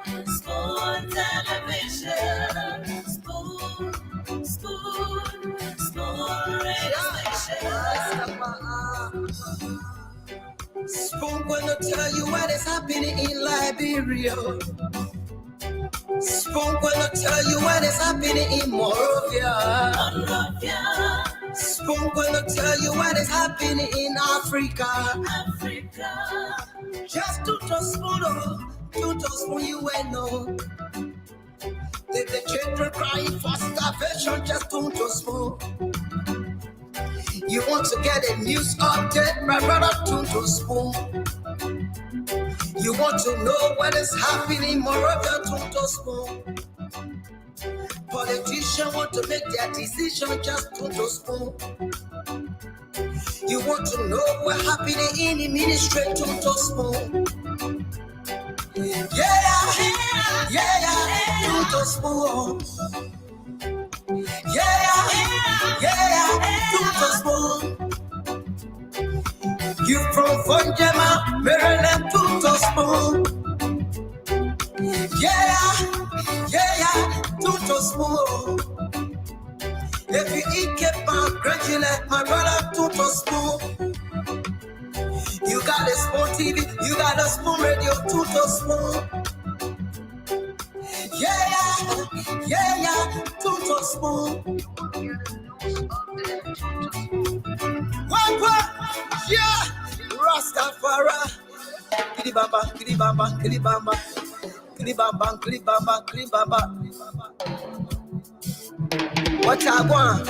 Spoon television. Spoon radio station. Spoon gonna tell you what is happening in Liberia. Spoon gonna tell you what is happening in Monrovia. Spoon gonna tell you what is happening in Africa. Just to spoon you will know. The children crying for starvation, just to spoon. You want to get a news update, my brother, to spoon. You want to know what is happening, moreover, to spoon. Politicians want to make their decision, just to spoon. You want to know what's happening in the ministry, to spoon. Yeah, to spoon. Yeah, to spoon. You from Funjama, Maryland, to spoon. Yeah, to spoon. If you eat kebab, congratulate my brother, to spoon. You got a spoon TV, you got a spoon radio, to spoon. Yeah, to spoon. What? Yeah, Rastafari. Kilibamba. What I want?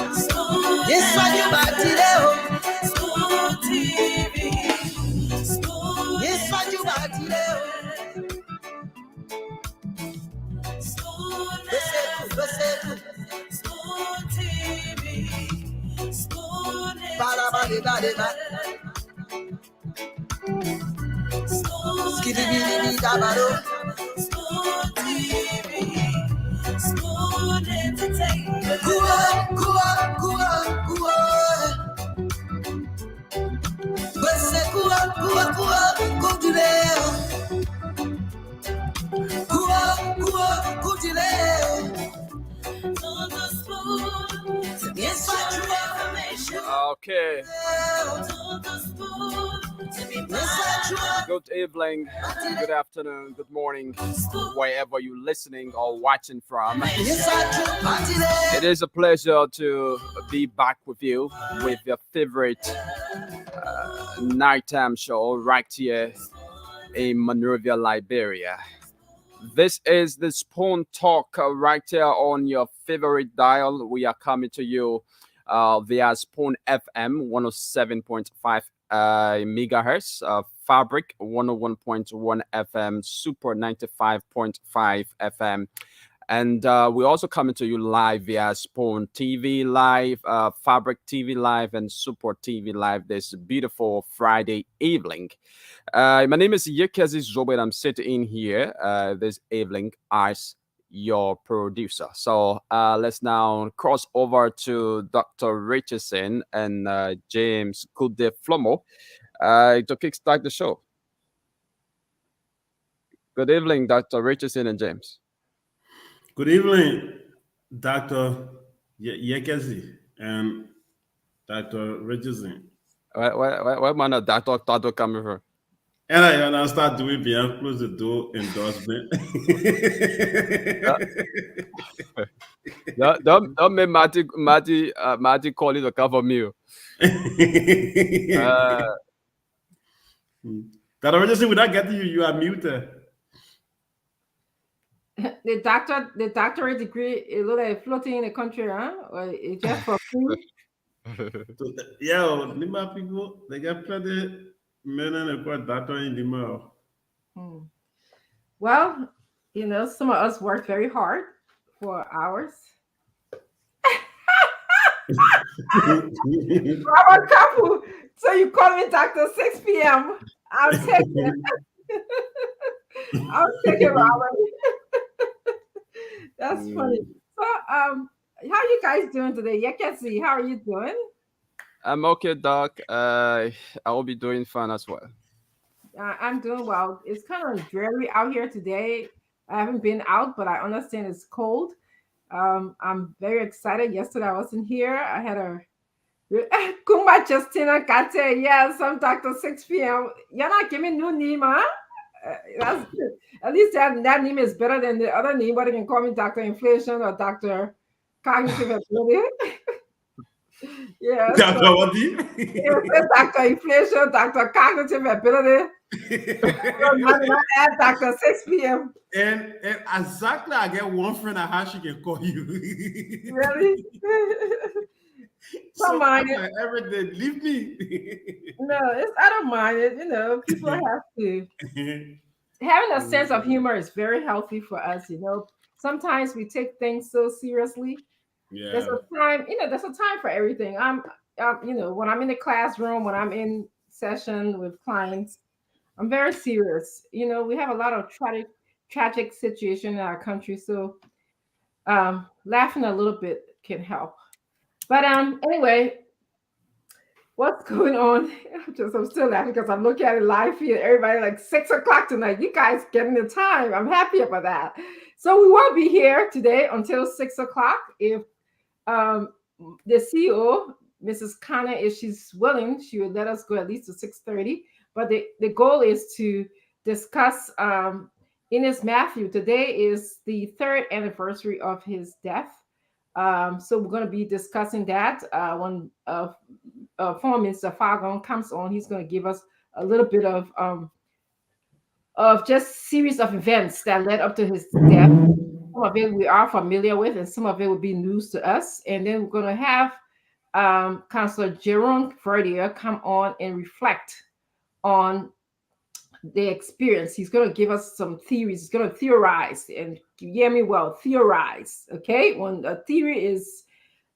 This one you back today. Spoon TV. This one you back today. Spoon TV. Spoon Spoon entertainment. Okay. Good evening, good afternoon, good morning, wherever you're listening or watching from. It is a pleasure to be back with you with your favorite nighttime show right here in Monrovia, Liberia. This is the Spoon Talk right here on your favorite dial. We are coming to you via Spoon FM 107.5 megahertz, Fabric 101.1 FM, Super 95.5 FM. And we're also coming to you live via Spoon TV Live, Fabric TV Live, and Super TV Live this beautiful Friday evening. My name is Yekezi Zobet. I'm sitting in here this evening as your producer. So let's now cross over to Dr. Richardson and James Kudeflomo to kickstart the show. Good evening, Dr. Richardson and James. Good evening, Dr. Yekezi and Dr. Richardson. Where man a doctor coming from? And I'm gonna start doing behind close the door endorsement. Don't make Marty call it to cover me. Dr. Richardson, without getting you, you are muted. The doctorate degree is like floating in the country, huh? Or it's just for free? Yeah, Nimba people, they get plenty men and a doctor in Nimba. Well, some of us work very hard for hours. Robert Kapu, so you call me Dr. 6 p.m. I'll take it. I'll take it, Robert. That's funny. So, how you guys doing today? Yekezi, how are you doing? I'm okay, Doc. I will be doing fine as well. I'm doing well. It's kind of dreary out here today. I haven't been out, but I understand it's cold. I'm very excited. Yesterday I wasn't here. I had a Kumba Justina Kate. Yeah, some doctor 6 p.m. You're not giving new name, huh? That's good. At least that name is better than the other name. But you can call me Doctor Inflation or Doctor Cognitive Ability. Yeah, so Doctor Wadi. Doctor Inflation, Doctor Cognitive Ability. So not add Doctor 6 p.m. And exactly, I get one friend at how she can call you. Really? Don't So mind I'm it. like, every day, leave me. No, I don't mind it. People have to. Having a sense of humor is very healthy for us. Sometimes we take things so seriously. There's Yeah. a time, there's a time for everything. When I'm in the classroom, when I'm in session with clients, I'm very serious. We have a lot of tragic situation in our country, so laughing a little bit can help. But anyway, what's going on? I'm still laughing because I'm looking at it live here. Everybody like 6 o'clock tonight. You guys getting the time. I'm happy about that. So we won't be here today until 6 o'clock. If um, the CEO, Mrs. Connor, if she's willing, she would let us go at least to 6:30. But the goal is to discuss Ennis Matthew. Today is the third anniversary of his death. So we're going to be discussing that when former Minister Fargon comes on. He's going to give us a little bit of just series of events that led up to his death. Some of it we are familiar with, and some of it will be news to us. And then we're going to have Councillor Jerome Verdier come on and reflect on the experience. He's going to give us some theories. He's going to theorize, and you hear me well, theorize. Okay, when a theory is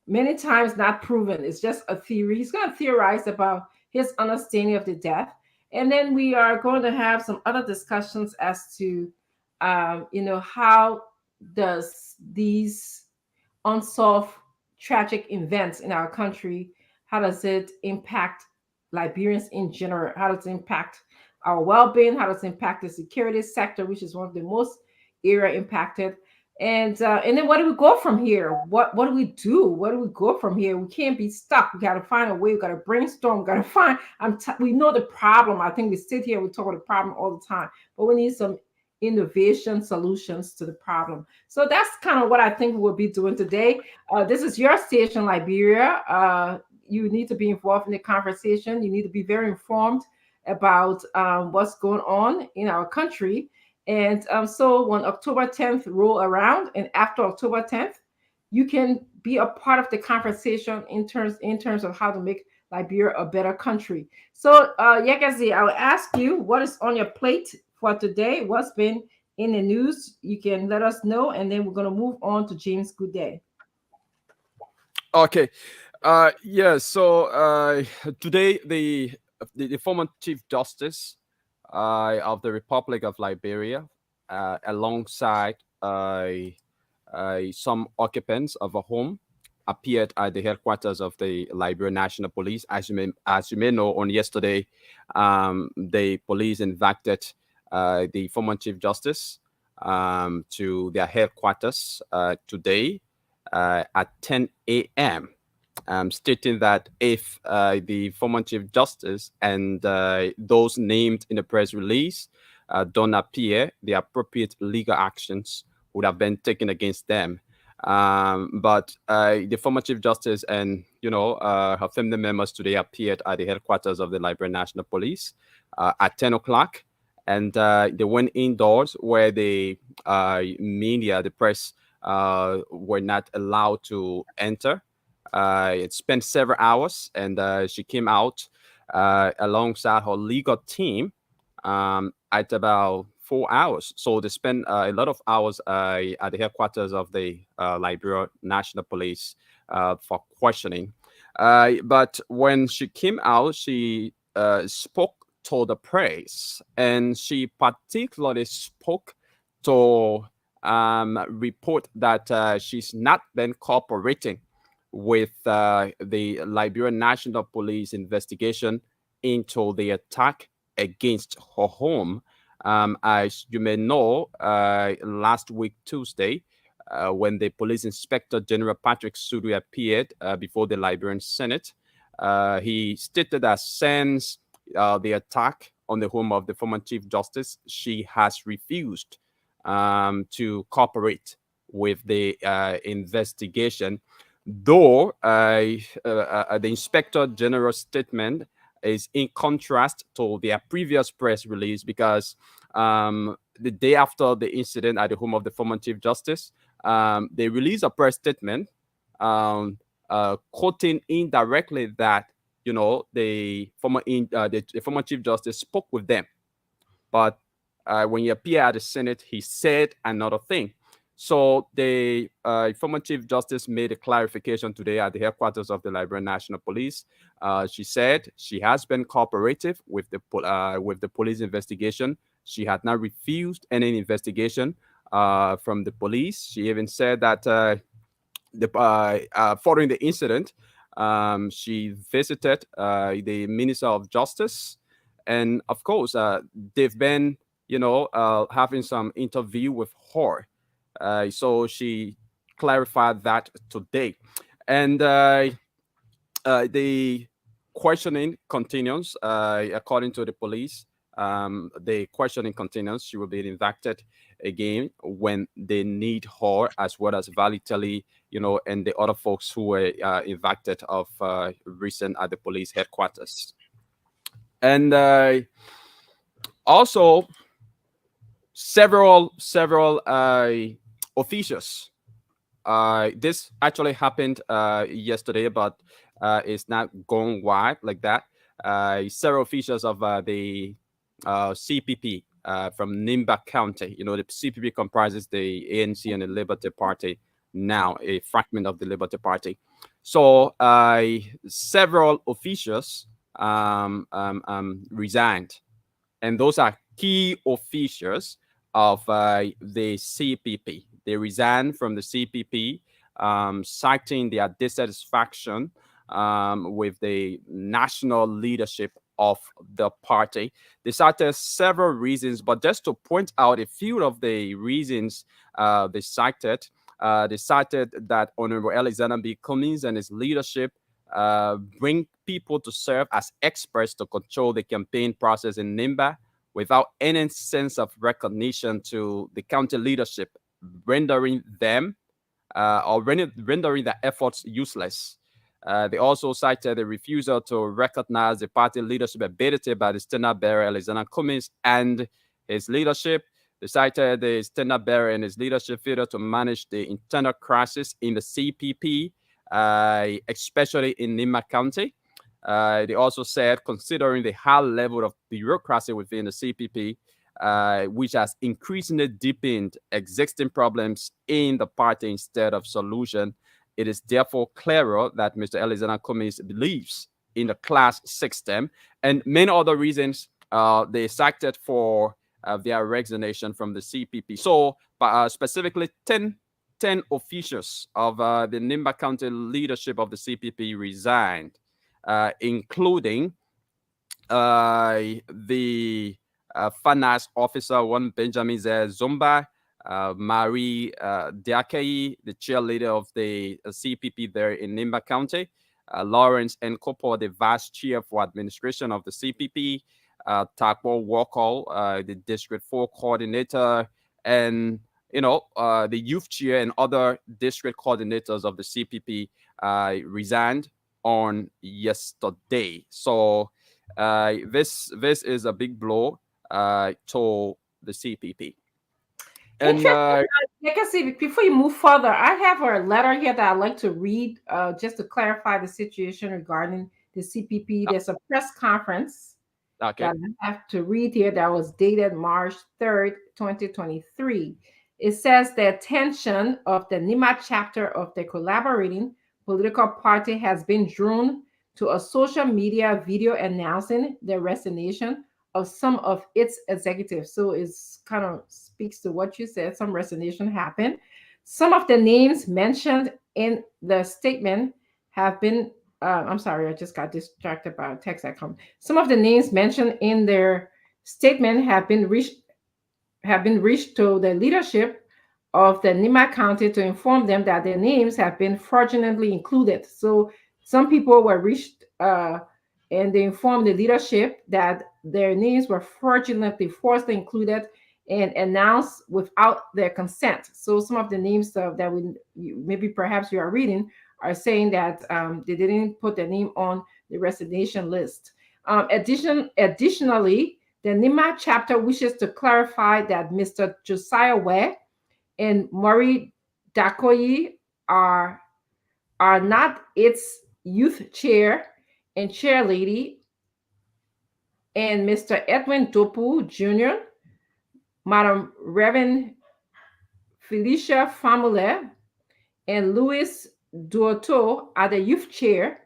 many times not proven, it's just a theory. He's going to theorize about his understanding of the death, and then we are going to have some other discussions as to, how does these unsolved tragic events in our country, how does it impact Liberians in general? How does it impact our well-being? How does it impact the security sector, which is one of the most area impacted? And then what do we go from here? What do we do? Where do we go from here? We can't be stuck. We got to find a way. We got to brainstorm. We got to find. We know the problem. I think we sit here. We talk about the problem all the time, but we need some innovation solutions to the problem. So that's kind of what I think we'll be doing today. This is your station, Liberia. You need to be involved in the conversation. You need to be very informed about what's going on in our country. And so when October 10th roll around, and after October 10th, you can be a part of the conversation in terms of how to make Liberia a better country. So Yekazi, I'll ask you what is on your plate for today. What's been in the news? You can let us know, and then we're going to move on to James Goodday. Okay. Yeah. So today, the former Chief Justice of the Republic of Liberia, alongside some occupants of a home, appeared at the headquarters of the Liberia National Police. As you may know, on yesterday, the police invited the former Chief Justice to their headquarters today at 10 a.m. Stating that if the former Chief Justice and those named in the press release don't appear, the appropriate legal actions would have been taken against them. But the former Chief Justice and her family members today appeared at the headquarters of the Liberia National Police at 10 o'clock, and they went indoors where the media, the press, were not allowed to enter. It spent several hours, and she came out alongside her legal team at about 4 hours. So they spent a lot of hours at the headquarters of the Liberia National Police for questioning. But when she came out, she spoke to the press, and she particularly spoke to report that she's not been cooperating with the Liberian National Police investigation into the attack against her home As you may know, last week, Tuesday, when the Police Inspector General Patrick Sudu appeared before the Liberian Senate, he stated that since the attack on the home of the former Chief Justice, she has refused to cooperate with the investigation, though the Inspector General's statement is in contrast to their previous press release, because the day after the incident at the home of the former Chief Justice, they released a press statement quoting indirectly that the former Chief Justice spoke with them, but when he appeared at the Senate, he said another thing. So the former Chief Justice made a clarification today at the headquarters of the Liberian National Police. She said she has been cooperative with the police investigation. She had not refused any investigation from the police. She even said that following the incident, she visited the Minister of Justice, and of course, they've been, having some interview with her. So she clarified that today, and the questioning continues. According to the police, the questioning continues. She will be indicted again when they need her, as well as Valitali, and the other folks who were indicted of recent at the police headquarters. And also several officials. This actually happened yesterday, but it's not going wide like that. Several officials of the CPP from Nimba County. The CPP comprises the ANC and the Liberty Party, now a fragment of the Liberty Party. So several officials resigned, and those are key officials of the CPP. They resigned from the CPP, citing their dissatisfaction with the national leadership of the party. They cited several reasons, but just to point out a few of the reasons they cited that Honorable Alexander B. Cummings and his leadership bring people to serve as experts to control the campaign process in Nimba without any sense of recognition to the county leadership, rendering them rendering their efforts useless. They also cited the refusal to recognize the party leadership ability by the standard bearer Alexander Cummings and his leadership. They cited the standard bearer and his leadership failure to manage the internal crisis in the CPP, especially in Nimba County. They also said, considering the high level of bureaucracy within the CPP, which has increasingly deepened existing problems in the party instead of solution, it is therefore clearer that Mr. Alexander Cummings believes in the class system, and many other reasons they cited for their resignation from the CPP. So, specifically 10 officials of the Nimba County leadership of the CPP resigned, including the finance officer, one Benjamin Zumba, Marie Diakei, the chairleader of the CPP there in Nimba County, Lawrence Nkopo, the vice chair for administration of the CPP, Takbo Walker, the District 4 coordinator, and the youth chair and other district coordinators of the CPP resigned on yesterday. So this is a big blow to the CPP. And see, before you move further, I have a letter here that I'd like to read just to clarify the situation regarding the CPP. There's a press conference that I have to read here that was dated March 3rd, 2023. It says the attention of the Nimba chapter of the collaborating political party has been drawn to a social media video announcing the resignation of some of its executives. So it's kind of speaks to what you said. Some resignation happened. Some of the names mentioned in the statement have been I'm sorry, I just got distracted by a text that come. Some of the names mentioned in their statement have been have been reached to the leadership of the Nimba County to inform them that their names have been fraudulently included. So some people were reached and they informed the leadership that their names were fraudulently falsely included and announced without their consent. So some of the names that maybe perhaps you are reading are saying that they didn't put their name on the resignation list. Additionally, the Nimba chapter wishes to clarify that Mr. Josiah Ware and Maury Dakoyi are not its youth chair and chair lady, and Mr. Edwin Dopu Jr., Madam Reverend Felicia Famule, and Louis Duoto are the youth chair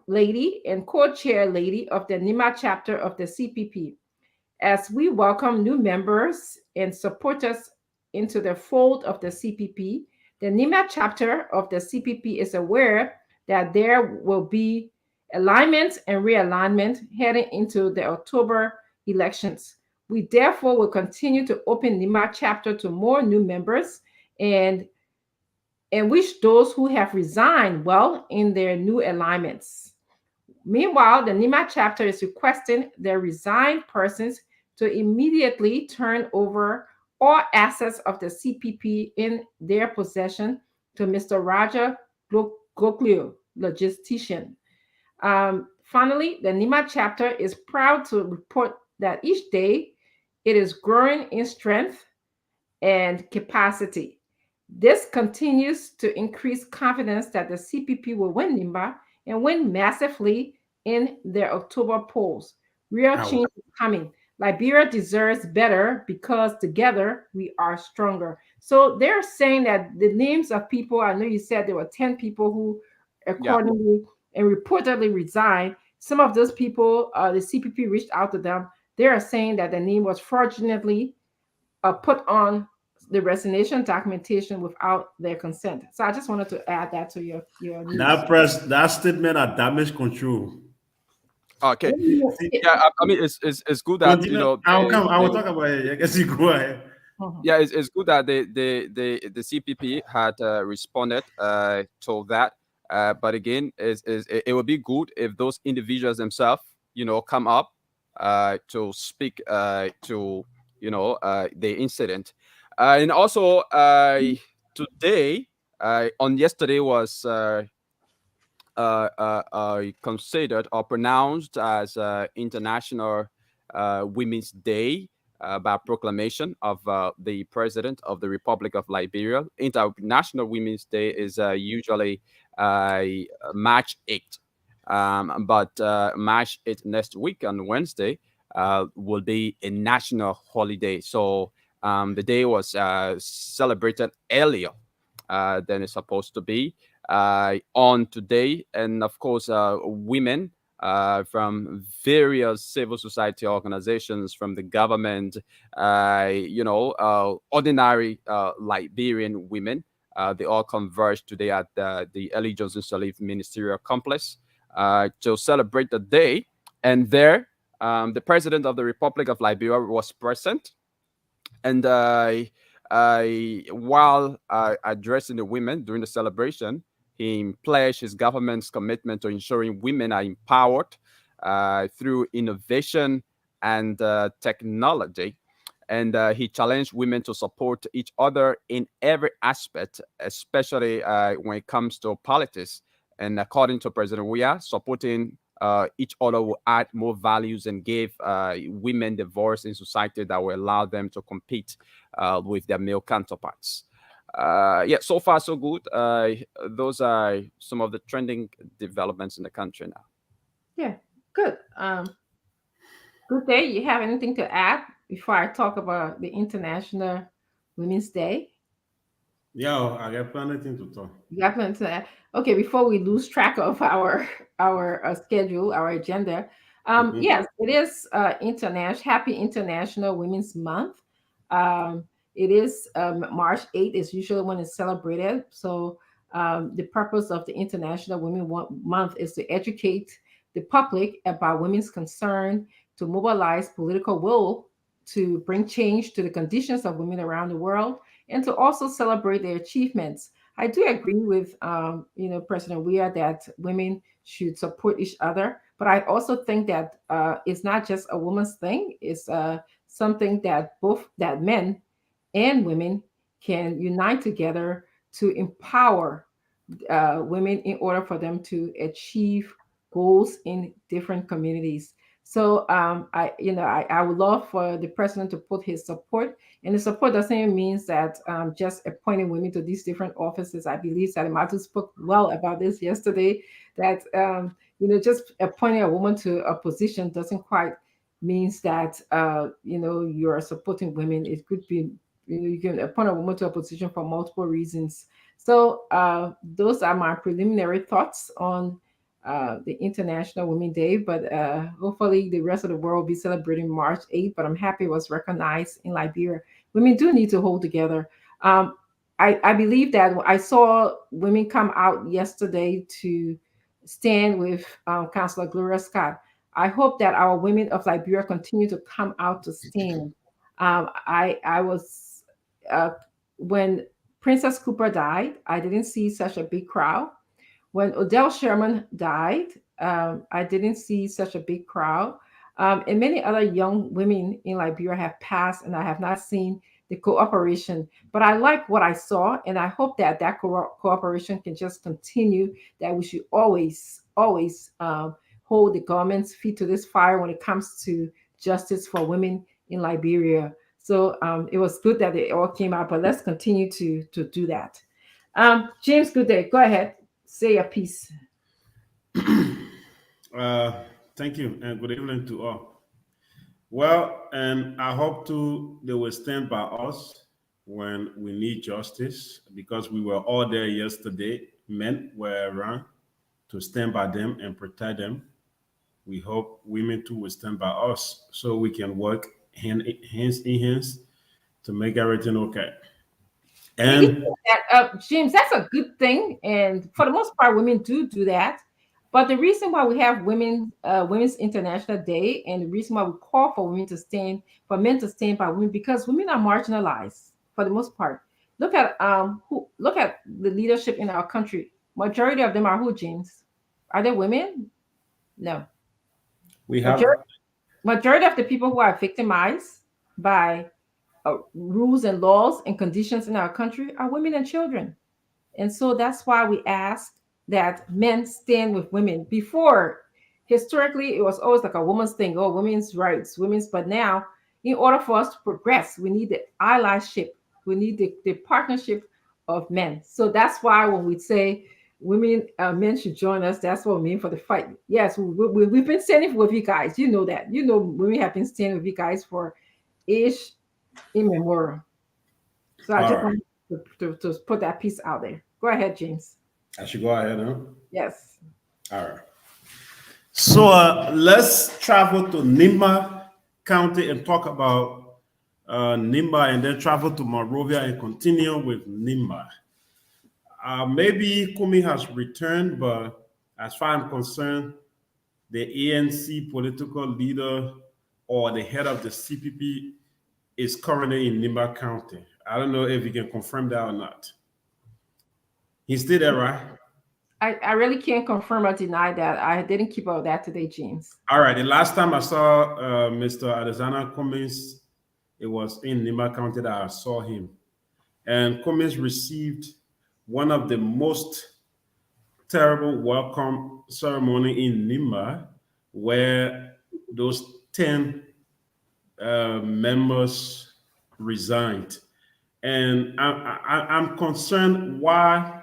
lady, and co-chair lady of the Nimba chapter of the CPP. As we welcome new members and supporters into the fold of the CPP, the Nimba chapter of the CPP is aware that there will be alignment and realignment heading into the October elections. We therefore will continue to open Nimba chapter to more new members and wish those who have resigned well in their new alignments. Meanwhile, the Nimba chapter is requesting the resigned persons to immediately turn over all assets of the CPP in their possession to Mr. Roger Goklio, logistician. Finally, the Nimba chapter is proud to report that each day it is growing in strength and capacity. This continues to increase confidence that the CPP will win Nimba and win massively in their October polls. Real change is coming. Liberia deserves better because together we are stronger. So they're saying that the names of people, I know you said there were 10 people who accordingly and reportedly resigned. Some of those people, the CPP reached out to them. They are saying that the name was fraudulently put on the resignation documentation without their consent. So I just wanted to add that to your news. That statement are damage control. Okay. Yeah, I mean, it's good that I will talk about it. I guess you go ahead. Yeah, it's good that the CPP had responded to that. But again, it would be good if those individuals themselves, come up to speak to the incident. And also today, on yesterday was considered or pronounced as International Women's Day by proclamation of the President of the Republic of Liberia. International Women's Day is usually March 8th. But March 8th next week on Wednesday will be a national holiday. So the day was celebrated earlier than it's supposed to be on today. And of course, women from various civil society organizations, from the government, ordinary Liberian women, they all converged today at the Ellie Johnson Sirleaf Ministerial Complex to celebrate the day. And there, the President of the Republic of Liberia was present. And while addressing the women during the celebration, he pledged his government's commitment to ensuring women are empowered through innovation and technology. And he challenged women to support each other in every aspect, especially when it comes to politics. And according to President Weah, supporting each other will add more values and give women the voice in society that will allow them to compete with their male counterparts. So far so good. Those are some of the trending developments in the country now. Yeah, good. Good day. You have anything to add before I talk about the International Women's Day? Yeah, I got plenty to talk. You got plenty to add. Okay, before we lose track of our schedule, our agenda. Yes, it is Happy International Women's Month. It is March 8th is usually when it's celebrated. So the purpose of the International Women's Month is to educate the public about women's concern, to mobilize political will to bring change to the conditions of women around the world and to also celebrate their achievements. I do agree with President Weir that women should support each other, but I also think that it's not just a woman's thing. It's something that both that men and women can unite together to empower women in order for them to achieve goals in different communities. So I would love for the president to put his support, and the support doesn't mean that just appointing women to these different offices. I believe Salimatu spoke well about this yesterday. That just appointing a woman to a position doesn't quite means that you're supporting women. It could be you can appoint a woman to a position for multiple reasons. So those are my preliminary thoughts on the International Women's Day, but hopefully the rest of the world will be celebrating March 8th, but I'm happy it was recognized in Liberia. Women do need to hold together. I believe that I saw women come out yesterday to stand with Councillor Gloria Scott. I hope that our women of Liberia continue to come out to stand. I was when Princess Cooper died, I didn't see such a big crowd. When Odell Sherman died, I didn't see such a big crowd. And many other young women in Liberia have passed, and I have not seen the cooperation. But I like what I saw, and I hope that cooperation can just continue, that we should always hold the government's feet to this fire when it comes to justice for women in Liberia. So it was good that it all came out, but let's continue to do that. James, good day. Go ahead. Say a piece. Thank you, and good evening to all. Well, and I hope they will stand by us when we need justice, because we were all there yesterday. Men were around to stand by them and protect them. We hope women too will stand by us so we can work hands in hands to make everything okay. And James, that's a good thing, and for the most part, women do that. But the reason why we have Women's International Day, and the reason why we call for men to stand by women, because women are marginalized for the most part. Look at the leadership in our country. Majority of them are who, James? Are they women? No. We have majority of the people who are victimized by rules and laws and conditions in our country are women and children. And so that's why we ask that men stand with women. Before, historically, it was always like a woman's thing, oh, women's rights, but now, in order for us to progress, we need the allyship, we need the partnership of men. So that's why when we say men should join us, that's what we mean for the fight. Yes, we've been standing with you guys. You know that. You know, women have been standing with you guys for age immemorial. So I just want to put that piece out there. Go ahead, James. I should go ahead, huh? Yes. All right. So let's travel to Nimba County and talk about Nimba, and then travel to Monrovia and continue with Nimba. Maybe Kumi has returned, but as far as I'm concerned, the ANC political leader or the head of the CPP is currently in Nimba County. I don't know if you can confirm that or not. He's still there, right? I really can't confirm or deny that. I didn't keep up with that today, James. All right. The last time I saw Mr. Adesanya Cummings, it was in Nimba County that I saw him. And Cummings received one of the most terrible welcome ceremony in Nimba, where those 10 members resigned. And I'm concerned why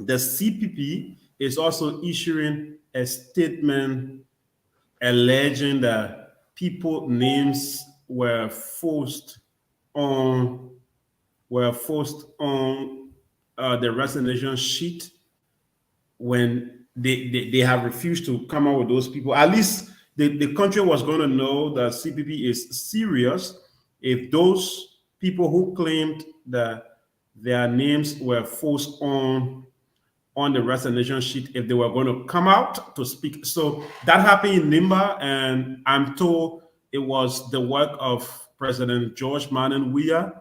the CPP is also issuing a statement alleging that people names were forced on the resignation sheet when they have refused to come out with those people. At least the country was going to know that CPP is serious if those people who claimed that their names were forced on the resignation sheet, if they were going to come out to speak. So that happened in Nimba, and I'm told it was the work of President George Manon Weah,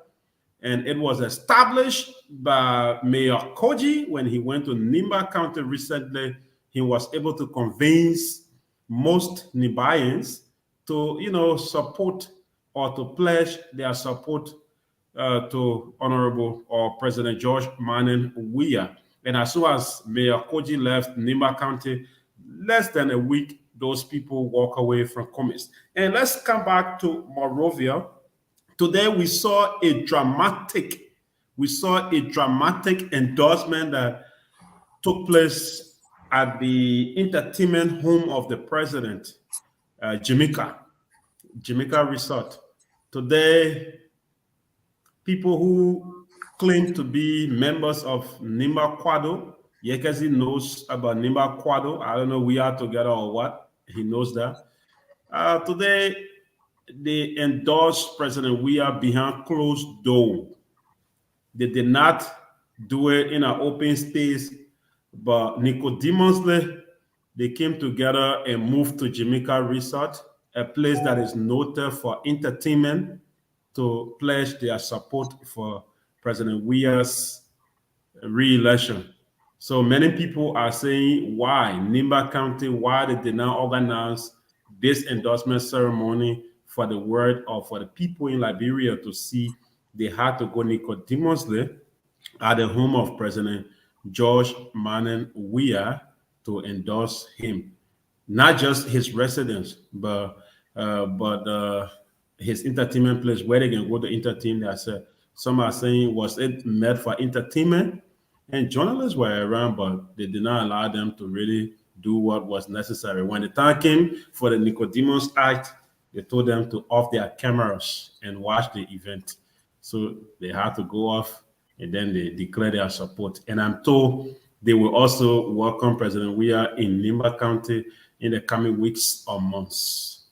and it was established by Mayor Koji when he went to Nimba County recently. He was able to convince most Nimbayans to, support or to pledge their support to Honorable or President George Manon Weah. And as soon as Mayor Koji left Nimba County, less than a week, those people walk away from Cummins. And let's come back to Monrovia. Today we saw a dramatic endorsement that took place at the entertainment home of the president, Jamaica Resort. Today, people who claim to be members of Nimba Quado, Yekezi knows about Nimba Quado. I don't know we are together or what. He knows that. Today, they endorsed President Weah behind closed door. They did not do it in an open space, but Nicodemously, they came together and moved to Jamaica Resort, a place that is noted for entertainment, to pledge their support for President Weah's re-election. So many people are saying why Nimba County, why they did not organize this endorsement ceremony for the word or for the people in Liberia to see. They had to go Nicodemously at the home of President George Manon Weah to endorse him. Not just his residence, but his entertainment place where they can go to entertain. Some are saying, was it meant for entertainment? And journalists were around, but they did not allow them to really do what was necessary. When the time came for the Nicodemus Act, they told them to off their cameras and watch the event. So they had to go off, and then they declared their support. And I'm told they will also welcome President Weah in Nimba County in the coming weeks or months.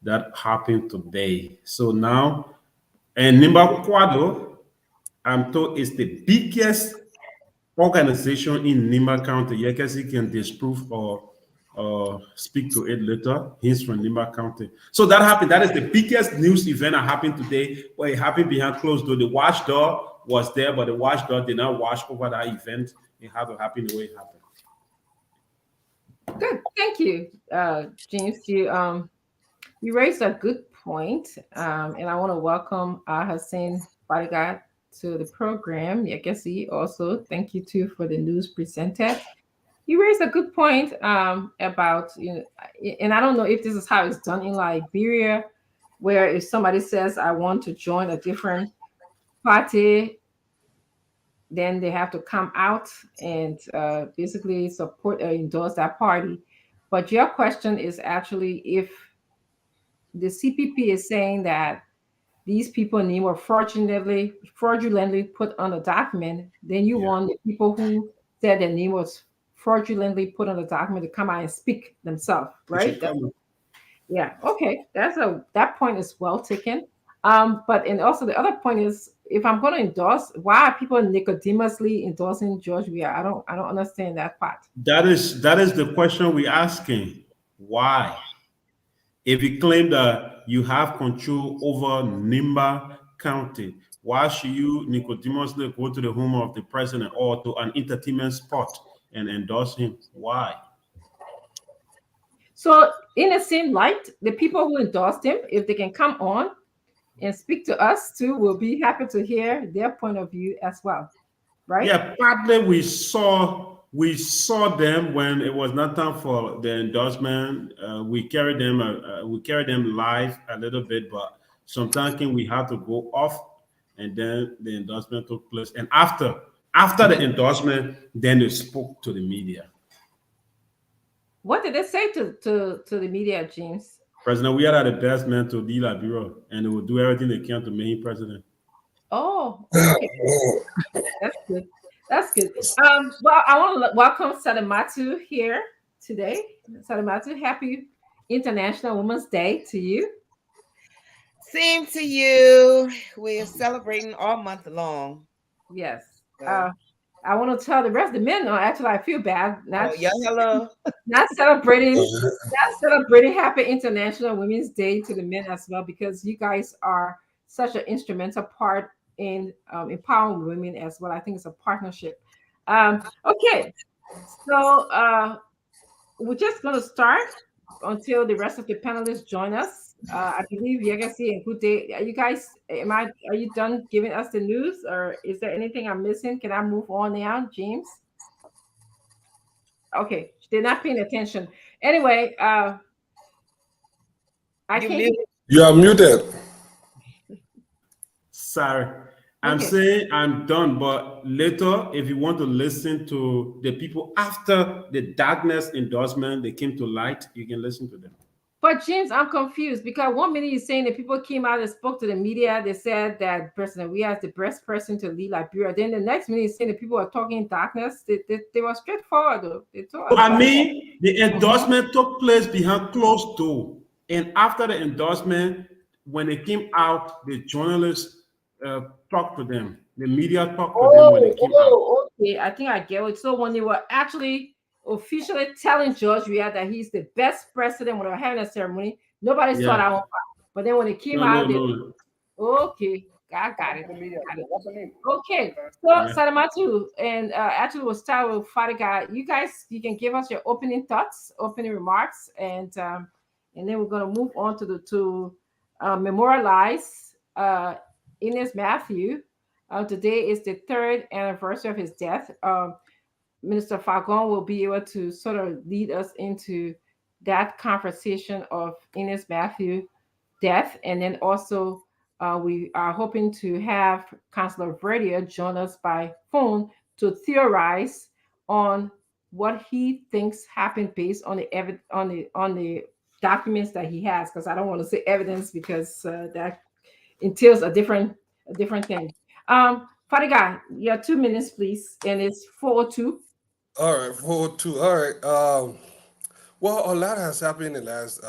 That happened today. So now, and Nimba Quado, I'm told, is the biggest organization in Nimba County. Yekesi can disprove or speak to it later. He's from Nimba County. So that happened. That is the biggest news event that happened today, where it happened behind closed door. The watchdog was there, but the watchdog did not watch over that event. It had to happen the way it happened. Good. Thank you, James. You raised a good point, and I want to welcome Hassan Bodyguard to the program. I guess he also thank you too for the news presented. You raised a good point about, and I don't know if this is how it's done in Liberia, where if somebody says I want to join a different party, then they have to come out and basically support or endorse that party. But your question is actually if the CPP is saying that these people name were fraudulently put on a document, then you want the people who said their name was fraudulently put on the document to come out and speak themselves, right? Yeah. Okay. That point is well taken. And also the other point is, if I'm going to endorse, why are people Nicodemously endorsing George Weah? I don't understand that part. That is the question we're asking. Why? If you claim that you have control over Nimba County, why should you Nicodemously go to the home of the president or to an entertainment spot and endorse him? Why? So in the same light, the people who endorsed him, if they can come on and speak to us too, we'll be happy to hear their point of view as well, right? Yeah, partly we saw them when it was not time for the endorsement. We carried them live a little bit, but sometimes we had to go off, and then the endorsement took place. And after the endorsement, then they spoke to the media. What did they say to the media, James? President Weah are the best man to lead Liberia, and they will do everything they can to make him president. Oh, okay. That's good. That's good. Well, I want to welcome Salimatu here today. Salimatu, happy International Women's Day to you. Same to you. We are celebrating all month long. Yes. I want to tell the rest of the men. Actually, I feel bad not celebrating Happy International Women's Day to the men as well, because you guys are such an instrumental part in empowering women as well. I think it's a partnership. Okay, so we're just going to start until the rest of the panelists join us. I believe Yegasi and Kute, are you guys, are you done giving us the news, or is there anything I'm missing? Can I move on now, James? Okay, they're not paying attention. Anyway, I can't. You are muted. Sorry. I'm saying I'm done, but later, if you want to listen to the people after the darkness endorsement, they came to light, you can listen to them. But James, I'm confused because one minute you're saying that people came out and spoke to the media. They said that President we are the best person to lead Liberia. Then the next minute you're saying that people are talking in darkness. They were straightforward though. They told us. I mean, the endorsement took place behind closed door. And after the endorsement, when they came out, the journalists talked to them. The media talked to them when they came out. Okay. I think I get it. So when they were actually officially telling George Weah that he's the best president when they were having a ceremony, nobody saw that one. But then when it came out, okay, I got it. Okay, so Salamatu, and actually we'll start with Fadiga. You guys, you can give us your opening thoughts, opening remarks, and then we're gonna move on to memorialize Ennis Matthew. Today is the 3rd anniversary of his death. Minister Fagon will be able to sort of lead us into that conversation of Ennis Matthew death. And then also we are hoping to have Councillor Verdier join us by phone to theorize on what he thinks happened based on the documents that he has, because I don't want to say evidence because that entails a different thing. Fadiga, you have 2 minutes, please, and it's 4:02. All right, 4:02. All right. Well, a lot has happened in the last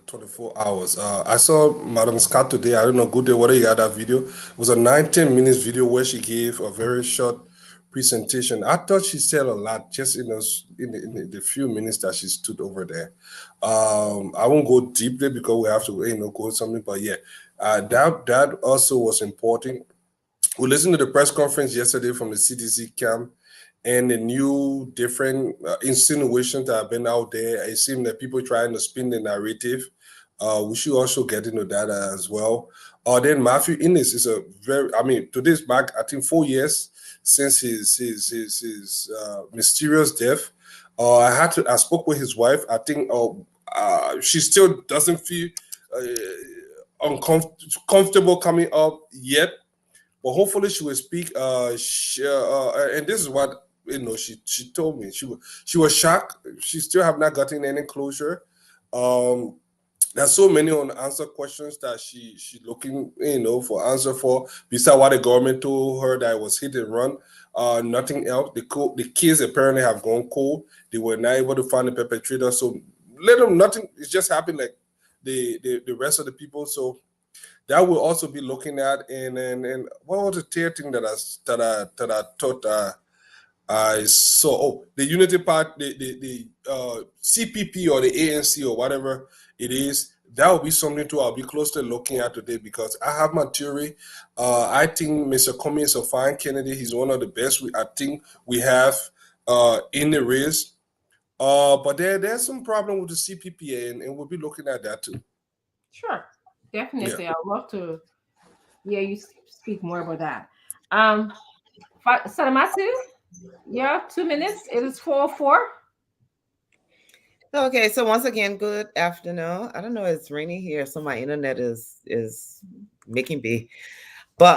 24 hours. I saw Madam Scott today. I don't know, good day, whether you had that video. It was a 19 minutes video where she gave a very short presentation. I thought she said a lot just in the few minutes that she stood over there. I won't go deeply because we have to go something, but yeah, that also was important. We listened to the press conference yesterday from the CDC camp, and the new different insinuations that have been out there. It seems that people trying to spin the narrative. We should also get into that as well. Then Matthew Ennis is today's back, I think 4 years since his mysterious death. I spoke with his wife. I think she still doesn't feel comfortable coming up yet, but hopefully she will speak. And this is what she told me. She was shocked. She still have not gotten any closure. There's so many unanswered questions that she looking for answer for. Besides what the government told her that it was hit and run, nothing else. The kids apparently have gone cold. They were not able to find the perpetrator. So let them nothing. It's just happened like the rest of the people. So that will also be looking at. And what was the third thing that I thought I saw? The Unity Part, the CPP or the ANC or whatever it is, that will be something too I'll be closely looking at today, because I have my theory. I think Mr. Cummings of Fine Kennedy, he's one of the best I think we have in the race. But there's some problem with the CPP, and we'll be looking at that too. Sure, definitely. Yeah. I'd love to hear you speak more about that. Salamatu, yeah, 2 minutes. It is 4:04. Okay, so once again, good afternoon. I don't know, it's rainy here, so my internet is making me. But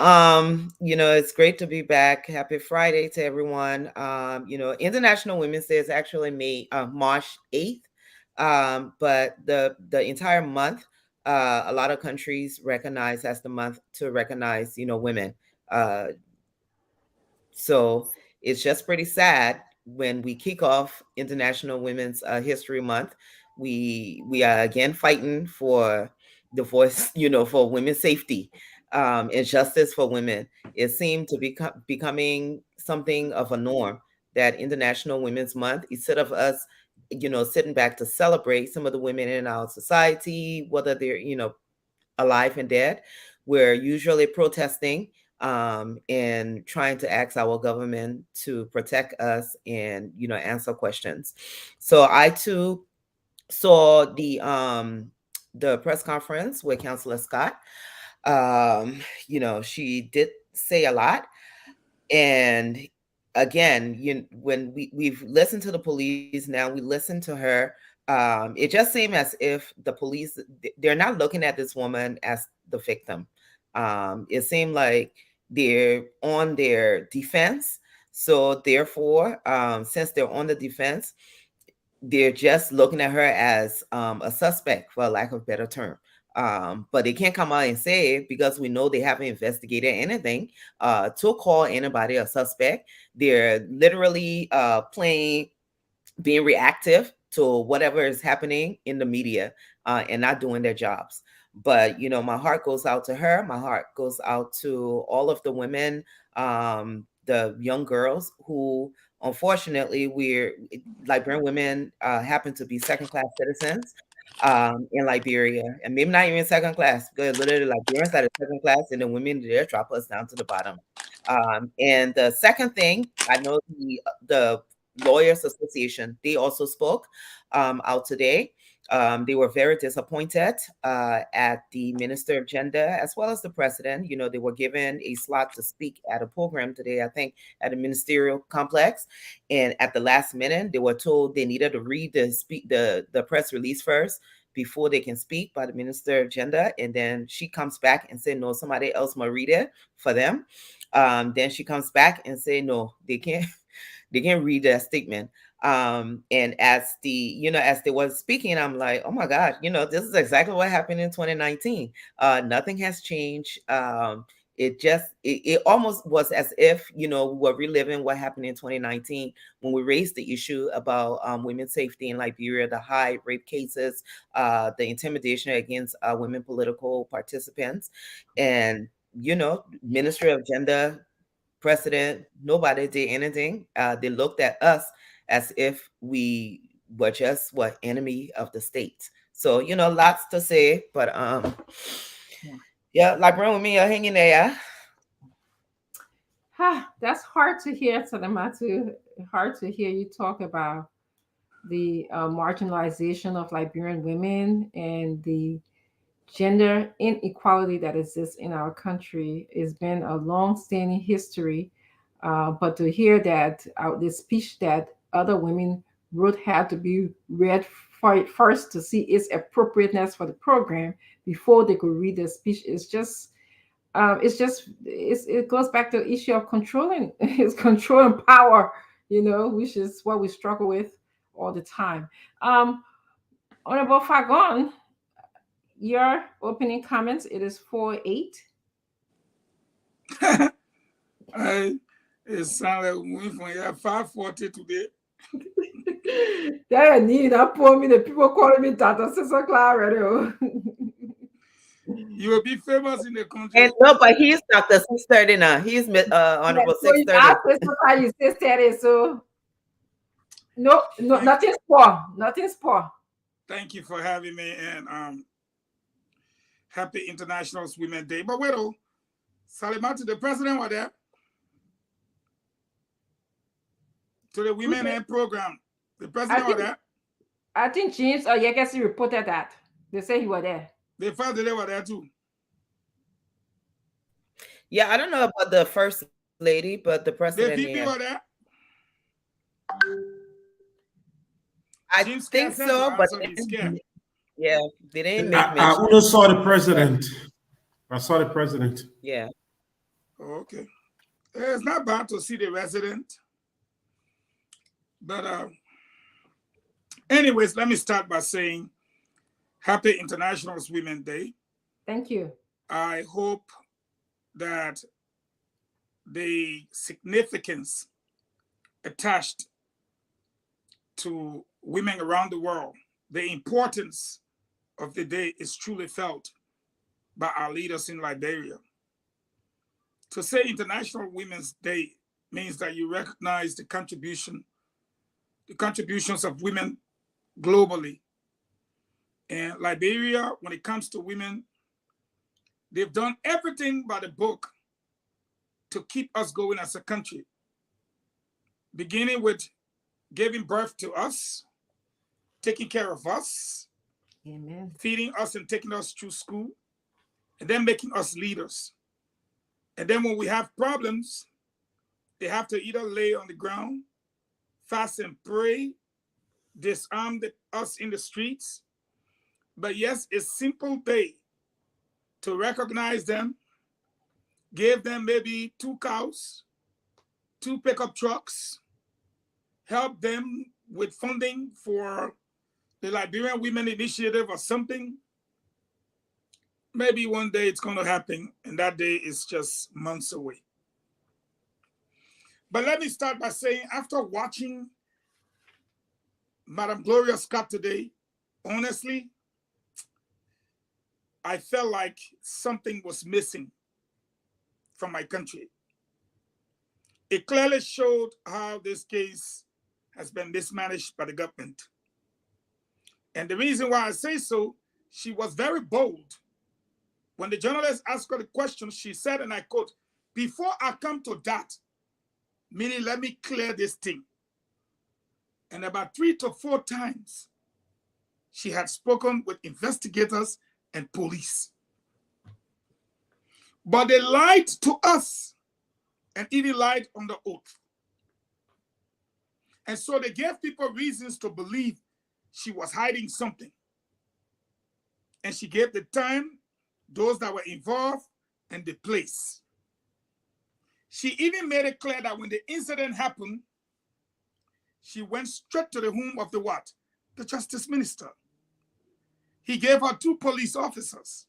it's great to be back. Happy Friday to everyone. International Women's Day is actually March 8th. But the entire month, a lot of countries recognize as the month to recognize, women. So it's just pretty sad when we kick off International Women's History Month. We are again fighting for the voice, for women's safety and justice for women. It seemed to be becoming something of a norm that International Women's Month, instead of us, sitting back to celebrate some of the women in our society, whether they're, alive and dead, we're usually protesting and trying to ask our government to protect us and, you know, answer questions. So I too saw the press conference with Councillor Scott. You know, she did say a lot. And again, when we've listened to the police, now we listen to her. It just seemed as if the police, they're not looking at this woman as the victim. It seemed like they're on their defense. So therefore, since they're on the defense, they're just looking at her as a suspect, for lack of a better term. But they can't come out and say it because we know they haven't investigated anything to call anybody a suspect. They're literally being reactive to whatever is happening in the media and not doing their jobs. But, you know, my heart goes out to her. My heart goes out to all of the women, the young girls who, unfortunately, Liberian women happen to be second-class citizens in Liberia, and maybe not even second class, because literally Liberians that are second class, and the women there drop us down to the bottom. And the second thing, I know the Lawyers Association, they also spoke out today. They were very disappointed at the Minister of Gender as well as the President. You know, they were given a slot to speak at a program today, I think, at a ministerial complex. And at the last minute, they were told they needed to read the press release first before they can speak by the Minister of Gender. And then she comes back and say, no, somebody else might read it for them. Then she comes back and say, no, they can't read that statement. And as they were speaking, I'm like, oh my God, you know, this is exactly what happened in 2019. Nothing has changed. It almost was as if, you know, we were reliving what happened in 2019 when we raised the issue about women's safety in Liberia, the high rape cases, the intimidation against women political participants. And, you know, Ministry of Gender, President, nobody did anything. They looked at us as if we were just enemy of the state. So, you know, lots to say, but yeah, Librarian with me, you're hanging there. That's hard to hear, Salamatu. Hard to hear you talk about the marginalization of Liberian women and the gender inequality that exists in our country. It's been a long-standing history, but to hear that the speech that other women wrote had to be read first to see its appropriateness for the program before they could read the speech is just it goes back to the issue of controlling it's controlling power, you know, which is what we struggle with all the time. Honorable Fagon, your opening comments. It is 4:08. It sounds like we from here 5:40 today. That need I pour me the people calling me Tata 6 o'clock already. You will be famous in the country. And no, but he's Dr. 6:30 now. He's Honorable 6:30. You say 6:30, so no, nothing's poor. Nothing's poor. Thank you for having me, and happy International Women's Day. But wait, Salimatu, the president was there to the Women Aid program. The president was there. I think James or Yegesi reported that. They say he was there. The first day they were there too. Yeah, I don't know about the first lady, but the president. The VP were there. I think so, but yeah, they didn't make mention. I only saw the president. I saw the president. Yeah. Okay. It's not bad to see the resident. But anyways, let me start by saying Happy International Women's Day. Thank you. I hope that the significance attached to women around the world, the importance of the day is truly felt by our leaders in Liberia. To say International Women's Day means that you recognize the contributions of women globally. And Liberia, when it comes to women, They've done everything by the book to keep us going as a country, beginning with giving birth to us, taking care of us, Amen. feeding us and taking us through school, and then making us leaders. And then when we have problems, they have to either lay on the ground, fast and pray, disarm us in the streets. But yes, a simple day to recognize them, give them maybe 2 cows, 2 pickup trucks, help them with funding for the Liberian Women Initiative or something. Maybe one day it's going to happen, and that day is just months away. But let me start by saying, after watching Madam Gloria Scott today, honestly, I felt like something was missing from my country. It clearly showed how this case has been mismanaged by the government. And the reason why I say so, she was very bold. When the journalist asked her the question, she said, and I quote, "Before I come to that, meaning let me clear this thing." And about 3 to 4 times, she had spoken with investigators and police. But they lied to us and even lied on the oath. And so they gave people reasons to believe she was hiding something. And she gave the time, those that were involved, and the place. She even made it clear that when the incident happened, she went straight to the home of the what? The justice minister. He gave her 2 police officers.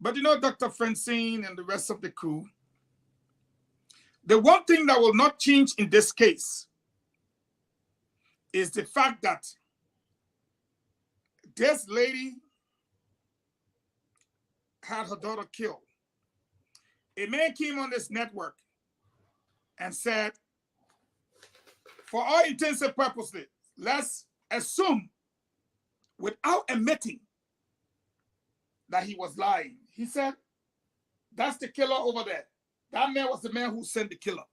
But you know, Dr. Francine and the rest of the crew, the one thing that will not change in this case is the fact that this lady had her daughter killed. A man came on this network and said, for all intents and purposes, let's assume, without admitting that he was lying, he said, that's the killer over there. That man was the man who sent the killer.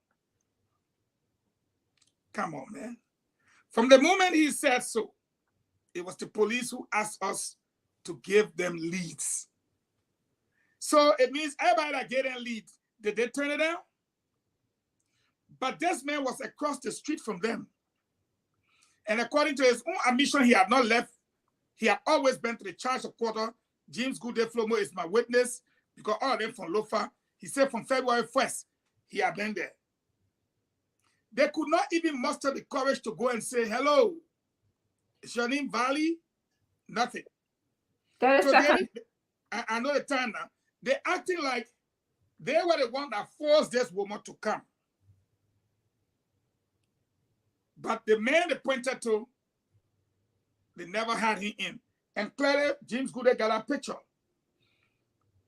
Come on, man. From the moment he said so, it was the police who asked us to give them leads. So it means everybody that gave them leads, did they turn it down? But this man was across the street from them. And according to his own admission, he had not left. He had always been to the charge of quarter. James Goodday Flomo is my witness, because all of them from Lofa. He said from February 1st, he had been there. They could not even muster the courage to go and say, hello, is your name Valley? Nothing. That is So I know the time now. They're acting like they were the one that forced this woman to come. But the man they pointed to, they never had him in. And clearly, James Goodday got a picture.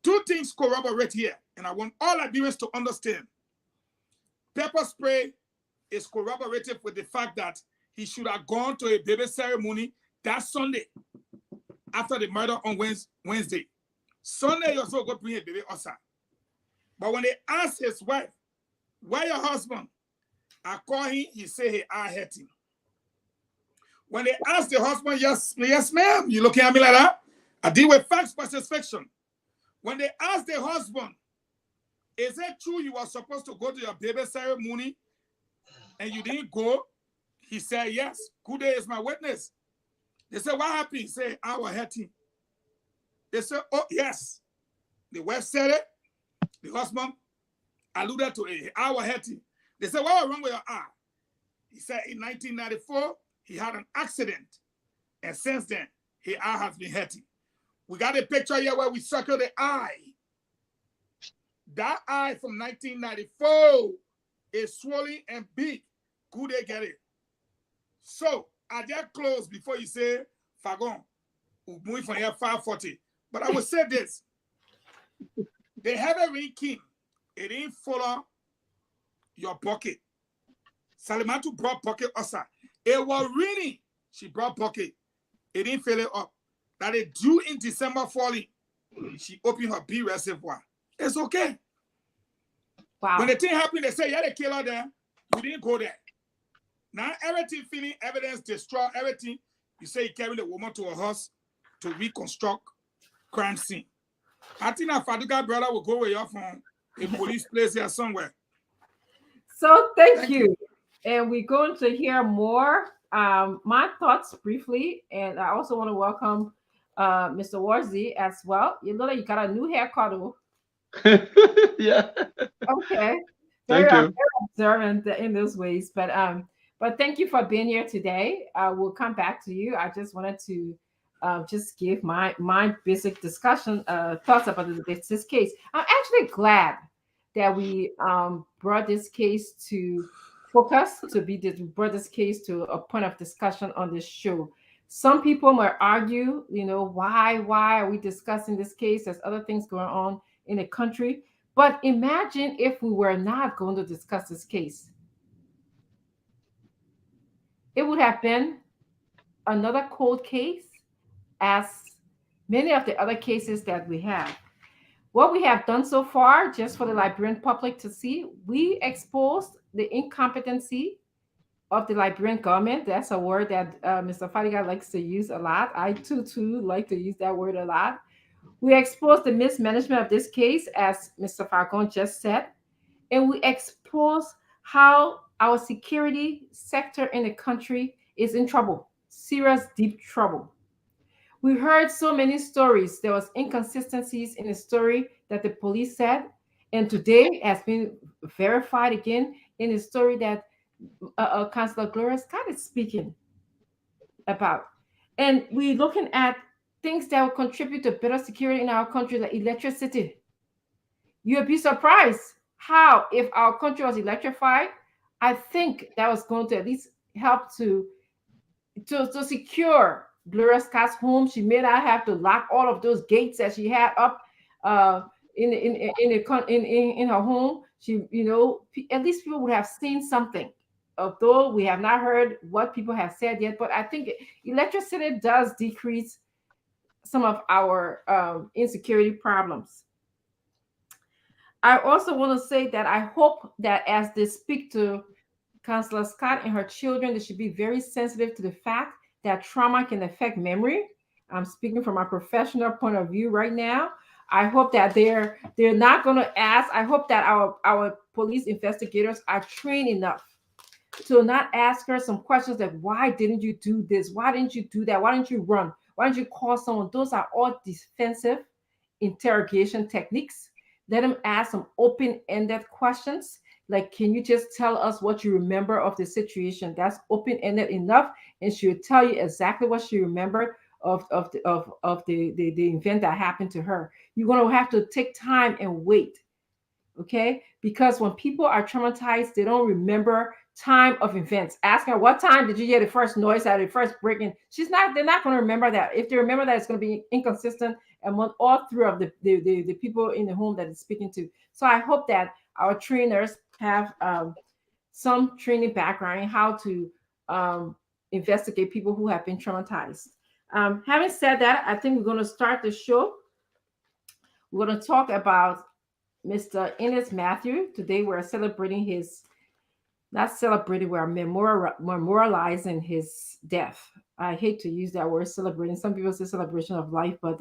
2 things corroborate here, and I want all Liberians to understand. Pepper spray is corroborative with the fact that he should have gone to a baby ceremony that Sunday after the murder on Wednesday. Sunday, he was going to bring a baby Osa. But when they asked his wife, where your husband? I call him, he said he I hurt him. When they asked the husband, yes, ma'am, you looking at me like that? I deal with facts versus fiction. When they asked the husband, is it true you were supposed to go to your baby ceremony and you didn't go? He said, yes, Goodday is my witness. They said, what happened? He said, I was hurting. They said, oh, yes. The wife said it. The husband alluded to it. I was hurting. They said, what was wrong with your eye? He said, in 1994, he had an accident. And since then, his eye has been hurting. We got a picture here where we circle the eye. That eye from 1994 is swollen and big. Goodday get it. So, I just close before you say, Fagon, we're moving from here 540. But I will say this. The heavy rain came. It didn't follow your bucket. Salimatu brought bucket also. It was raining. She brought bucket. It didn't fill it up. That it due in December falling. she opened her B reservoir. It's okay. Wow. When the thing happened, they say, yeah, they kill her there. You didn't go there. Now everything feeling evidence destroy everything. You say you carry the woman to a house to reconstruct crime scene. I think that Faduka brother will go with your phone a police place here somewhere. So thank you. And we're going to hear more. My thoughts briefly, and I also want to welcome Mr. Warzy as well. You know that you got a new haircut. Yeah. Okay. Thank Very, you. very observant in those ways. But thank you for being here today. We'll come back to you. I just wanted to just give my basic discussion thoughts about this case. I'm actually glad that we brought this case to focus, brought this case to a point of discussion on this show. Some people might argue, why are we discussing this case? There's other things going on in the country. But imagine if we were not going to discuss this case. It would have been another cold case, as many of the other cases that we have. What we have done so far, just for the Liberian public to see, we exposed the incompetency of the Liberian government. That's a word that Mr. Fadiga likes to use a lot. I too like to use that word a lot. We exposed the mismanagement of this case, as Mr. Falcon just said, and we exposed how our security sector in the country is in trouble, serious, deep trouble. We heard so many stories. There was inconsistencies in the story that the police said, and today has been verified again in the story that Councillor Gloria Scott is speaking about. And we're looking at things that will contribute to better security in our country, like electricity. You'll be surprised how, if our country was electrified, I think that was going to at least help to secure Gloria Scott's home. She may not have to lock all of those gates that she had up in her home. She, at least people would have seen something. Although we have not heard what people have said yet, but I think electricity does decrease some of our insecurity problems. I also want to say that I hope that as they speak to Councillor Scott and her children, they should be very sensitive to the fact that trauma can affect memory. I'm speaking from a professional point of view right now. I hope that they're not going to ask. I hope that our police investigators are trained enough to not ask her some questions like, why didn't you do this? Why didn't you do that? Why didn't you run? Why didn't you call someone? Those are all defensive interrogation techniques. Let them ask some open-ended questions. Like, can you just tell us what you remember of the situation? That's open-ended enough, and she will tell you exactly what she remembered of the event that happened to her. You're going to have to take time and wait, okay? Because when people are traumatized, they don't remember time of events. Ask her, what time did you hear the first noise out of the first breaking? They're not going to remember that. If they remember that, it's going to be inconsistent among all three of the people in the home that it's speaking to. So I hope that our trainers have some training background in how to investigate people who have been traumatized. Having said that, I think we're going to start the show. We're going to talk about Mr. Ennis Matthew. Today we're celebrating we're memorializing his death. I hate to use that word, celebrating. Some people say celebration of life, but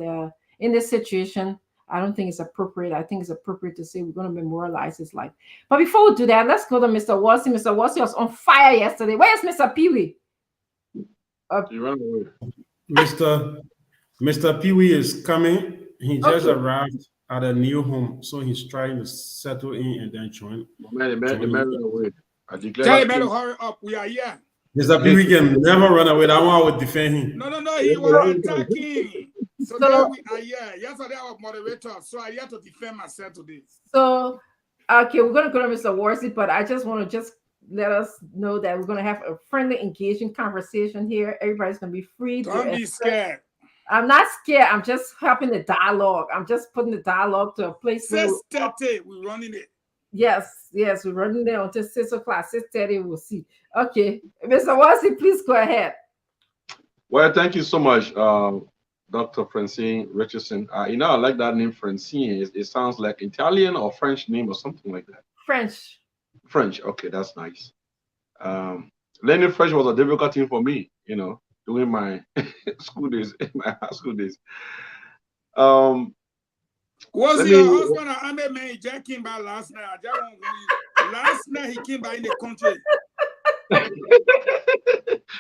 in this situation, I don't think it's appropriate. I think it's appropriate to say we're going to memorialize his life. But before we do that, let's go to Mr. Warzy. Mr. Warzy was on fire yesterday. Where's Mr. Pee-wee? He ran away. Mr. Pee-wee is coming. He just arrived at a new home, so he's trying to settle in and then join. The man ran away. I declare. Tell him to hurry up. We are here. Mr. Pee-wee can never run away. That one would defend him. No. He was attacking. So now we are here. Yesterday I was moderator, so I had to defend myself today. So, okay, we're going to go to Mr. Warzy, but I just want to let us know that we're going to have a friendly, engaging conversation here. Everybody's going to be free. Don't be scared. I'm not scared. I'm just helping the dialogue. I'm just putting the dialogue to a place where 6:30, we're running it. Yes, we're running there until 6 o'clock. 6:30, we'll see. Okay, Mr. Warzy, please go ahead. Well, thank you so much, Dr. Francine Richardson. You know, I like that name, Francine. It sounds like Italian or French name or something like that. French. French. Okay, that's nice. Learning French was a difficult thing for me, you know, during my school days, my high school days. Was your husband an army man? Jack came by last night. Last night he came by in the country.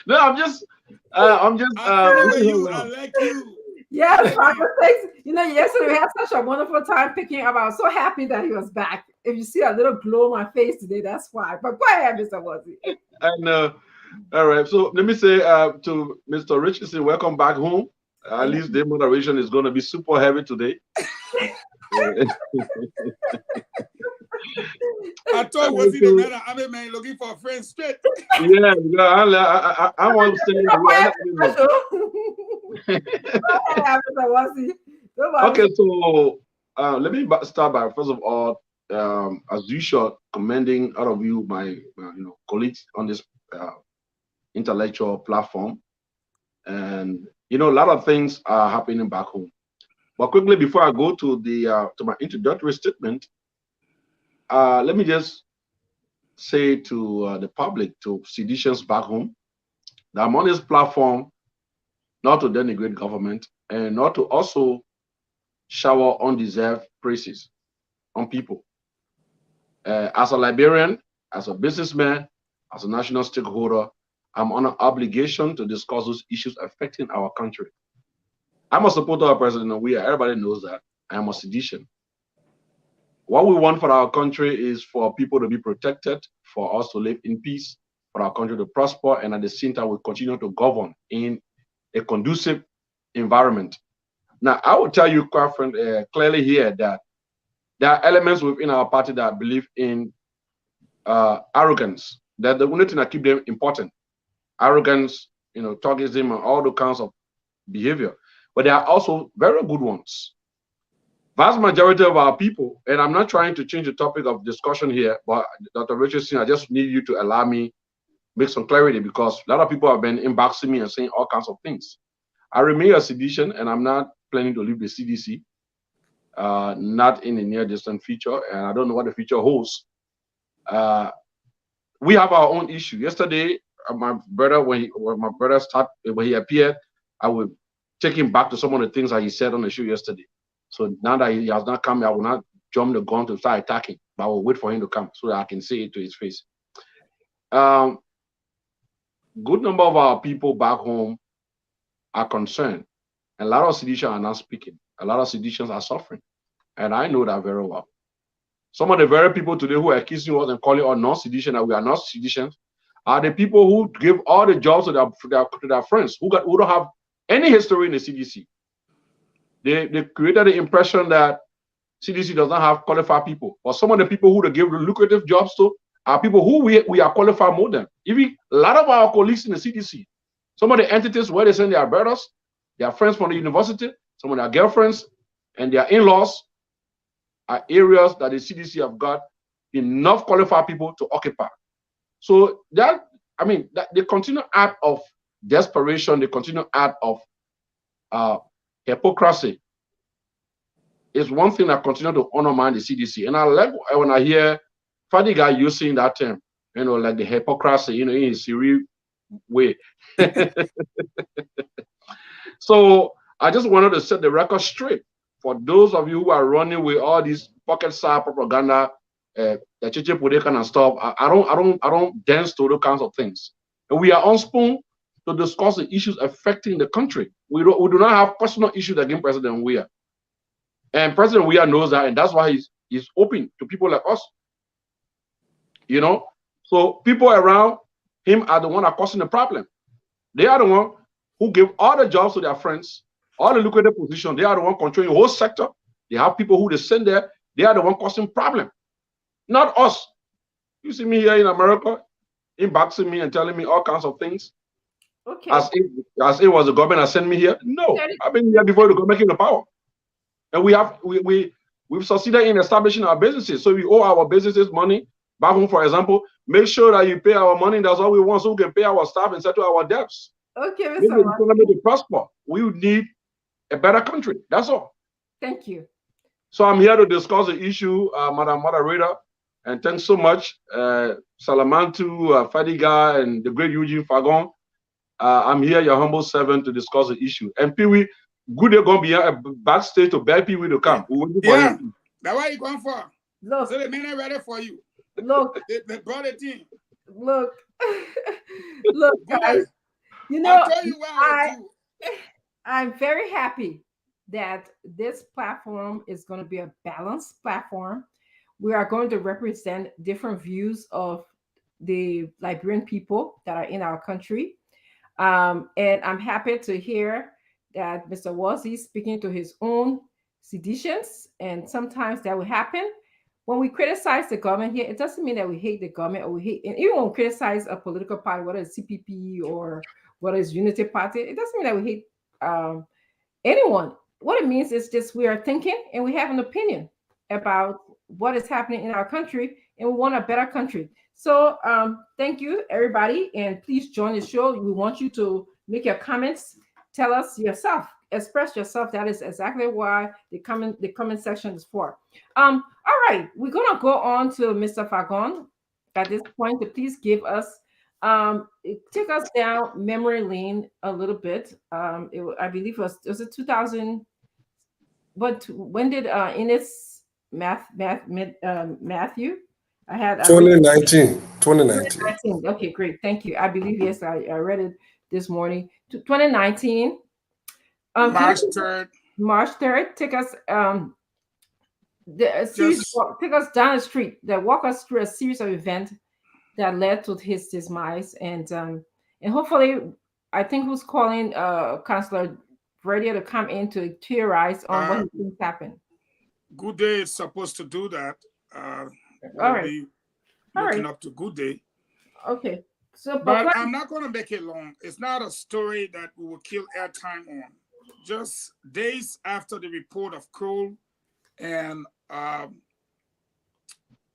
No, I'm just. I like you. Yes, Papa, thanks. You know, yesterday we had such a wonderful time picking up. I was so happy that he was back. If you see a little glow on my face today, that's why. But go ahead, Mr. Wazzy. And all right, so let me say to Mr. Richardson, welcome back home. At least the moderation is going to be super heavy today. I thought was it a matter? I'm a man looking for a friend straight. Yeah, I want to say. Okay, so let me start by first of all, as usual, commending all of you, my colleagues on this intellectual platform, and a lot of things are happening back home. But quickly, before I go to the to my introductory statement, let me just say to the public, to citizens back home, that I'm on this platform not to denigrate government and not to also shower undeserved praises on people. As a Liberian, as a businessman, as a national stakeholder, I'm on an obligation to discuss those issues affecting our country. I'm a supporter of President Awia. Everybody knows that. I am a seditious. What we want for our country is for people to be protected, for us to live in peace, for our country to prosper, and at the same time, we continue to govern in a conducive environment. Now, I will tell you quite clearly here that there are elements within our party that believe in arrogance, that the only thing that keep them important. Arrogance, tokenism, and all the kinds of behavior. But there are also very good ones. Vast majority of our people, and I'm not trying to change the topic of discussion here, but Dr. Richardson, I just need you to allow me make some clarity, because a lot of people have been inboxing me and saying all kinds of things. I remain a citizen, and I'm not planning to leave the CDC, not in the near distant future, and I don't know what the future holds. We have our own issue. Yesterday, my brother, when he appeared, I would take him back to some of the things that he said on the show yesterday. So now that he has not come, I will not jump the gun to start attacking, but I will wait for him to come so that I can say it to his face. Good number of our people back home are concerned. A lot of citizens are not speaking. A lot of citizens are suffering. And I know that very well. Some of the very people today who are accusing us and calling us non-citizens, that we are not citizens, are the people who give all the jobs to their friends who don't have any history in the CDC. They created the impression that CDC does not have qualified people. But some of the people who they give the lucrative jobs to are people who we are qualified more than. Even a lot of our colleagues in the CDC, some of the entities where they send their brothers, their friends from the university, some of their girlfriends, and their in-laws are areas that the CDC have got enough qualified people to occupy. So that the continued act of desperation, the continued act of hypocrisy is one thing that continues to undermine the CDC. And I like when I hear Fadiga using that term, like the hypocrisy, in a serious way. So I just wanted to set the record straight for those of you who are running with all these pocket-sized propaganda, the chiche pudekan and stuff. I don't dance to those kinds of things. And we are on spoon to discuss the issues affecting the country. We do not have personal issues against President Weah. And President Weah knows that, and that's why he's open to people like us. So people around him are the one that are causing the problem. They are the one who give all the jobs to their friends, all the lucrative positions. They are the one controlling the whole sector. They have people who they send there. They are the one causing problem, not us. You see me here in America, inboxing me and telling me all kinds of things. Okay. As it was the government that sent me here. No, I've been here before the government came to power, and we've succeeded in establishing our businesses. So we owe our businesses money back home. For example, make sure that you pay our money. That's all we want, so we can pay our staff and settle our debts. Okay, Mr. To prosper, we need a better country. That's all. Thank you. So I'm here to discuss the issue, Madam Moderator, and thanks so much, Salamantu, Fadiga, and the great Eugene Fagon. I'm here, your humble servant, to discuss the issue. And Pee-wee, good day gonna be a backstage to beg Pee-wee to come. We're waiting for him. That's why you going for. Look, So the men are ready for you. look, They brought it in. look, look, guys. You know, I'll tell you why I'm very happy that this platform is going to be a balanced platform. We are going to represent different views of the Liberian people that are in our country. And I'm happy to hear that Mr. Wozi is speaking to his own seditions, and sometimes that will happen. When we criticize the government here, it doesn't mean that we hate the government or we hate, and even when we criticize a political party, whether it's CPP or whether it's Unity Party, it doesn't mean that we hate anyone. What it means is just we are thinking and we have an opinion about what is happening in our country, and we want a better country. So thank you, everybody, and please join the show. We want you to make your comments. Tell us yourself. Express yourself. That is exactly why the comment section is for. All right, we're gonna go on to Mr. Fagon at this point to please give us take us down memory lane a little bit. I believe was it 2000? But when did Ennis Matthew? I had 2019. 2019. Okay, great. Thank you. I believe, yes, I read it this morning. 2019. March 3rd. March 3rd. Take us take us down the street, walk us through a series of events that led to his demise, and hopefully, I think who's calling Councillor Brady to come in to theorize on what he thinks happened. Good Day is supposed to do that. All right. Looking up to Good Day. Okay. So, but I'm not going to make it long. It's not a story that we will kill airtime on. Just days after the report of Cole and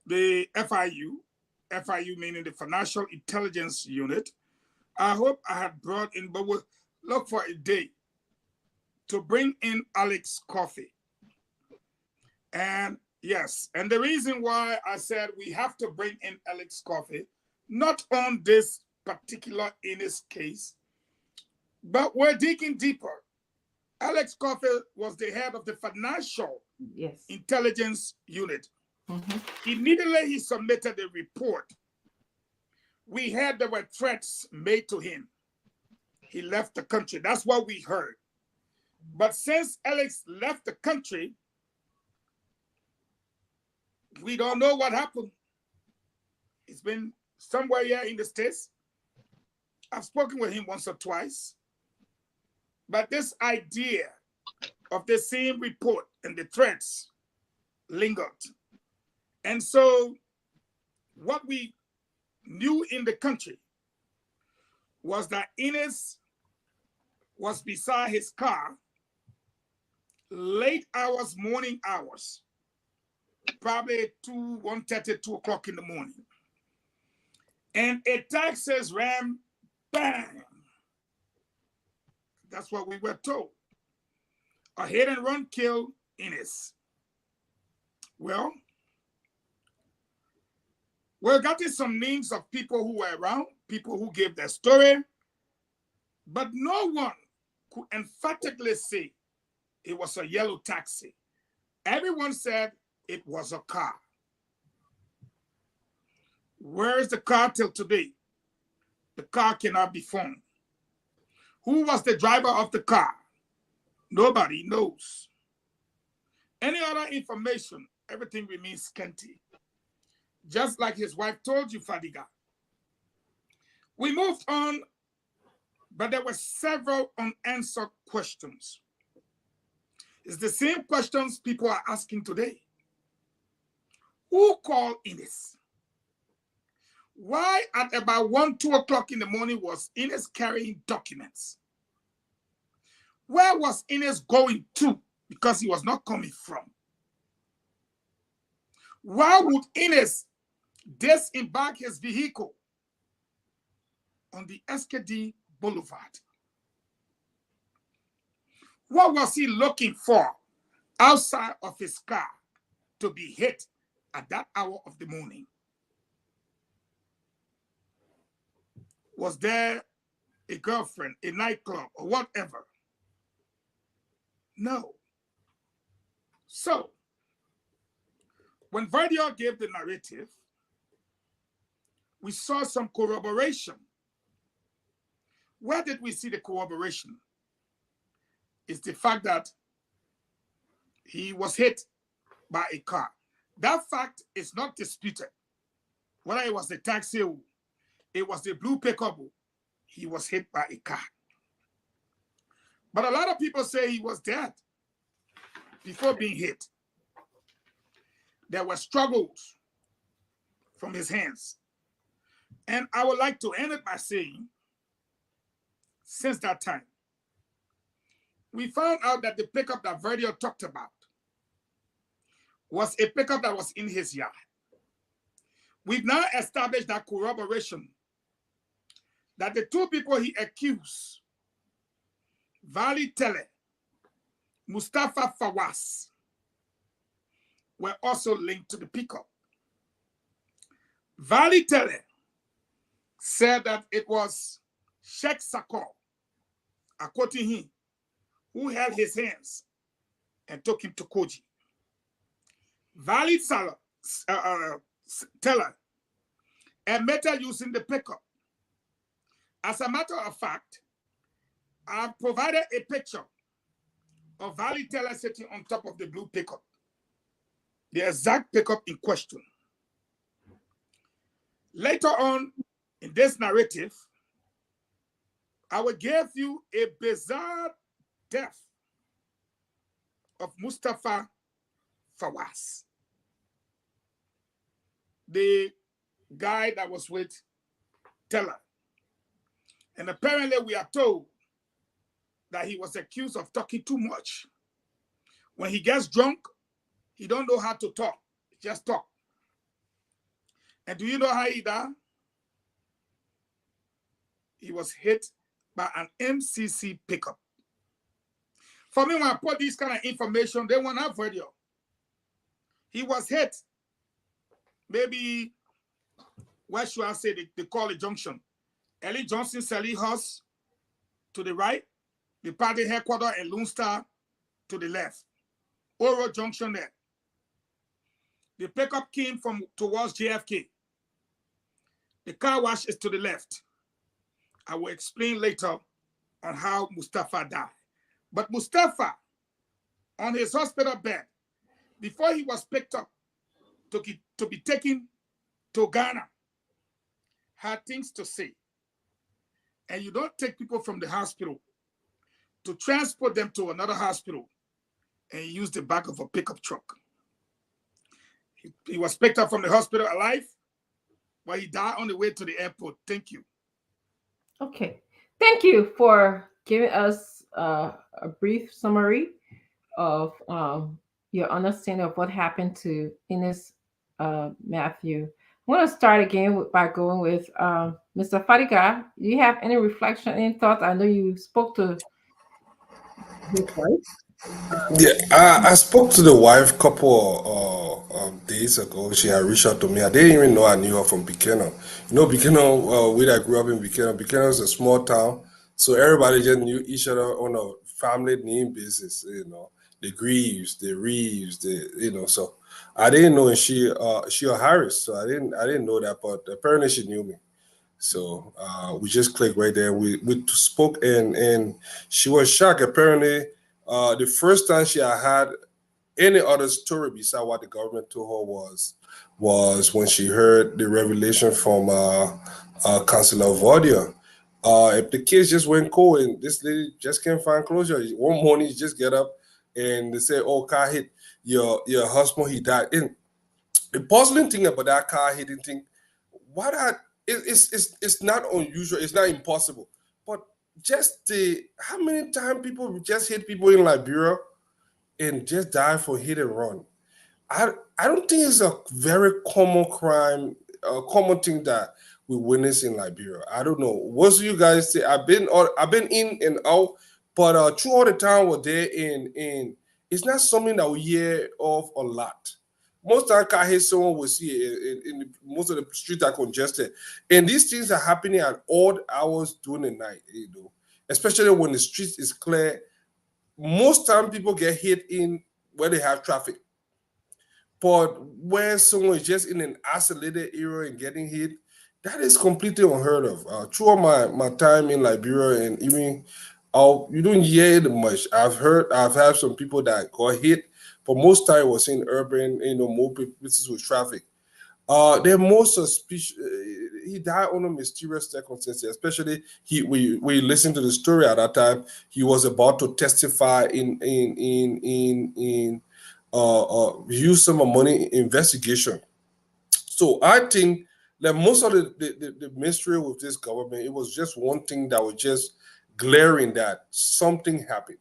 the FIU meaning the Financial Intelligence Unit, I hope I had brought in, but we'll look for a day to bring in Alex Coffey. And yes, and the reason why I said we have to bring in Alex Coffey, not on this particular Ennis case, but we're digging deeper. Alex Coffey was the head of the Financial Intelligence Unit. Immediately he submitted a report. We heard there were threats made to him. He left the country. That's what we heard. But since Alex left the country, we don't know what happened. He's been somewhere here in the States. I've spoken with him once or twice. But this idea of the same report and the threats lingered. And so what we knew in the country was that Ennis was beside his car late hours, morning hours, probably 1:30, 2 o'clock in the morning. And a Texas ram, bang. That's what we were told. A hit and run killed Ennis. Well, we're getting some names of people who were around, people who gave their story, but no one could emphatically say it was a yellow taxi. Everyone said it was a car. Where is the car till today? The car cannot be found. Who was the driver of the car? Nobody knows. Any other information, everything remains scanty. Just like his wife told you, Fadiga. We moved on, but there were several unanswered questions. It's the same questions people are asking today. Who called Ennis? Why at about 1, 2 o'clock in the morning was Ennis carrying documents? Where was Ennis going to? Because he was not coming from. Why would Ennis disembark his vehicle on the SKD Boulevard? What was he looking for outside of his car to be hit at that hour of the morning? Was there a girlfriend, a nightclub, or whatever? No. So, when Verdier gave the narrative, we saw some corroboration. Where did we see the corroboration? It's the fact that he was hit by a car. That fact is not disputed. Whether it was the taxi, it was the blue pickup, he was hit by a car. But a lot of people say he was dead before being hit. There were struggles from his hands. And I would like to end it by saying, since that time, we found out that the pickup that Verdier talked about was a pickup that was in his yard. We've now established that corroboration that the two people he accused, Vali Tele, Mustafa Fawaz, were also linked to the pickup. Vali Tele said that it was Sheikh Sakor, quoting him, who held his hands and took him to Koji. Vali Teller admitted using the pickup. As a matter of fact, I've provided a picture of Vali Teller sitting on top of the blue pickup, the exact pickup in question. Later on in this narrative, I will give you a bizarre death of Mustafa Fawaz, the guy that was with Teller. And apparently we are told that he was accused of talking too much. When he gets drunk, he don't know how to talk, just talk. And do you know how he died? He was hit by an MCC pickup. For me, when I put this kind of information, they won't have radio. He was hit. Maybe, what should I say, they call it junction. Ellie Johnson, Sally House to the right, the party headquarters and Lone Star to the left. Oro Junction there. The pickup came from towards JFK. The car wash is to the left. I will explain later on how Mustafa died. But Mustafa, on his hospital bed, before he was picked up to be taken to Ghana, had things to say. And you don't take people from the hospital to transport them to another hospital and use the back of a pickup truck. He was picked up from the hospital alive, but he died on the way to the airport. Thank you. Okay. Thank you for giving us a brief summary of your understanding of what happened to Ennis Matthew. I'm going to start again by going with Mr. Fadiga. Do you have any reflection, any thoughts? I know you spoke to his wife. Yeah, I spoke to the wife a couple of days ago. She had reached out to me. I didn't even know I knew her from Buchanan. You know, Buchanan, we that grew up in Buchanan. Buchanan is a small town, so everybody just knew each other on a family name basis. You know, the Greaves, the Reeves, So I didn't know she or Harris, so I didn't know that, but apparently she knew me. So we just clicked right there. We spoke and she was shocked. Apparently, the first time she had any other story besides what the government told her was when she heard the revelation from Councillor Verdier. If the kids just went cold and this lady just can't find closure, one morning you just get up and they say, "Oh, car hit your husband, he died." And the puzzling thing about that car hitting thing, it's not unusual, it's not impossible, but just how many times people just hit people in Liberia and just die for hit and run. I don't think it's a very common crime, a common thing that we witness in Liberia. I don't know. What do you guys say? I've been in and out But through all the time we're there in it's not something that we hear of a lot. Most time I hear someone will see in most of the streets are congested. And these things are happening at odd hours during the night, especially when the street is clear. Most time people get hit in where they have traffic. But where someone is just in an isolated area and getting hit, that is completely unheard of. Throughout my time in Liberia and even you don't hear it much. I've had some people that got hit, but most time it was in urban, more places with traffic. They're more suspicious. He died under mysterious circumstances. Especially we listened to the story at that time. He was about to testify in use some money investigation. So I think that most of the mystery with this government, it was just one thing that was just glaring that something happened,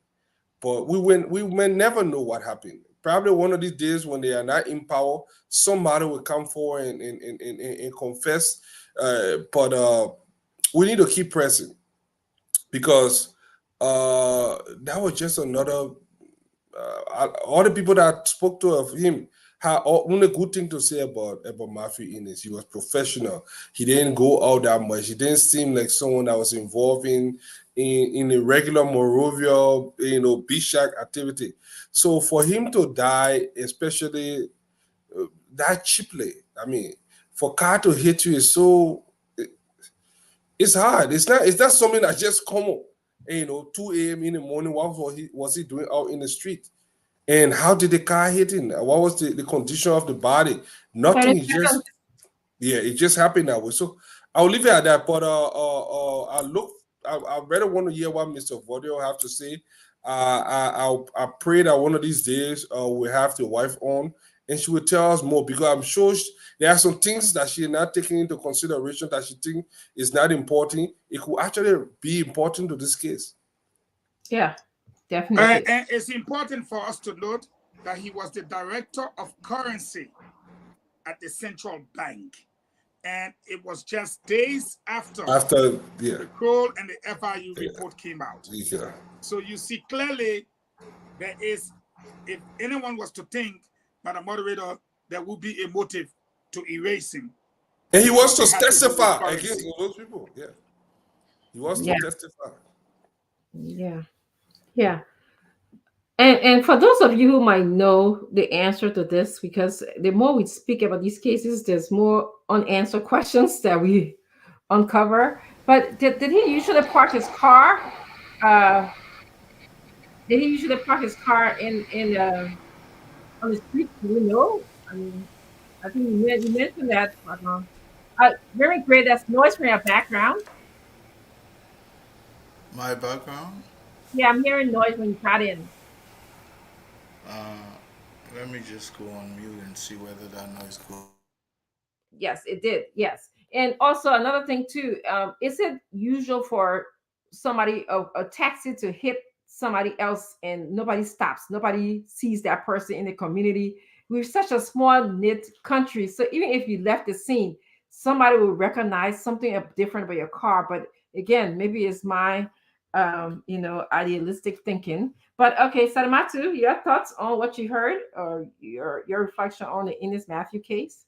but we may never know what happened. Probably one of these days when they are not in power, somebody will come forward and confess. But we need to keep pressing because that was just another. All the people that spoke to of him had only good thing to say about Matthew Ennis. He was professional. He didn't go out that much. He didn't seem like someone that was involved in a regular Morovia, B-shack activity. So for him to die, especially that cheaply, I mean, for car to hit you is so. It's hard. It's not something that just common. 2 a.m. in the morning. What was he doing out in the street? And how did the car hit him? What was the condition of the body? Nothing. It just happened that way. So I'll leave it at that. But I really want to hear what Mr. Vodio have to say. I pray that one of these days we'll have the wife on and she will tell us more, because I'm sure there are some things that she's not taking into consideration that she thinks is not important. It could actually be important to this case. Yeah, definitely. And it's important for us to note that he was the director of currency at the central bank. And it was just days after the Kroll and the FIU report came out. Yeah. So you see clearly there is, if anyone was to think, Madam Moderator, there would be a motive to erase him. And he wants to testify against those people. Yeah. He wants to testify. Yeah. Yeah. And for those of you who might know the answer to this, because the more we speak about these cases, there's more unanswered questions that we uncover. But did he usually park his car? Did he usually park his car in on the street? Do you know? I mean, I think you mentioned that. Very great. That's noise from your background. My background? Yeah, I'm hearing noise when you got in. Let me just go on mute and see whether that noise goes. Yes, it did. Yes. And also another thing too, is it usual for somebody, a taxi to hit somebody else and nobody stops? Nobody sees that person in the community. We're such a small knit country. So even if you left the scene, somebody will recognize something different about your car. But again, maybe it's my idealistic thinking. But okay, Salamatu, your thoughts on what you heard, or your reflection on the Ennis Matthew case?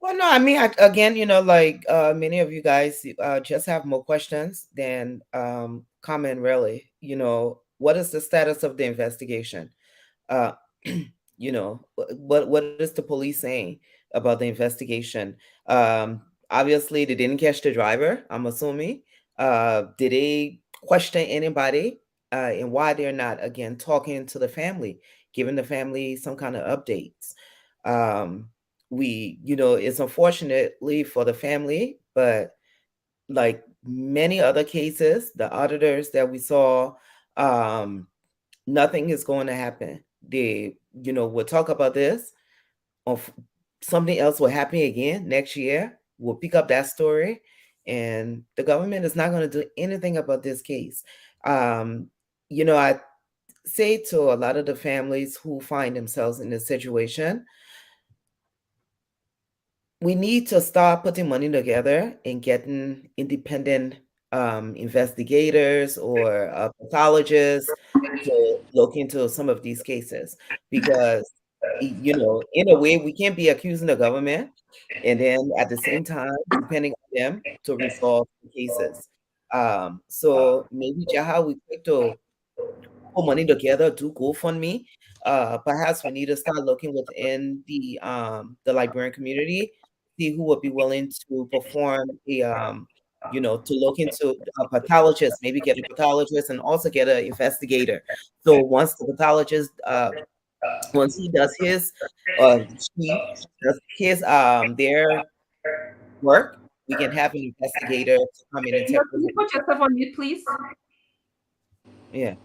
Well, no, I mean, again, like many of you guys just have more questions than comment, really. What is the status of the investigation? What is the police saying about the investigation? Obviously, they didn't catch the driver, I'm assuming. Did they question anybody and why they're not, again, talking to the family, giving the family some kind of updates? It's unfortunately for the family, but like many other cases, the auditors that we saw, nothing is going to happen. We'll talk about this. Something else will happen again next year. We'll pick up that story, and the government is not going to do anything about this case. I say to a lot of the families who find themselves in this situation, we need to start putting money together and getting independent investigators or pathologists to look into some of these cases, because in a way we can't be accusing the government and then at the same time depending on them to resolve the cases. So maybe Jaha, we quick to put money together to GoFundMe. Perhaps we need to start looking within the librarian community, see who would be willing to perform to look into a pathologist, maybe get a pathologist and also get an investigator. So once the pathologist, once he does his, she does his, their work, we can have an investigator to come in and Can take you over. put yourself on mute, please? Yeah.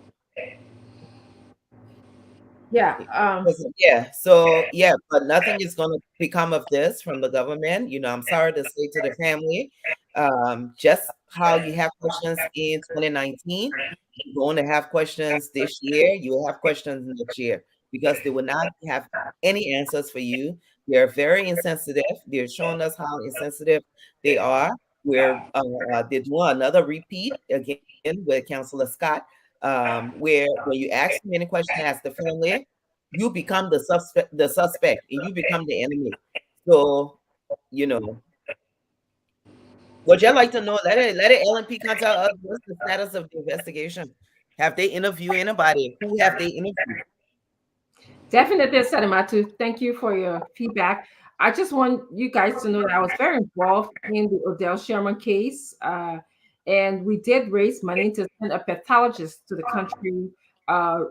Yeah. So but nothing is going to become of this from the government. I'm sorry to say to the family, just how you have questions in 2019, you're going to have questions this year. You will have questions next year because they will not have any answers for you. They're very insensitive. They're showing us how insensitive they are. They're doing another repeat again with Councillor Scott, where when you ask them any question as the family, you become the suspect, and you become the enemy. So, would you like to know? Let it LNP contact us. What's the status of the investigation? Have they interviewed anybody? Who have they interviewed? Definitely, Sadamatu. Thank you for your feedback. I just want you guys to know that I was very involved in the Odell Sherman case, and we did raise money to send a pathologist to the country. I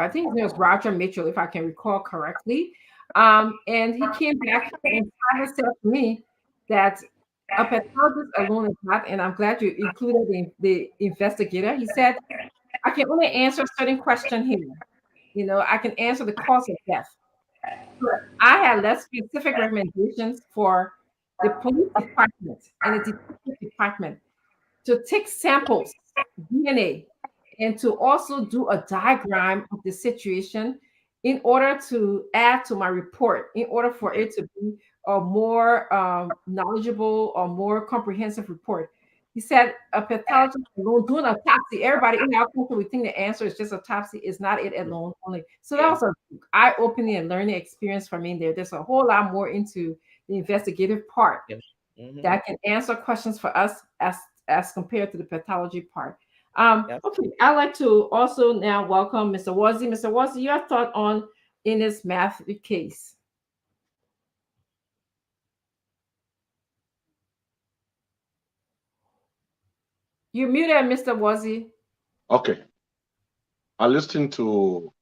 think his name was Roger Mitchell, if I can recall correctly. And he came back and said to me that a pathologist alone is not, and I'm glad you included the investigator. He said, I can only answer a certain question here. I can answer the cause of death. But I had less specific recommendations for the police department and the detective department to take samples, DNA, and to also do a diagram of the situation in order to add to my report, in order for it to be a more knowledgeable or more comprehensive report. He said a pathologist alone doing autopsy. Everybody in our country, we think the answer is just autopsy. Is not it alone only. So that was an eye-opening and learning experience for me. There's a whole lot more into the investigative part that can answer questions for us as compared to the pathology part. Okay, I'd like to also now welcome Mr. Wazzy. Mr. Wazzy, your thought on Ennis math case? You're muted, Mr. Wazzy. Okay. I listened to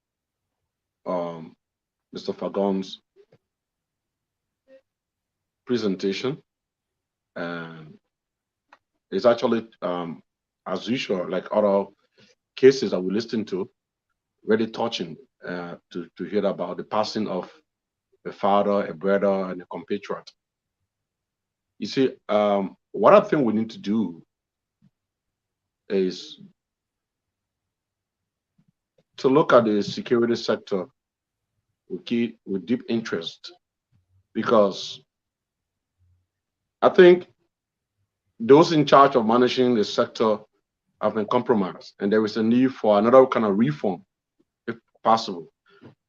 Mr. Fagon's presentation, and it's actually, as usual, like other cases that we listened to, really touching to hear about the passing of a father, a brother, and a compatriot. You see, what I think we need to do is to look at the security sector with deep interest, because I think those in charge of managing the sector have been compromised, and there is a need for another kind of reform, if possible.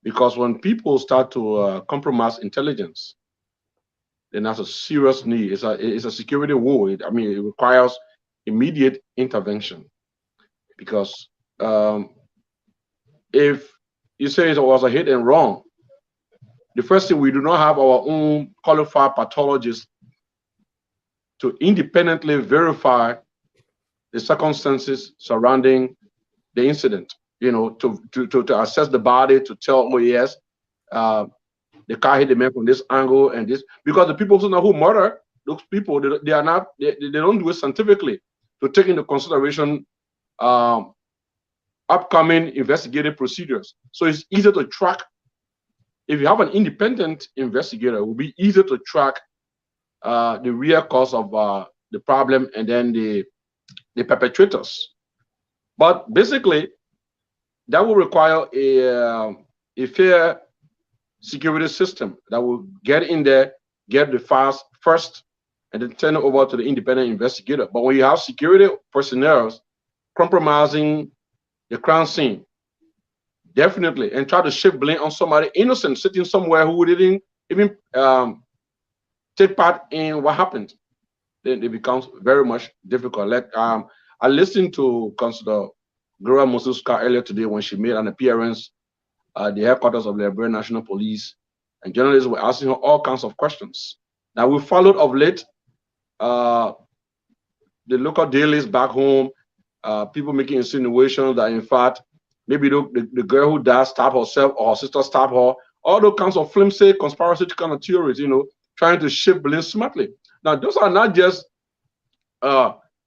Because when people start to compromise intelligence, then that's a serious need. It's a security war. It requires immediate intervention. Because if you say it was a hit and run, the first thing, we do not have our own qualified pathologists to independently verify the circumstances surrounding the incident, to assess the body, to tell, oh yes, the car hit the man from this angle and this, because the people who murder those people, they don't do it scientifically, to take into consideration upcoming investigative procedures. So it's easier to track. If you have an independent investigator, it will be easier to track the real cause of the problem and then the perpetrators. But basically, that will require a fair security system that will get in there, get the files first, and then turn it over to the independent investigator. But when you have security personnel compromising the crime scene, definitely, and try to shift blame on somebody innocent sitting somewhere who didn't even take part in what happened, then it becomes very much difficult. Like I listened to Consular Gloria Mususka earlier today when she made an appearance at the headquarters of the Liberian National Police, and journalists were asking her all kinds of questions. Now we followed of late the local dailies back home, people making insinuations that in fact maybe the girl who died stabbed herself or her sister stabbed her. All those kinds of flimsy conspiracy kind of theories, trying to shift blame smartly. Now those are not just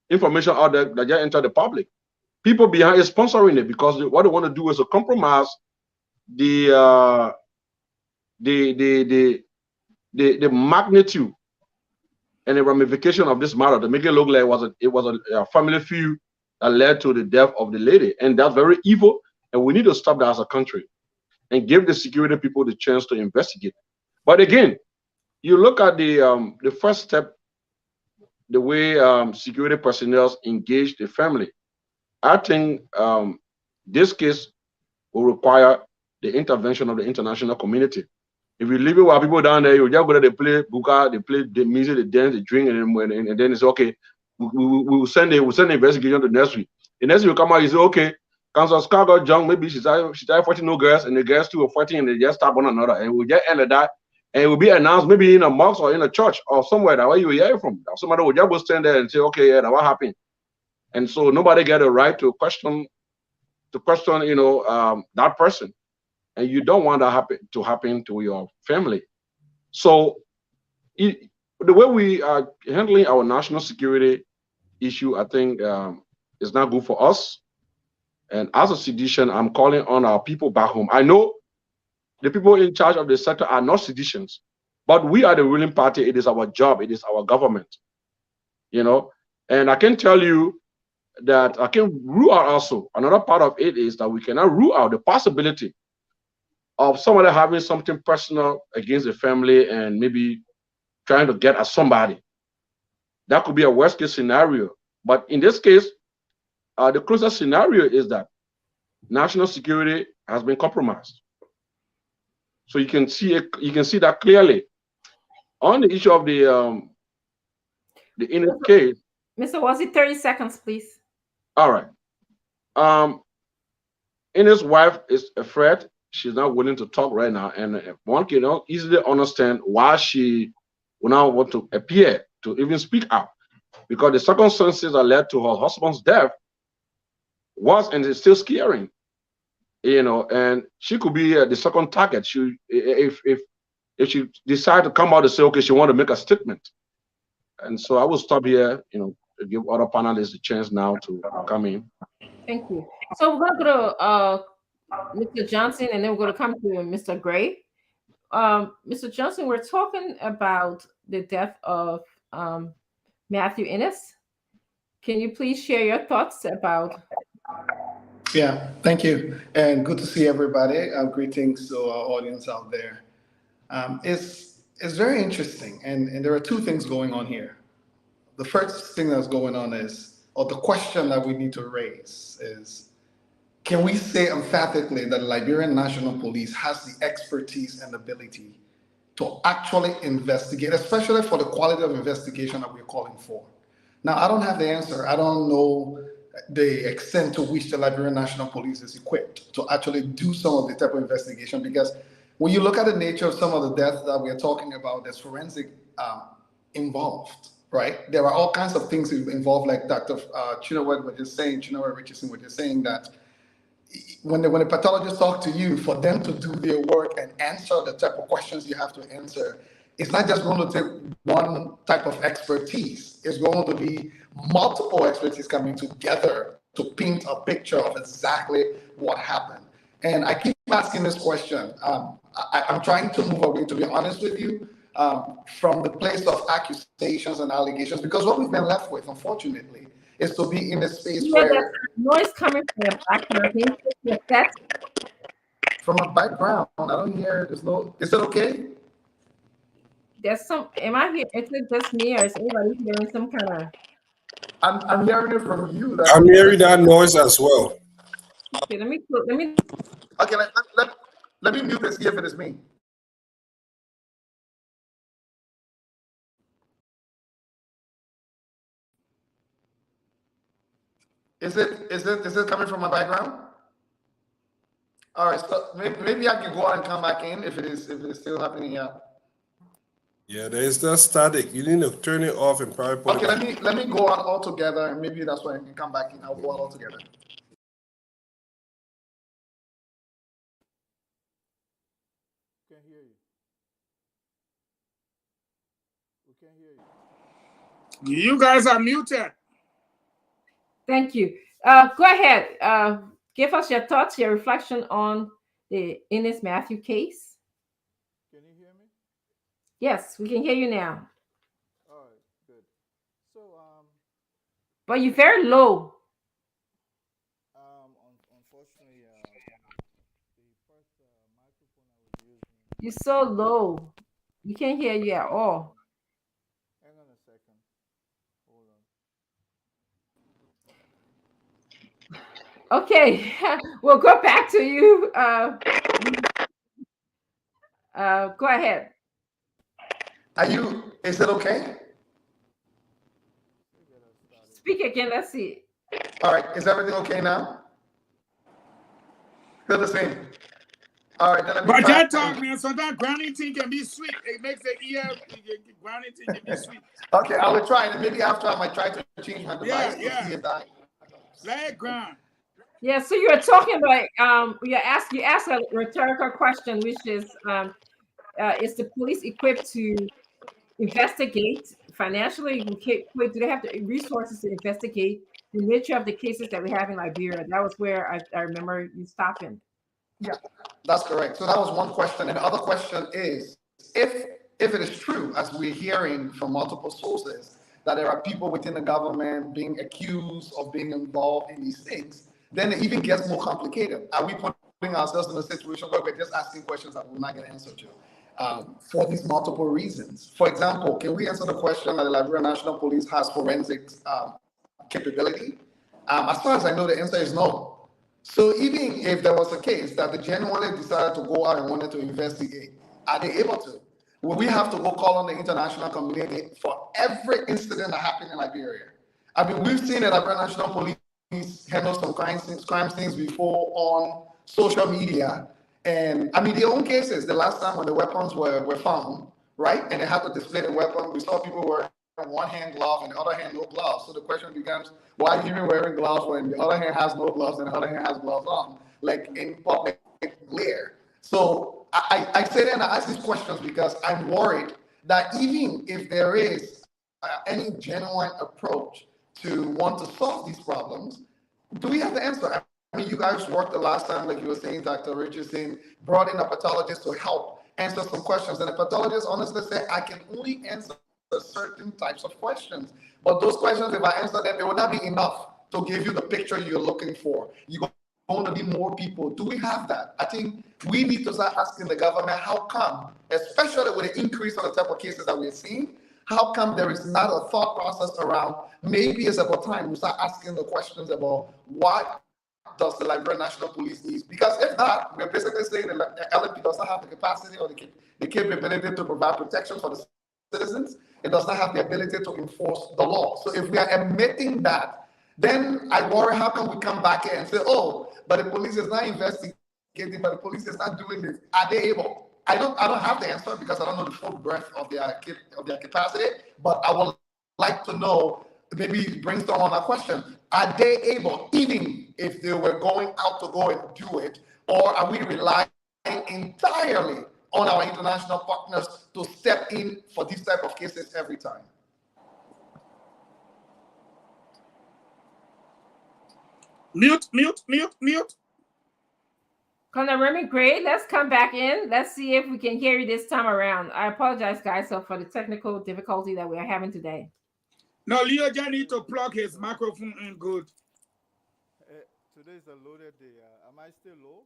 information out there that just enter the public. People behind is sponsoring it because what they want to do is to compromise the magnitude and the ramification of this matter to make it look like it was a family feud that led to the death of the lady, and that's very evil. And we need to stop that as a country and give the security people the chance to investigate. But again, you look at the first step, the way security personnel engage the family. I think this case will require the intervention of the international community. If you leave it while people down there, you just go there, they play buka, they play the music, they dance, they drink, and then it's okay. We'll send the investigation to next week. The next week will come out, you say, okay, Council Scar got drunk, maybe she started fighting no girls, and the girls too were fighting, and they just stab one another, and we'll just end at that, and it will be announced maybe in a mosque or in a church or somewhere that where you hear it from. Somebody will just go stand there and say, okay, yeah, that what happened, and so nobody get a right to question, that person, and you don't want that to happen to your family. So the way we are handling our national security issue, I think, is not good for us. And as a seditious, I'm calling on our people back home. I know the people in charge of the sector are not seditious, but we are the ruling party. It is our job. It is our government. And I can tell you that I can rule out also. Another part of it is that we cannot rule out the possibility of somebody having something personal against the family and maybe trying to get at somebody. That could be a worst case scenario. But in this case, the closest scenario is that national security has been compromised. So you can see that clearly. On the issue of the Ennis case. Mr. Wazzy, 30 seconds, please. All right. Ennis' wife is afraid. She's not willing to talk right now, and one can easily understand why she will now want to appear to even speak out, because the circumstances that led to her husband's death was and is still scaring, and she could be the second target. If she decide to come out and say, okay, she want to make a statement. And so I will stop here, to give other panelists a chance now to come in. Thank you. So we're going to go to Mr. Johnson, and then we're going to come to Mr. Gray. Mr. Johnson, we're talking about the death of Matthew Ennis. Can you please share your thoughts about? Yeah, thank you. And good to see everybody. Greetings to our audience out there. It's very interesting. And there are two things going on here. The first thing that's going on is, or the question that we need to raise is, can we say emphatically that the Liberian National Police has the expertise and ability to actually investigate, especially for the quality of investigation that we're calling for? Now, I don't have the answer. I don't know the extent to which the Liberian National Police is equipped to actually do some of the type of investigation, because when you look at the nature of some of the deaths that we're talking about, there's forensic involved, right? There are all kinds of things involved, like Dr. Chinaway Richardson was just saying that when the pathologists talk to you, for them to do their work and answer the type of questions you have to answer, it's not just going to take one type of expertise. It's going to be multiple expertise coming together to paint a picture of exactly what happened. And I keep asking this question. I'm trying to move away, to be honest with you, from the place of accusations and allegations, because what we've been left with, unfortunately, is to be in a space where noise coming from your background. From a background, I don't hear. There's no. Is it okay? there's some. Am I here? Is it just me, or is anybody hearing some kind of? I'm hearing it from you. I'm hearing that noise as well. Okay, let me. Okay, let me mute and see if it is me. Is it coming from my background? All right, so maybe I can go out and come back in if it is still happening here. Yeah, there is that static. You need to turn it off and probably put Okay, it back. let me go out altogether, and maybe that's why I can come back in. I'll go out altogether. Can't hear you. We can't hear you. You guys are muted. Thank you. Go ahead. Give us your thoughts, your reflection on the Ennis Matthew case. Can you hear me? Yes, we can hear you now. All right, good. So, but you're very low. Unfortunately, the first microphone I was using. You're so low. You can't hear you at all. Hang on a second. Hold on. Okay, we'll go back to you. Go ahead. Is it okay? Speak again. Let's see. All right. Is everything okay now? Still the same. All right. Then But that talk, man, sometimes grounding thing can be sweet. It makes the ear, grounding thing can be sweet. Okay, I will try. And maybe after I might try to change my device to see if that. Let it ground. Yeah, so you were talking about you asked a rhetorical question, which is the police equipped to investigate financially? Do they have the resources to investigate the nature of the cases that we have in Liberia? That was where I remember you stopping. Yeah, that's correct. So that was one question. And the other question is, if it is true, as we're hearing from multiple sources, that there are people within the government being accused of being involved in these things, then it even gets more complicated. Are we putting ourselves in a situation where we're just asking questions that we're not going to answer to? For these multiple reasons. For example, can we answer the question that the Liberia National Police has forensics capability? As far as I know, the answer is no. So even if there was a case that they genuinely decided to go out and wanted to investigate, are they able to? Will we have to go call on the international community for every incident that happened in Liberia? I mean, we've seen the Liberia National Police handle some crime scenes before on social media. And I mean, their own cases, the last time when the weapons were found, right? And they had to display the weapon, we saw people wearing one hand glove and the other hand no gloves. So the question becomes, why are you even wearing gloves when the other hand has no gloves and the other hand has gloves on, like in public glare? So I say that and I ask these questions because I'm worried that even if there is any genuine approach to want to solve these problems, do we have the answer? I mean, you guys worked the last time, like you were saying, Dr. Richardson, brought in a pathologist to help answer some questions. And the pathologist honestly said, I can only answer certain types of questions. But those questions, if I answer them, it will not be enough to give you the picture you're looking for. You're going to need more people. Do we have that? I think we need to start asking the government, how come, especially with the increase of the type of cases that we're seeing, how come there is not a thought process around, maybe it's about time we start asking the questions about what does the Liberian National Police need? Because if not, we're basically saying the LNP does not have the capacity or the capability to provide protection for the citizens. It does not have the ability to enforce the law. So if we are admitting that, then I worry, how can we come back here and say, oh, but the police is not investigating, but the police is not doing this. Are they able? I don't have the answer because I don't know the full breadth of their capacity, but I would like to know, maybe brainstorm on that question. Are they able, even if they were going out to go and do it, or are we relying entirely on our international partners to step in for these type of cases every time? Mute. Colonel Remy Gray, let's come back in. Let's see if we can hear you this time around. I apologize, guys, for the technical difficulty that we are having today. No, Leo just need to plug his microphone in good. Today's a loaded day. Am I still low?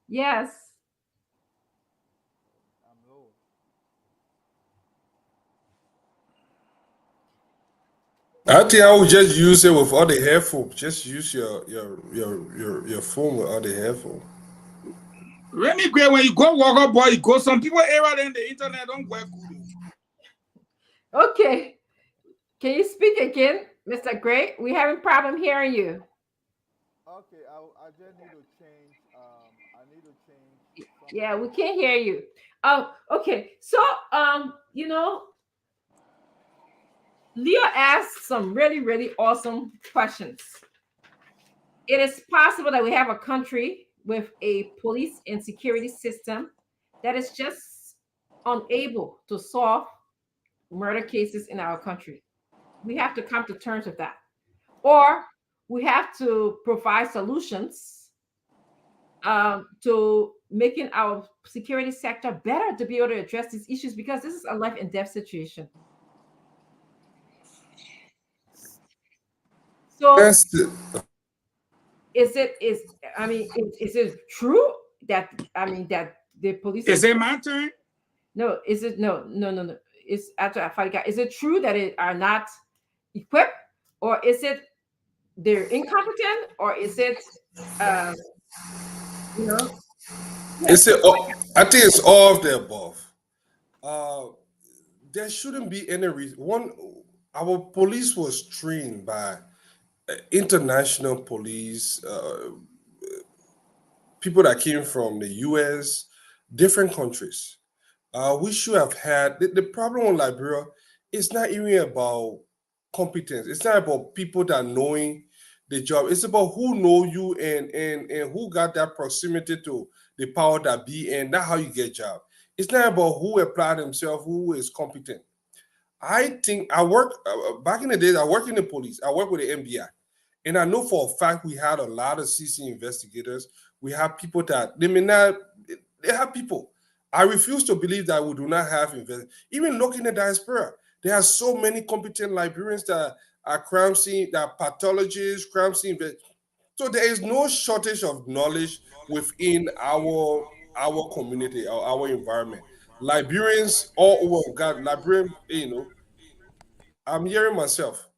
Yes. I'm low. I think I would just use it with all the headphones. Just use your phone with all the headphones. Really great when you go walk up, boy. You go. Some people area in the internet don't work good. Okay. Can you speak again, Mr. Gray? We having problem hearing you. Okay, I just need to change. I need to change some Yeah, of we the. can't hear you. Oh, okay. So, Leo asked some really, really awesome questions. It is possible that we have a country with a police and security system that is just unable to solve murder cases in our country. We have to come to terms with that. Or we have to provide solutions to making our security sector better to be able to address these issues, because this is a life and death situation. So That's it. is it true that that the police Is it my turn? no, is it no, it's after Afalika. Is it true that it are not equipped, or is it they're incompetent, or is it um you know yeah, It's a, I think it's all of the above. Uh, there shouldn't be any reason. One, our police was trained by international police, people that came from the U.S., different countries. We should have had the problem in Liberia is not even about competence. It's not about people that knowing the job. It's about who know you and who got that proximity to the power that be, and that's how you get job. It's not about who applied himself, who is competent. I think I work back in the days. I worked in the police. I worked with the FBI, and I know for a fact we had a lot of CC investigators. We have people that they may not. They have people. I refuse to believe that we do not have even looking at diaspora. There are so many competent librarians that are crime scene, that are pathologists, crime scene. So there is no shortage of knowledge within our community or our environment. Librarians all over God, librarian, I'm hearing myself.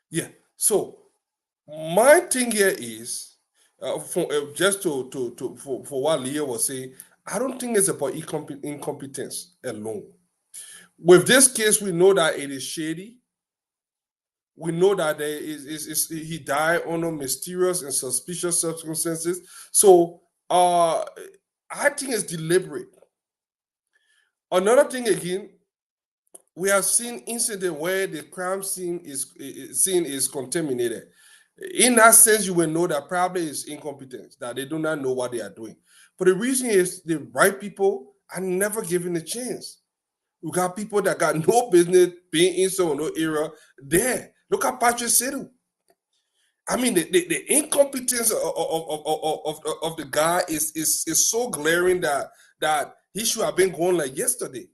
Yeah. So my thing here is just for what Leah was saying, I don't think it's about incompetence alone. With this case, we know that it is shady. We know that there he died under mysterious and suspicious circumstances. So I think it's deliberate. Another thing again, we have seen incident where the crime scene is contaminated. In that sense, you will know that probably is incompetence, that they do not know what they are doing. But the reason is the right people are never given a chance. We got people that got no business being in some no area there. Look at Patrick Sedu. I mean, the incompetence of the guy is so glaring that he should have been gone like yesterday.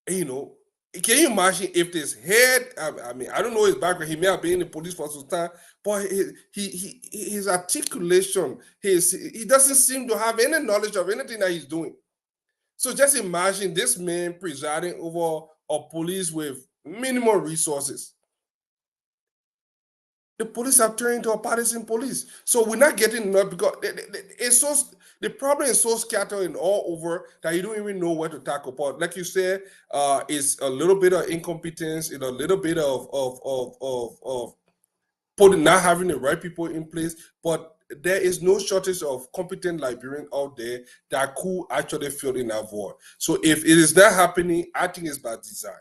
Can you imagine if this head? I mean, I don't know his background. He may have been in the police for some time, but his articulation, he doesn't seem to have any knowledge of anything that he's doing. So just imagine this man presiding over a police with minimal resources. The police have turned into a partisan police. So we're not getting enough because it's so the problem is so scattered and all over that you don't even know where to tackle. But like you said, it's a little bit of incompetence, a little bit of putting not having the right people in place. But there is no shortage of competent librarians out there that could actually fill in that void. So if it is not happening, I think it's by design.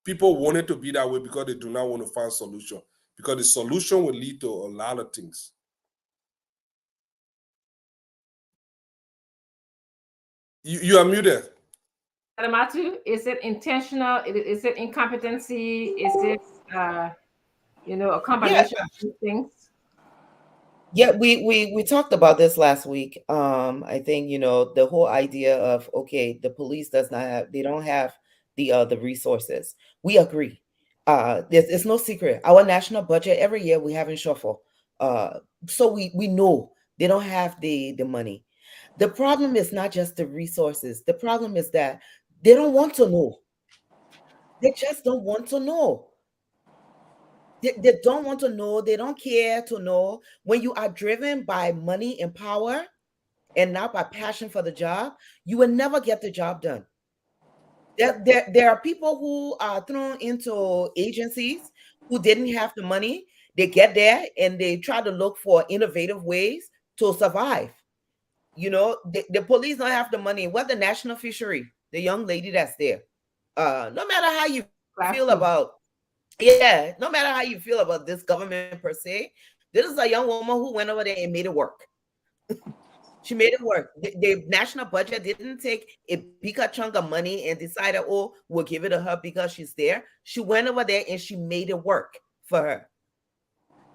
People want it to be that way because they do not want to find solution. Because the solution will lead to a lot of things. You are muted. Adamatu, is it intentional? Is it incompetency? Is it a combination of these things? Yeah, we talked about this last week. I think the whole idea of the police they don't have the resources. We agree. There's no secret. Our national budget every year we have in shuffle. So we know they don't have the money. The problem is not just the resources. The problem is that they don't want to know. They just don't want to know. They don't want to know. They don't care to know. When you are driven by money and power and not by passion for the job, you will never get the job done. There are people who are thrown into agencies who didn't have the money. They get there and they try to look for innovative ways to survive. You know, the police don't have the money. What the national fishery, the young lady that's there, no matter how you feel about, no matter how you feel about this government per se, this is a young woman who went over there and made it work. She made it work. The national budget didn't take a bigger chunk of money and decided, oh, we'll give it to her because she's there. She went over there and she made it work for her.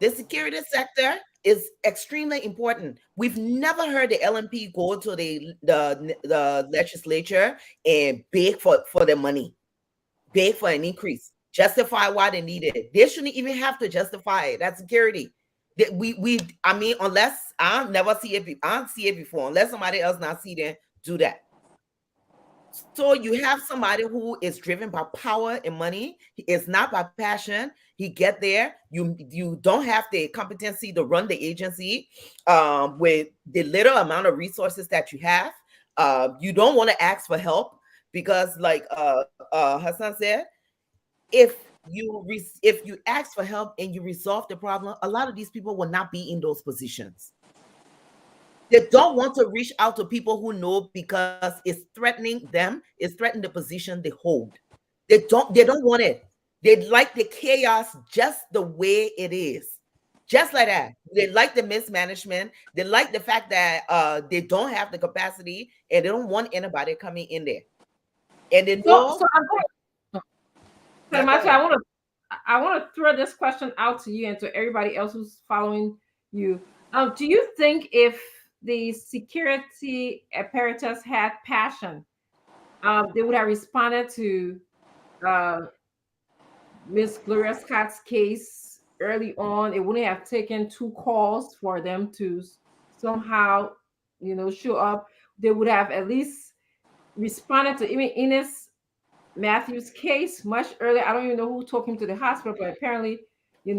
The security sector is extremely important. We've never heard the LMP go to the legislature and beg for their money, beg for an increase, justify why they need it. They shouldn't even have to justify it. That's security. I mean, unless I never see it, I don't see it before. Unless somebody else not see them do that. So you have somebody who is driven by power and money. It's not by passion. He get there. You don't have the competency to run the agency with the little amount of resources that you have. You don't want to ask for help because, like Hassan said, if you ask for help and you resolve the problem, a lot of these people will not be in those positions. They don't want to reach out to people who know because it's threatening them, it's threatening the position they hold. They don't want it. They like the chaos just the way it is. Just like that. They like the mismanagement. They like the fact that they don't have the capacity and they don't want anybody coming in there. And they know. I want to throw this question out to you and to everybody else who's following you. Do you think if the security apparatus had passion, they would have responded to Miss Gloria Scott's case early on? It wouldn't have taken 2 calls for them to somehow, show up. They would have at least responded to even Ennis Matthews' case much earlier. I don't even know who took him to the hospital, but apparently, the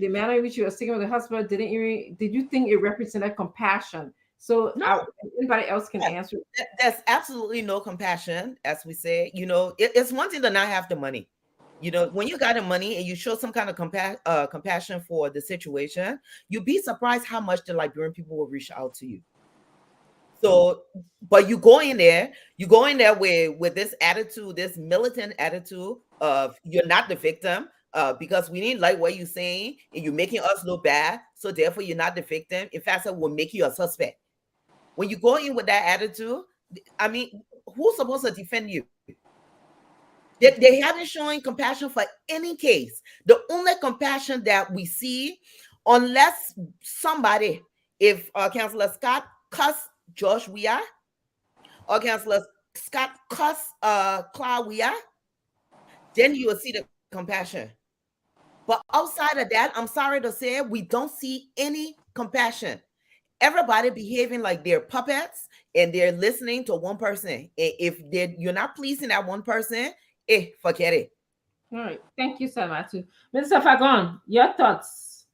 manner in which you were taken to the hospital did you think it represented compassion? So no. Anybody else can answer. There's absolutely no compassion, as we say. It's one thing to not have the money. When you got the money and you show some kind of compassion for the situation, you'd be surprised how much the Liberian people will reach out to you. So, but you go in there with this attitude, this militant attitude of you're not the victim because we didn't like what you're saying and you're making us look bad. So therefore, you're not the victim. In fact, it will make you a suspect. When you go in with that attitude, I mean, who's supposed to defend you? They haven't shown compassion for any case. The only compassion that we see, unless somebody, if Councillor Scott cussed Josh Weah or Councillor Scott cussed Claude Weah, then you will see the compassion. But outside of that, I'm sorry to say, we don't see any compassion. Everybody behaving like they're puppets and they're listening to one person. If you're not pleasing that one person, forget it. All right. Thank you so much. Mr. Fagon, your thoughts?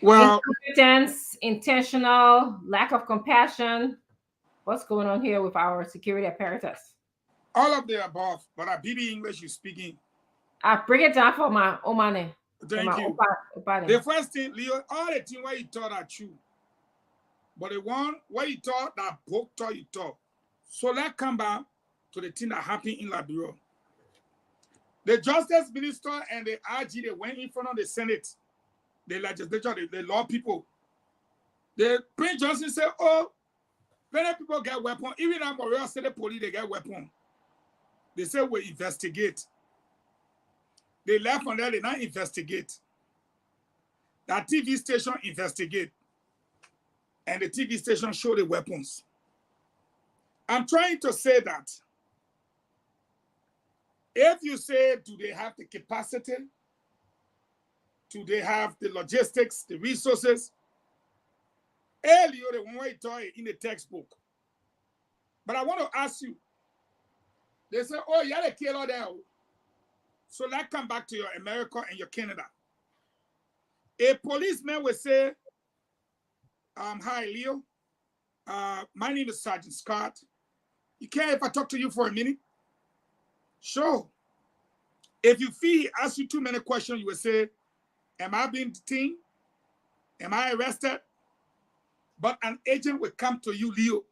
Well, incompetence, intentional, lack of compassion. What's going on here with our security apparatus? All of the above, but a BB English you speaking. I break it down for my Omane. Thank you. The first thing, Leo, all the things what you thought are true. But the one what you thought that book taught you thought. So let's come back to the thing that happened in Liberia. The Justice Minister and the RG, they went in front of the Senate, the legislature, the law people. The Prince Johnson said, oh, many people get weapons. Even at Memorial State Police, they get weapons. They said, we investigate. They left on there, they not investigate. That TV station investigate. And the TV station show the weapons. I'm trying to say that if you say, do they have the capacity? Do they have the logistics, the resources? Earlier, the one way taught in the textbook. But I want to ask you, They say, oh, yeah, they kill all there. So let's come back to your America and your Canada. A policeman will say, hi, Leo. My name is Sergeant Scott. You care if I talk to you for a minute? Sure. If you feel he asks you too many questions, you will say, am I being detained? Am I arrested? But an agent will come to you, Leo,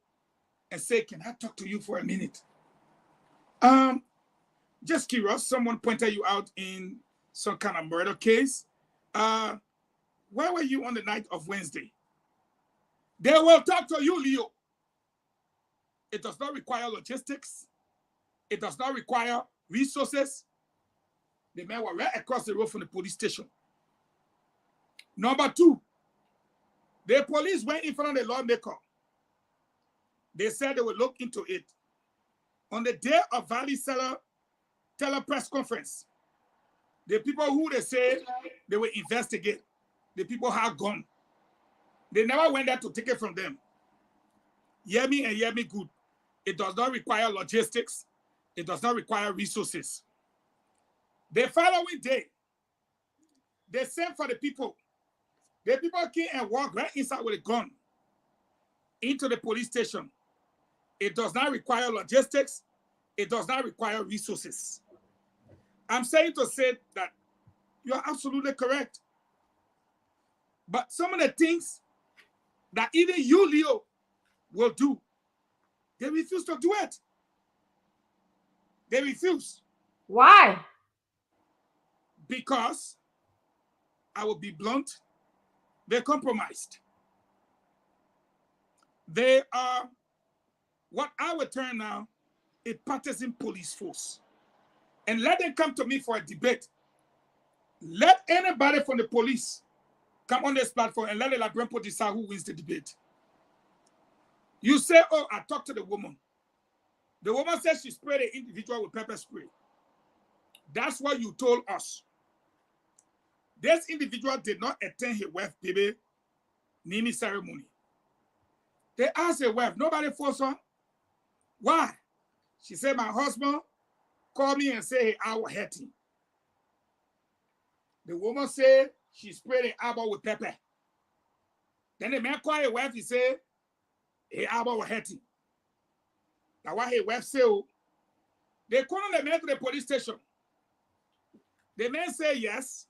and say, can I talk to you for a minute? Just curious, someone pointed you out in some kind of murder case. Where were you on the night of Wednesday? They will talk to you, Leo. It does not require logistics. It does not require resources. The men were right across the road from the police station. Number two, the police went in front of the lawmaker. They said they would look into it. On the day of Valley Seller Teller press conference, the people who they say they will investigate, the people have gone. They never went there to take it from them. Hear me and hear me good. It does not require logistics. It does not require resources. The following day, they sent for the people. The people came and walked right inside with a gun into the police station. It does not require logistics. It does not require resources. I'm saying to say that you are absolutely correct. But some of the things that even you, Leo, will do, they refuse to do it. They refuse. Why? Because, I will be blunt, they're compromised. They are what I would term now a partisan police force. And let them come to me for a debate. Let anybody from the police come on this platform and let the Labrampo decide who wins the debate. You say, oh, I talked to the woman. The woman says she sprayed the individual with pepper spray. That's what you told us. This individual did not attend his wife, baby, naming ceremony. They asked her wife, nobody forced her. Why? She said, my husband called me and said, hey, I was hurting. The woman said she sprayed the eyeball with pepper. Then the man called his wife, he said, hey, eyeball was hurting. Now what his wife said, they called the man to the police station. The man said, yes,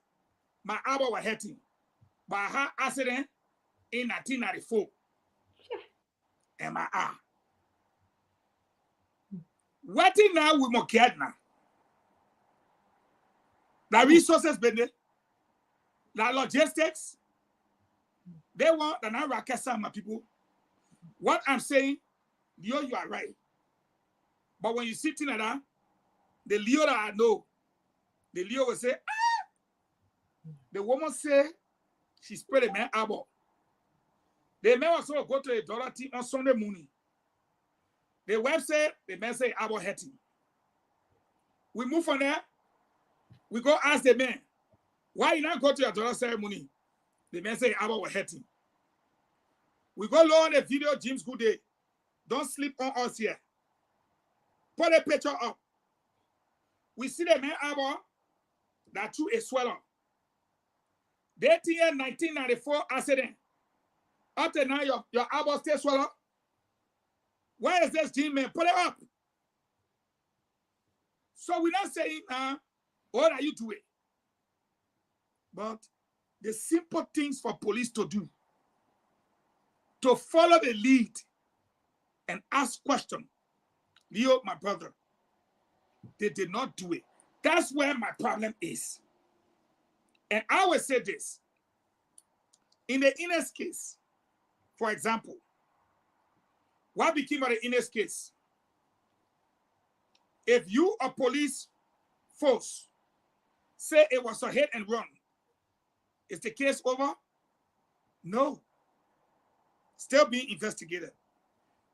my eyeball was hurting. But I had accident in 1994. And my eye. What in now we more get now? The resources, the logistics, they want the non-racket my people. What I'm saying, Leo, you are right. But when you sit in that, the Leo that I know, the Leo will say, ah! The woman say she sprayed a man eyeball. The man also go to a dollar team on Sunday morning. The wife said, the man say eyeball hurting. We move from there. We go ask the man, why you not go to your dollar ceremony? The man say eyeball was hurting. We go low on the video, Jim's good day. Don't sleep on us here. Put a picture up. We see the man eyeball that threw a swell up. That year 1994 accident. Up to now, your eyeball still swell up. Where is this Jim man? Put it up. So we're not saying, what are you doing? But the simple things for police to do, to follow the lead and ask questions. Leo, my brother, they did not do it. That's where my problem is. And I will say this. In the Ennis case, for example, what became of the Ennis case? If you, a police force, say it was a hit and run, is the case over? No. Still being investigated.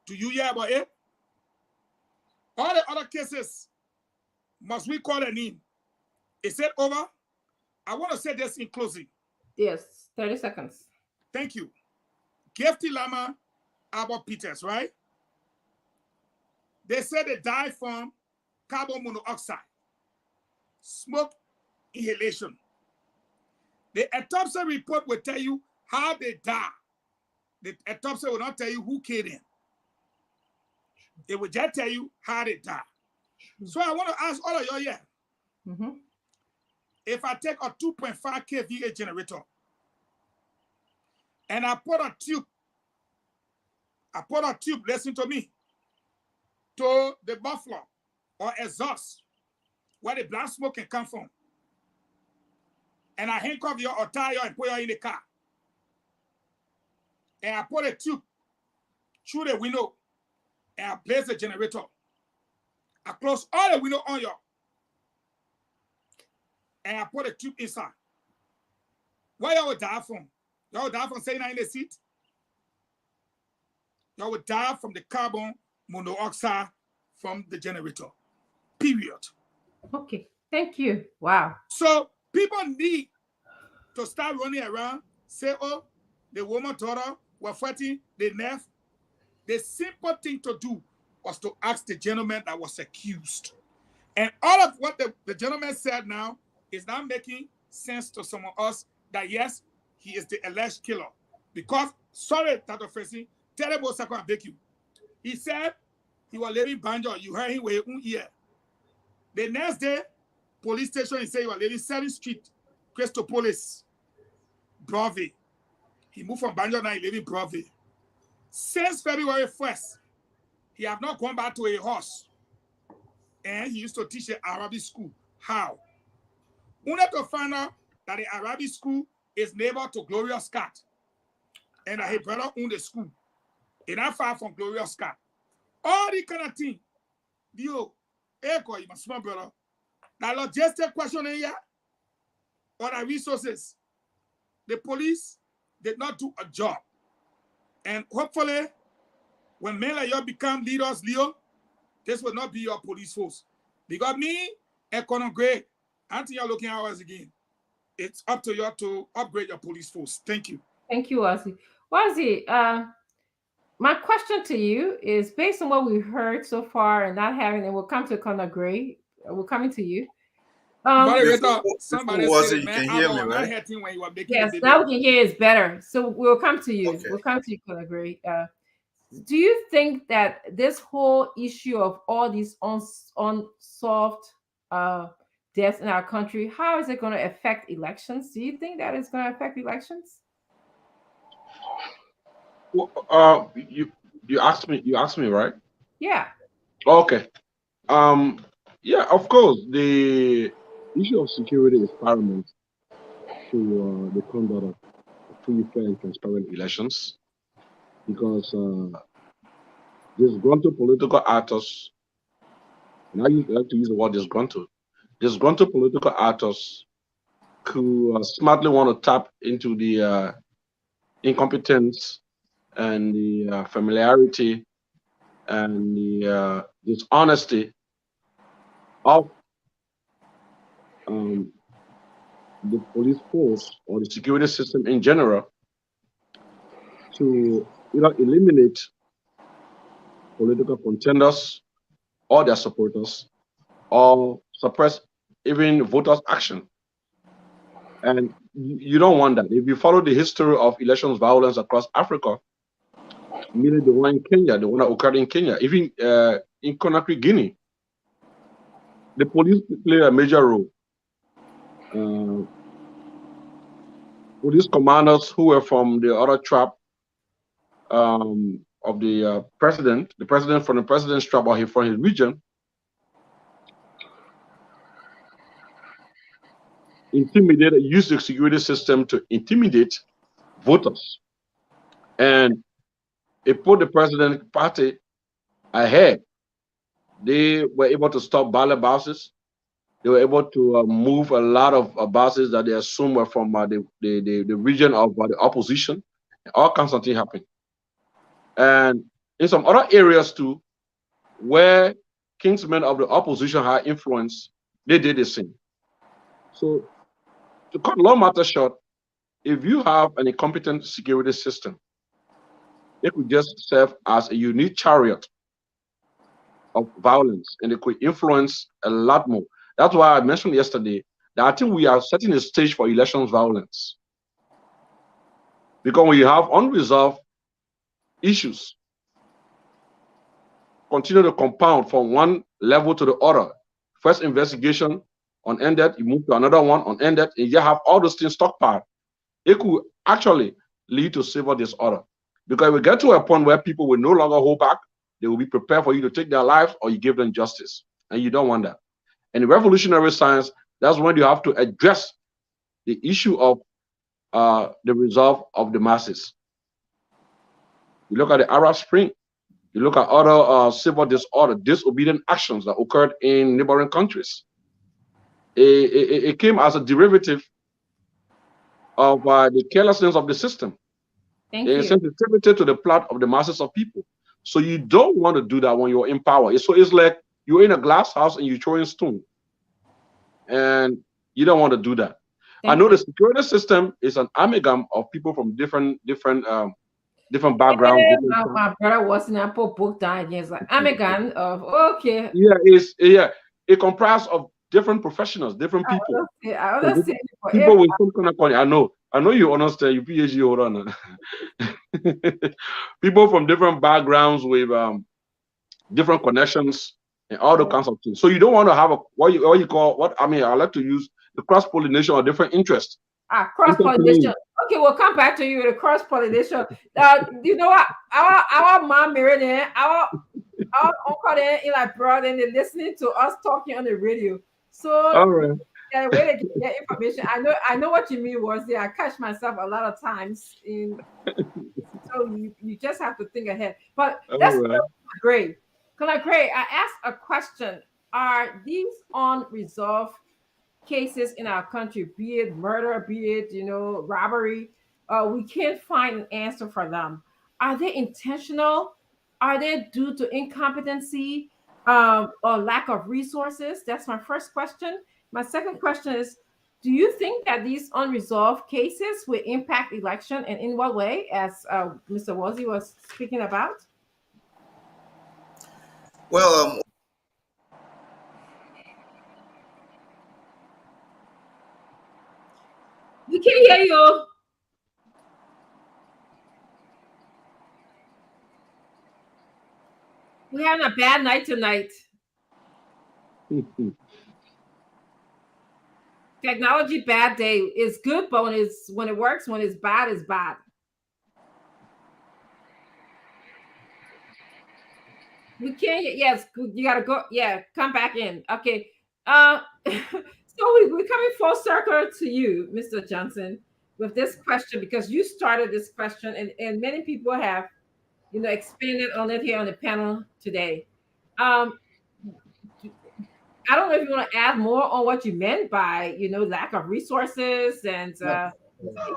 Do you hear about it? All the other cases, must we call a name? Is it over? I want to say this in closing. Yes, 30 seconds. Thank you. Gifty Lama, Albert Peters, right? They said they died from carbon monoxide, smoke inhalation. The autopsy report will tell you how they die. The autopsy will not tell you who killed them. It will just tell you how they die. So I want to ask all of y'all here. If I take a 2.5 kVA generator and I put a tube, listen to me, to the buffalo or exhaust where the black smoke can come from, and I handcuff you or tie you and put you in the car, and I put a tube through the window and I place the generator, I close all the window on you, and I put a tube inside. Why you would die from? You would die from staying in the seat? You would die from the carbon monoxide from the generator. Period. Okay, thank you. Wow. So people need to start running around, say, oh, the woman daughter was fighting the nerve. The simple thing to do was to ask the gentleman that was accused. And all of what the gentleman said now is not making sense to some of us that yes, he is the alleged killer. Because, sorry, Dr. Tracy, terrible second beg you. He said he was living banjo. You heard him with your own ear. The next day, police station, he said he was living 7th Street, Christopolis, Broadway. He moved from banjo, now he live in Broadway. Since February 1st, he have not gone back to a horse. And he used to teach at Arabic school. How? Only to find out that the Arabic school is neighbor to Gloria Scott. And that his brother owned the school. It's not far from Gloria Scott. All the kind of thing. Dio, Eko, my small brother. That logistic question in here, or the resources. The police did not do a job. And hopefully, when men like you become leaders, Leo, this will not be your police force. Because me and Conor Gray, until you're looking at us again, it's up to you to upgrade your police force. Thank you. Thank you, Ozzy. Ozzy, my question to you is based on what we've heard so far and not having, and we'll come to Conor Gray. We're coming to you. Moderator, somebody said, you man, can hear me, not right? hurting when you were making Yes, the now we can hear it's better. So we'll come to you. Okay. We'll come to you, Conor Gray. Do you think that this whole issue of all these unsolved deaths in our country, how is it going to affect elections? Do you think that it's going to affect elections? Well, you asked me, right? Yeah. Okay. Yeah, of course, the issue of security is paramount to the conduct of free, fair, and transparent elections, because disgruntled political actors, and I like to use the word disgruntled political actors who smartly want to tap into the incompetence and the familiarity and the dishonesty of the police force or the security system in general to eliminate political contenders or their supporters or suppress even voters' action. And you don't want that. If you follow the history of elections violence across Africa, merely the one in Kenya, the one that occurred in Kenya, even in Conakry, Guinea, the police play a major role. Police commanders who were from the other tribe of the president from the president's tribe or from his region, used the security system to intimidate voters. And it put the president party ahead. They were able to stop ballot boxes. They were able to move a lot of boxes that they assumed were from the region of the opposition. All kinds of things happened. And in some other areas too, where kingsmen of the opposition had influence, they did the same. So to cut long matter short, if you have an incompetent security system, it could just serve as a unique chariot of violence, and it could influence a lot more. That's why I mentioned yesterday that I think we are setting the stage for elections violence. Because when you have unresolved issues, continue to compound from one level to the other. First investigation unended, you move to another one unended, and you have all those things stockpiled. It could actually lead to civil disorder. Because we get to a point where people will no longer hold back, they will be prepared for you to take their lives or you give them justice. And you don't want that. And in revolutionary science, that's when you have to address the issue of the resolve of the masses. You look at the Arab Spring, you look at other civil disorder, disobedient actions that occurred in neighboring countries. It came as a derivative of the carelessness of the system. Thank The you. insensitivity to the plight of the masses of people. So you don't want to do that when you're in power. So it's like you're in a glass house and you're throwing stone. And you don't want to do that. I know the security system is an amalgam of people from different backgrounds. Yeah, my brother was in Apple book down. He's like, I'm a gun of okay. Yeah, it comprises of different professionals, different people. I understand. People with some kind of I know you understand. You PhD holder. People from different backgrounds with different connections and all the kinds of things. So you don't want to have I like to use the cross-pollination of different interests. Cross-pollination. Okay, we'll come back to you with a cross-pollination. You know what? Our mom married in, our uncle there, like brother, and they're listening to us talking on the radio. So all right. Yeah, way to get information. I know what you mean was there. I catch myself a lot of times so you just have to think ahead. But that's great. Great. I asked a question. Are these unresolved cases in our country, be it murder, be it robbery, we can't find an answer for them? Are they intentional? Are they due to incompetency or lack of resources? That's my first question. My second question is, do you think that these unresolved cases will impact election, and in what way, as Mr. Woolsey was speaking about? Well, we can't hear you. We're having a bad night tonight. Technology bad day is good, but when it works, when it's bad, it's bad. We can't. Yes, you gotta go. Yeah, come back in. Okay. So we're coming full circle to you, Mr. Johnson, with this question, because you started this question, and many people have, expanded on it here on the panel today. I don't know if you want to add more on what you meant by, lack of resources and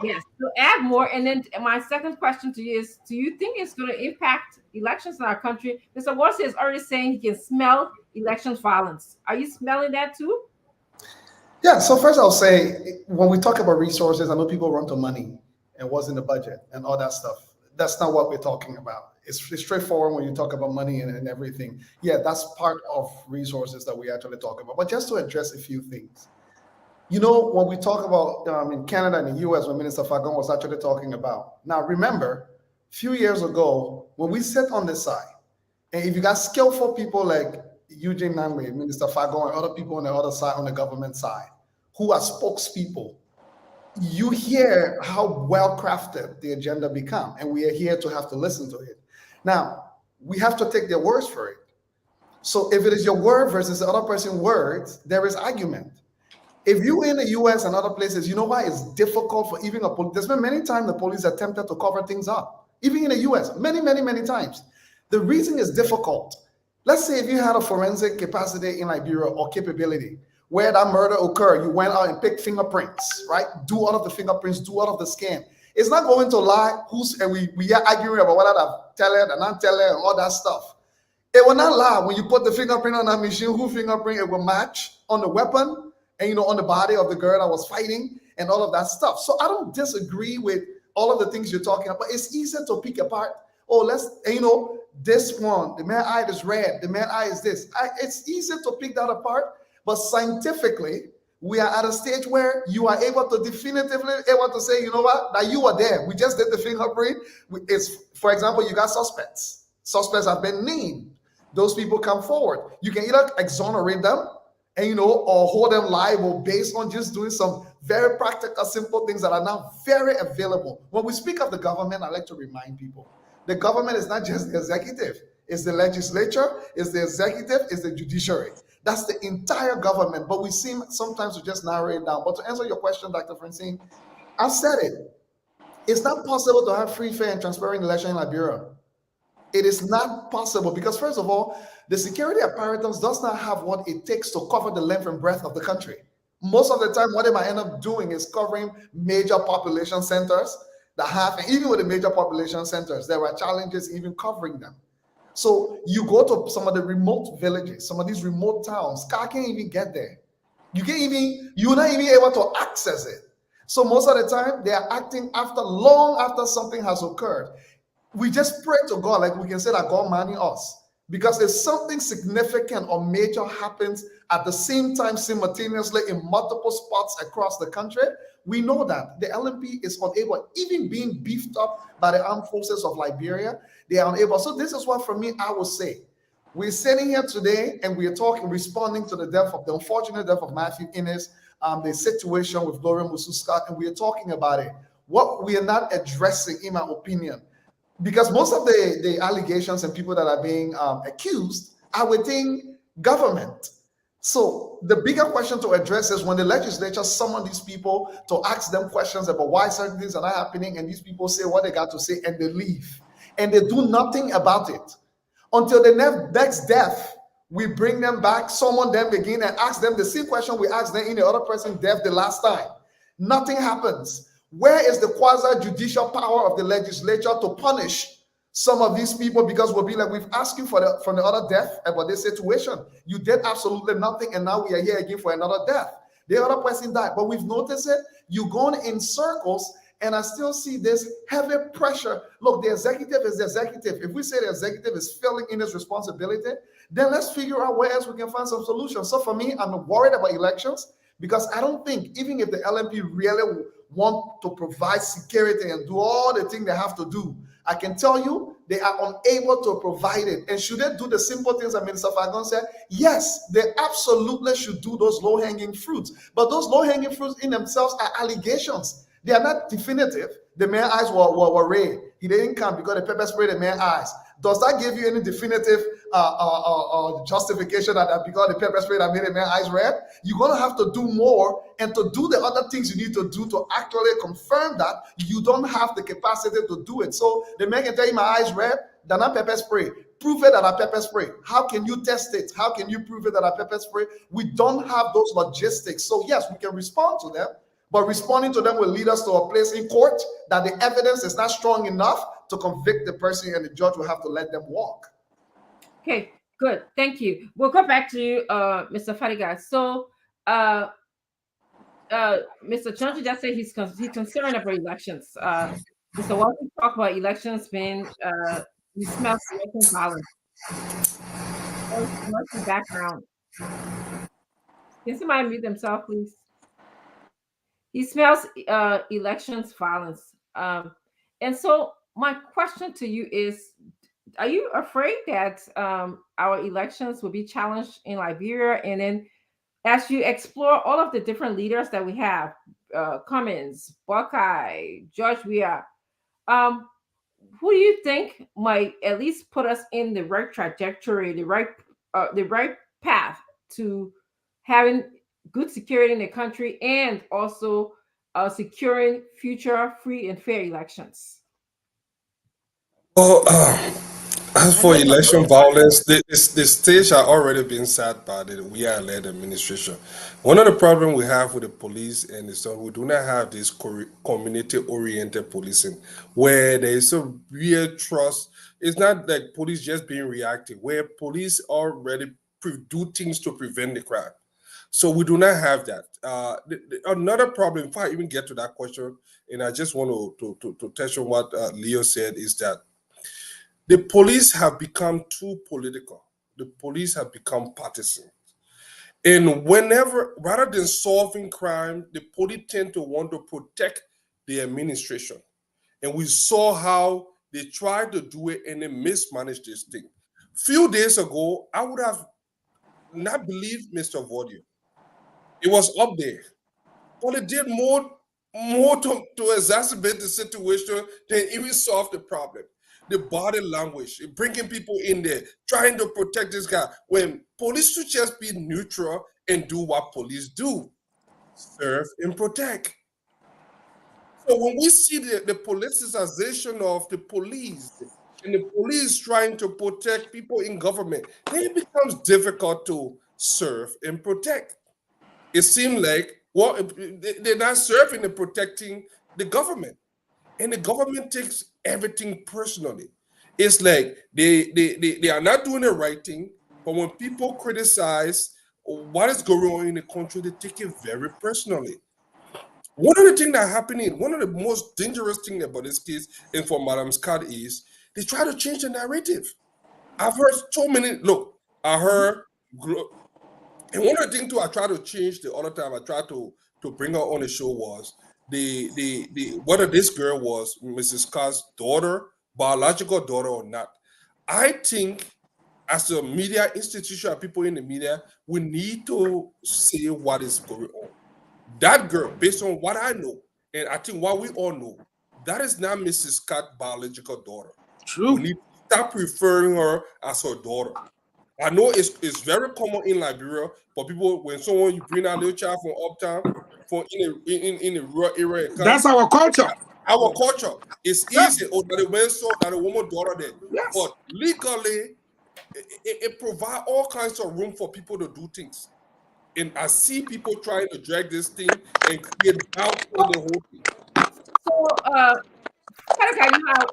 yes, so add more. And then my second question to you is, do you think it's going to impact elections in our country? Mr. Woolsey is already saying he can smell election violence. Are you smelling that too? Yeah, so first I'll say, when we talk about resources, I know people run to money and what's in the budget and all that stuff. That's not what we're talking about. It's straightforward when you talk about money and everything. Yeah, that's part of resources that we actually talk about. But just to address a few things. When we talk about in Canada and the US, when Minister Fagon was actually talking about. Now, remember, a few years ago, when we sit on this side, and if you got skillful people like Eugene Nangwe, Minister Fagon, and other people on the other side, on the government side, who are spokespeople, you hear how well-crafted the agenda become, and we are here to have to listen to it. Now, we have to take their words for it. So if it is your word versus the other person's words, there is argument. If you in the US and other places, you know why it's difficult for even a police. There's been many times the police attempted to cover things up, even in the US, many, many, many times. The reason is difficult. Let's say if you had a forensic capacity in Liberia or capability, where that murder occurred, you went out and picked fingerprints, right? Do all of the fingerprints, do all of the scan. It's not going to lie. And we are arguing about whether to tell it and not tell it and all that stuff. It will not lie. When you put the fingerprint on that machine, who fingerprint, it will match on the weapon and, on the body of the girl that was fighting and all of that stuff. So I don't disagree with all of the things you're talking about. It's easier to pick apart. this one, the man eye is red, the man eye is this. It's easy to pick that apart, but scientifically, we are at a stage where you are able to definitively able to say, you know what, that you were there. We just did the fingerprint. It's, for example, you got suspects. Suspects have been named. Those people come forward. You can either exonerate them and or hold them liable based on just doing some very practical, simple things that are now very available. When we speak of the government, I like to remind people, the government is not just the executive, it's the legislature, it's the executive, it's the judiciary. That's the entire government, but we seem sometimes to just narrow it down. But to answer your question, Dr. Francine, I've said it. It's not possible to have free, fair, and transparent election in Liberia. It is not possible because, first of all, the security apparatus does not have what it takes to cover the length and breadth of the country. Most of the time, what they might end up doing is covering major population centers that have, and even with the major population centers, there are challenges even covering them. So you go to some of the remote villages, some of these remote towns, car can't even get there. You're not even able to access it. So most of the time, they are acting long after something has occurred. We just pray to God, like we can say that God manning us. Because if something significant or major happens at the same time simultaneously in multiple spots across the country, we know that the LMP is unable, even being beefed up by the armed forces of Liberia, they are unable. So this is what, for me, I would say. We're sitting here today and we are responding to the unfortunate death of Matthew Ennis, the situation with Gloria Musu-Scott, and we are talking about it. What we are not addressing, in my opinion, because most of the allegations and people that are being accused are within government. So the bigger question to address is when the legislature summon these people to ask them questions about why certain things are not happening, and these people say what they got to say and they leave. And they do nothing about it. Until the next death, we bring them back, summon them again, and ask them the same question we asked them in the other person's death the last time. Nothing happens. Where is the quasi-judicial power of the legislature to punish some of these people? Because we'll be like, we've asked you from the other death about this situation. You did absolutely nothing, and now we are here again for another death. The other person died, but we've noticed it. You're going in circles, and I still see this heavy pressure. Look, the executive is the executive. If we say the executive is filling in its responsibility, then let's figure out where else we can find some solutions. So for me, I'm worried about elections because I don't think, even if the LMP really want to provide security and do all the things they have to do, I can tell you they are unable to provide it. And should they do the simple things that Minister Fagon said? Yes, they absolutely should do those low-hanging fruits. But those low-hanging fruits in themselves are allegations. They are not definitive. The man's eyes were red. He didn't come because the pepper sprayed the man's eyes. Does that give you any definitive justification that because the pepper spray that made the man's eyes red? You're going to have to do more, and to do the other things you need to do to actually confirm that you don't have the capacity to do it. So the man can tell you my eyes red, they're not pepper spray. Prove it that a pepper spray. How can you test it? How can you prove it that a pepper spray? We don't have those logistics. So yes, we can respond to them, but responding to them will lead us to a place in court that the evidence is not strong enough to convict the person, and the judge will have to let them walk. Okay, good. Thank you. We'll go back to you, Mr. Fadiga. So, Mr. Chunchi just said he's concerned about elections. Mr. Walton talked about elections being, he smells election violence. What's the background? Can somebody mute themselves, please? He smells elections violence. And so my question to you is, are you afraid that our elections will be challenged in Liberia? And then as you explore all of the different leaders that we have, Cummins, Buckeye, George Weah, who do you think might at least put us in the right trajectory, the right path to having good security in the country and also securing future free and fair elections? Well, as for election violence, the stage had already been set by the Weah-led administration. One of the problems we have with the police and so we do not have this community-oriented policing where there is a real trust. It's not like police just being reactive, where police already do things to prevent the crime. So we do not have that. Another problem, if I even get to that question, and I just want to touch on what Leo said, is that The police have become too political. The police have become partisan. And whenever, rather than solving crime, the police tend to want to protect the administration. And we saw how they tried to do it and they mismanaged this thing. Few days ago, I would have not believed Mr. Vordio. It was up there. But it did more to exacerbate the situation than even solve the problem. The body language, bringing people in there, trying to protect this guy. When police should just be neutral and do what police do, serve and protect. So when we see the politicization of the police and the police trying to protect people in government, then it becomes difficult to serve and protect. It seems like, well, they're not serving and protecting the government. And the government takes everything personally. It's like they are not doing the right thing, but when people criticize what is going on in the country, they take it very personally. One of the things that happening, one of the most dangerous things about this case and for Madam Scott is they try to change the narrative. I've heard so many, look, I heard, and one of the things too I try to change the other time I tried to bring her on the show was the whether this girl was Mrs. Scott's daughter, biological daughter or not. I think as a media institution, people in the media, we need to say what is going on. That girl, based on what I know, and I think what we all know, that is not Mrs. Scott's biological daughter. True. We need to stop referring her as her daughter. I know it's very common in Liberia, but people, when someone you bring a little child from uptown, from in the rural area, That's our culture. Our culture. It's easy. Oh, that it went so that a woman daughter there. Yes. But legally, it provides all kinds of room for people to do things. And I see people trying to drag this thing and create doubt in the whole thing. So, I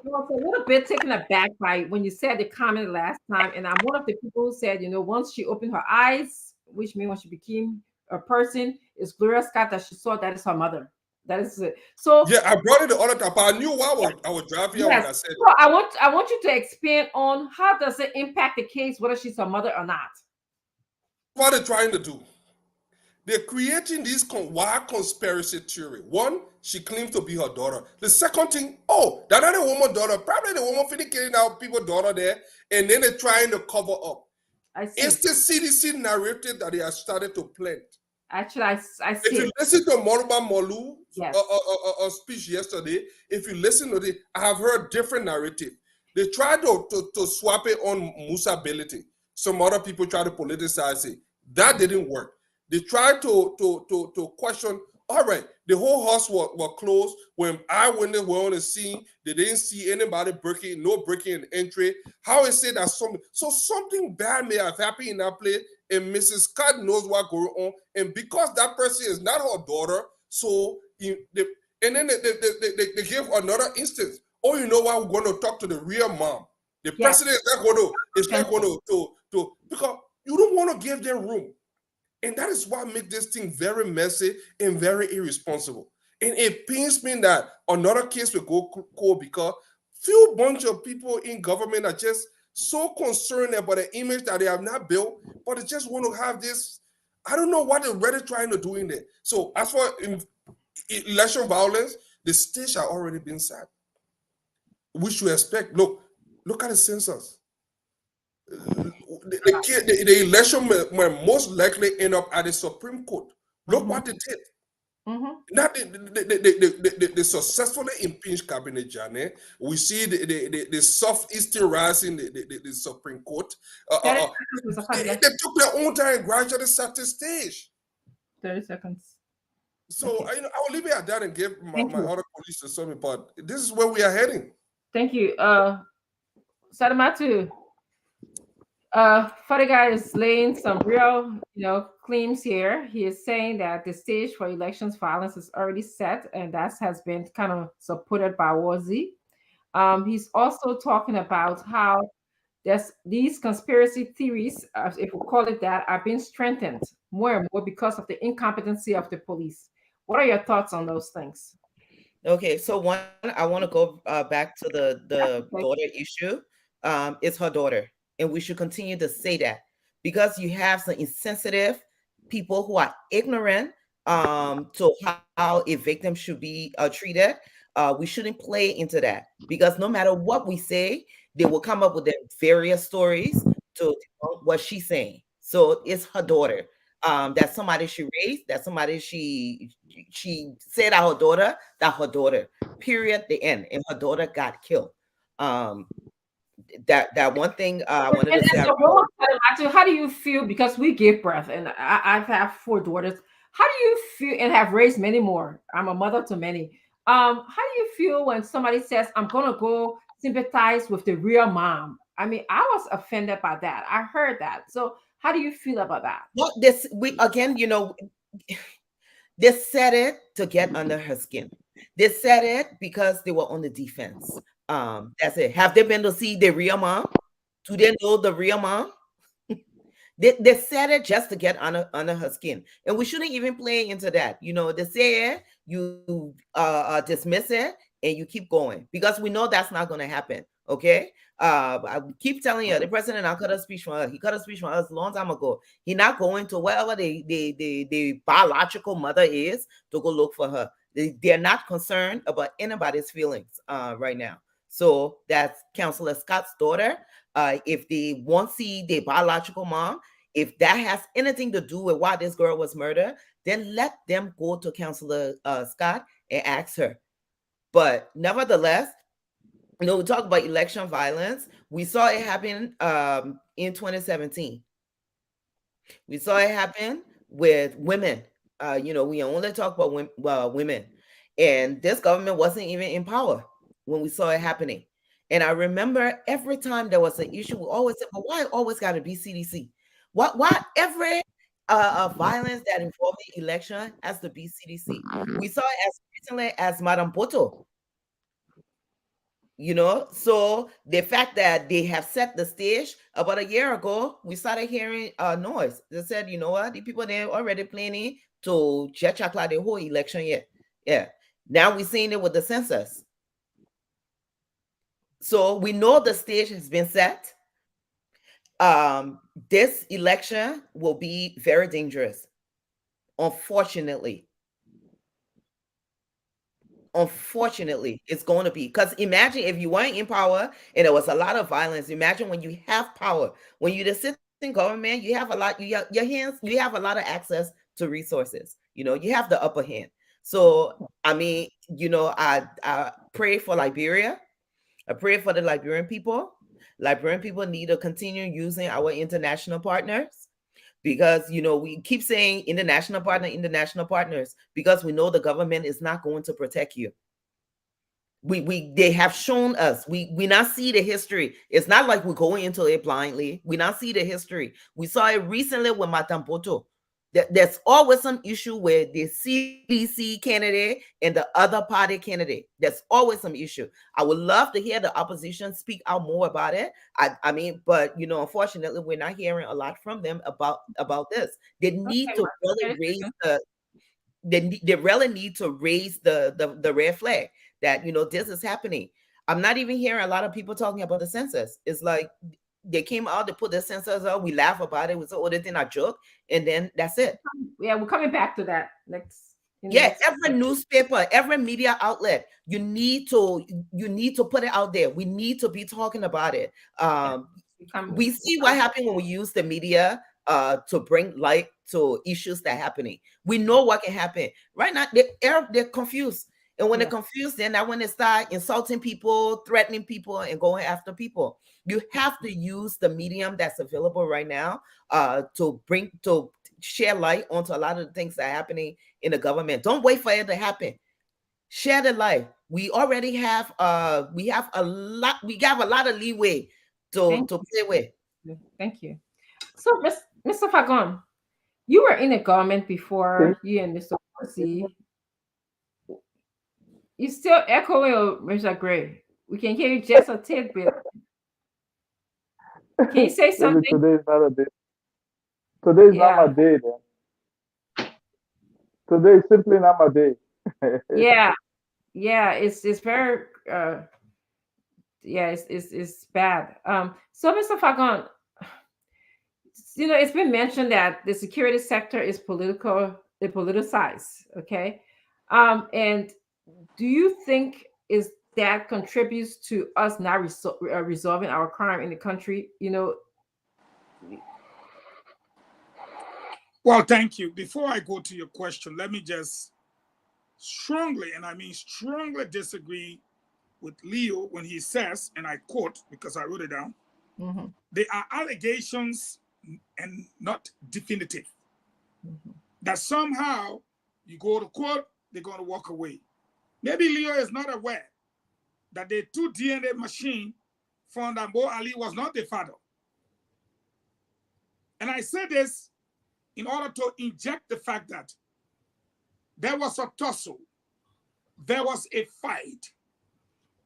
was a little bit taken aback by when you said the comment last time, and I'm one of the people who said, once she opened her eyes, which means when she became a person, is Gloria Scott that she saw that is her mother. That is it. So yeah, I brought it the other time, but I knew why I was driving when I said it. So I want you to expand on how does it impact the case whether she's her mother or not. What they're trying to do. They're creating this wild conspiracy theory. One, she claims to be her daughter. The second thing, that other woman's daughter, probably the woman finished killing out people's daughter there, and then they're trying to cover up. I see. It's the CDC narrative that they have started to plant. Actually, I see. If you listen to Moruba Molu speech yesterday, if you listen to it, I have heard different narrative. They tried to swap it on Musability. Some other people try to politicize it. That didn't work. They tried to question, all right, the whole house was closed. When eyewitnesses were on the scene, they didn't see anybody no breaking in entry. How is it that something bad may have happened in that place, and Mrs. Scott knows what's going on, and because that person is not her daughter, and then they give another instance. Oh, you know what? We're going to talk to the real mom. The president is not going to because you don't want to give them room. And that is what makes this thing very messy and very irresponsible. And it pains me that another case will go cold because few bunch of people in government are just so concerned about the image that they have not built, but they just want to have this. I don't know what they're really trying to do in there. So as for election violence, the stage has already been set. We should expect, look at the census. The election will most likely end up at the Supreme Court. Look what they did. Not they successfully impeached Cabinet Janet. We see the soft eastern rising the Supreme Court. They took their own time and gradually set the stage. 30 seconds. So I will leave it at that and give my other colleagues to something. But this is where we are heading. Thank you. Sadamatu. Fadiga is laying some real, claims here. He is saying that the stage for elections violence is already set, and that has been kind of supported by Wazi. He's also talking about how these conspiracy theories, if we call it that, are being strengthened more and more because of the incompetency of the police. What are your thoughts on those things? Okay, so one, I want to go back to the daughter issue. is her daughter. And we should continue to say that, because you have some insensitive people who are ignorant to how a victim should be treated. We shouldn't play into that, because no matter what we say, they will come up with their various stories to debunk what she's saying. So it's her daughter. That somebody she raised, that somebody she said that her daughter, period, the end. And her daughter got killed. That one thing I wanted to say. How do you feel? Because we give birth, and I've had 4 daughters. How do you feel, and have raised many more? I'm a mother to many. How do you feel when somebody says, "I'm gonna go sympathize with the real mom"? I mean, I was offended by that. I heard that. So, how do you feel about that? Well, they said it to get under her skin. They said it because they were on the defense. That's it. Have they been to see the real mom? Do they know the real mom? They said it just to get under her skin, and we shouldn't even play into that. They say it, you dismiss it, and you keep going, because we know that's not going to happen. Okay, I keep telling you, the president now cut a speech from us. He cut a speech from us a long time ago. He's not going to wherever the biological mother is to go look for her. They're not concerned about anybody's feelings right now. So that's Councillor Scott's daughter. If they want to see their biological mom, if that has anything to do with why this girl was murdered, then let them go to Councillor Scott and ask her. But nevertheless, we talk about election violence. We saw it happen in 2017. We saw it happen with women. We only talk about women. And this government wasn't even in power when we saw it happening. And I remember every time there was an issue, we always said, "But why it always got to be CDC? Why every violence that involved the election has to be CDC?" We saw it as recently as Madame Boto. So the fact that they have set the stage about a year ago, we started hearing noise. They said, you know what, the people they're already planning to jet chocolate the whole election yet. Yeah. Now we're seeing it with the census. So we know the stage has been set. This election will be very dangerous, unfortunately. Unfortunately, it's going to be, because imagine if you weren't in power and there was a lot of violence. Imagine when you have power, when you just sit in government, you have a lot, you have a lot of access to resources. You have the upper hand. So I mean, I pray for Liberia. I pray for the Liberian people. Liberian people need to continue using our international partners, because we keep saying international partners, because we know the government is not going to protect you. They have shown us. We not see the history. It's not like we're going into it blindly. We not see the history. We saw it recently with Matampoto. There's always some issue with the CDC candidate and the other party candidate. There's always some issue. I would love to hear the opposition speak out more about it. I mean, but unfortunately, we're not hearing a lot from them about this. They need to really raise they really need to raise the red flag that this is happening. I'm not even hearing a lot of people talking about the census. It's like they came out to put the census out. We laugh about it. We say, "Oh, they didn't joke," and then that's it. Yeah, we're coming back to that next. Every newspaper, every media outlet, you need to put it out there. We need to be talking about it. We see what happened when we use the media to bring light to issues that are happening. We know what can happen. Right now, they're confused. And when they're confused, then that's when they start insulting people, threatening people, and going after people. You have to use the medium that's available right now to share light onto a lot of the things that are happening in the government. Don't wait for it to happen. Share the light. We already have a lot of leeway to play with. Thank you. So, Mr. Fagon, you were in the government before you and Mr. Corsi. You still echoing, Mr. Gray? We can hear you just a tidbit. Can you say something? Today is not a day. Today is not my day, then. Today is simply not my day. Yeah, it's very yeah, it's bad. So Mr. Fagon, it's been mentioned that the security sector is politicized. Okay, and do you think is that contributes to us not resolving our crime in the country? Well, thank you. Before I go to your question, let me just strongly, and I mean strongly, disagree with Leo when he says, and I quote because I wrote it down, they are allegations and not definitive. That somehow you go to court, they're going to walk away. Maybe Leo is not aware that the 2 DNA machine found that Mo Ali was not the father. And I say this in order to inject the fact that there was a tussle, there was a fight,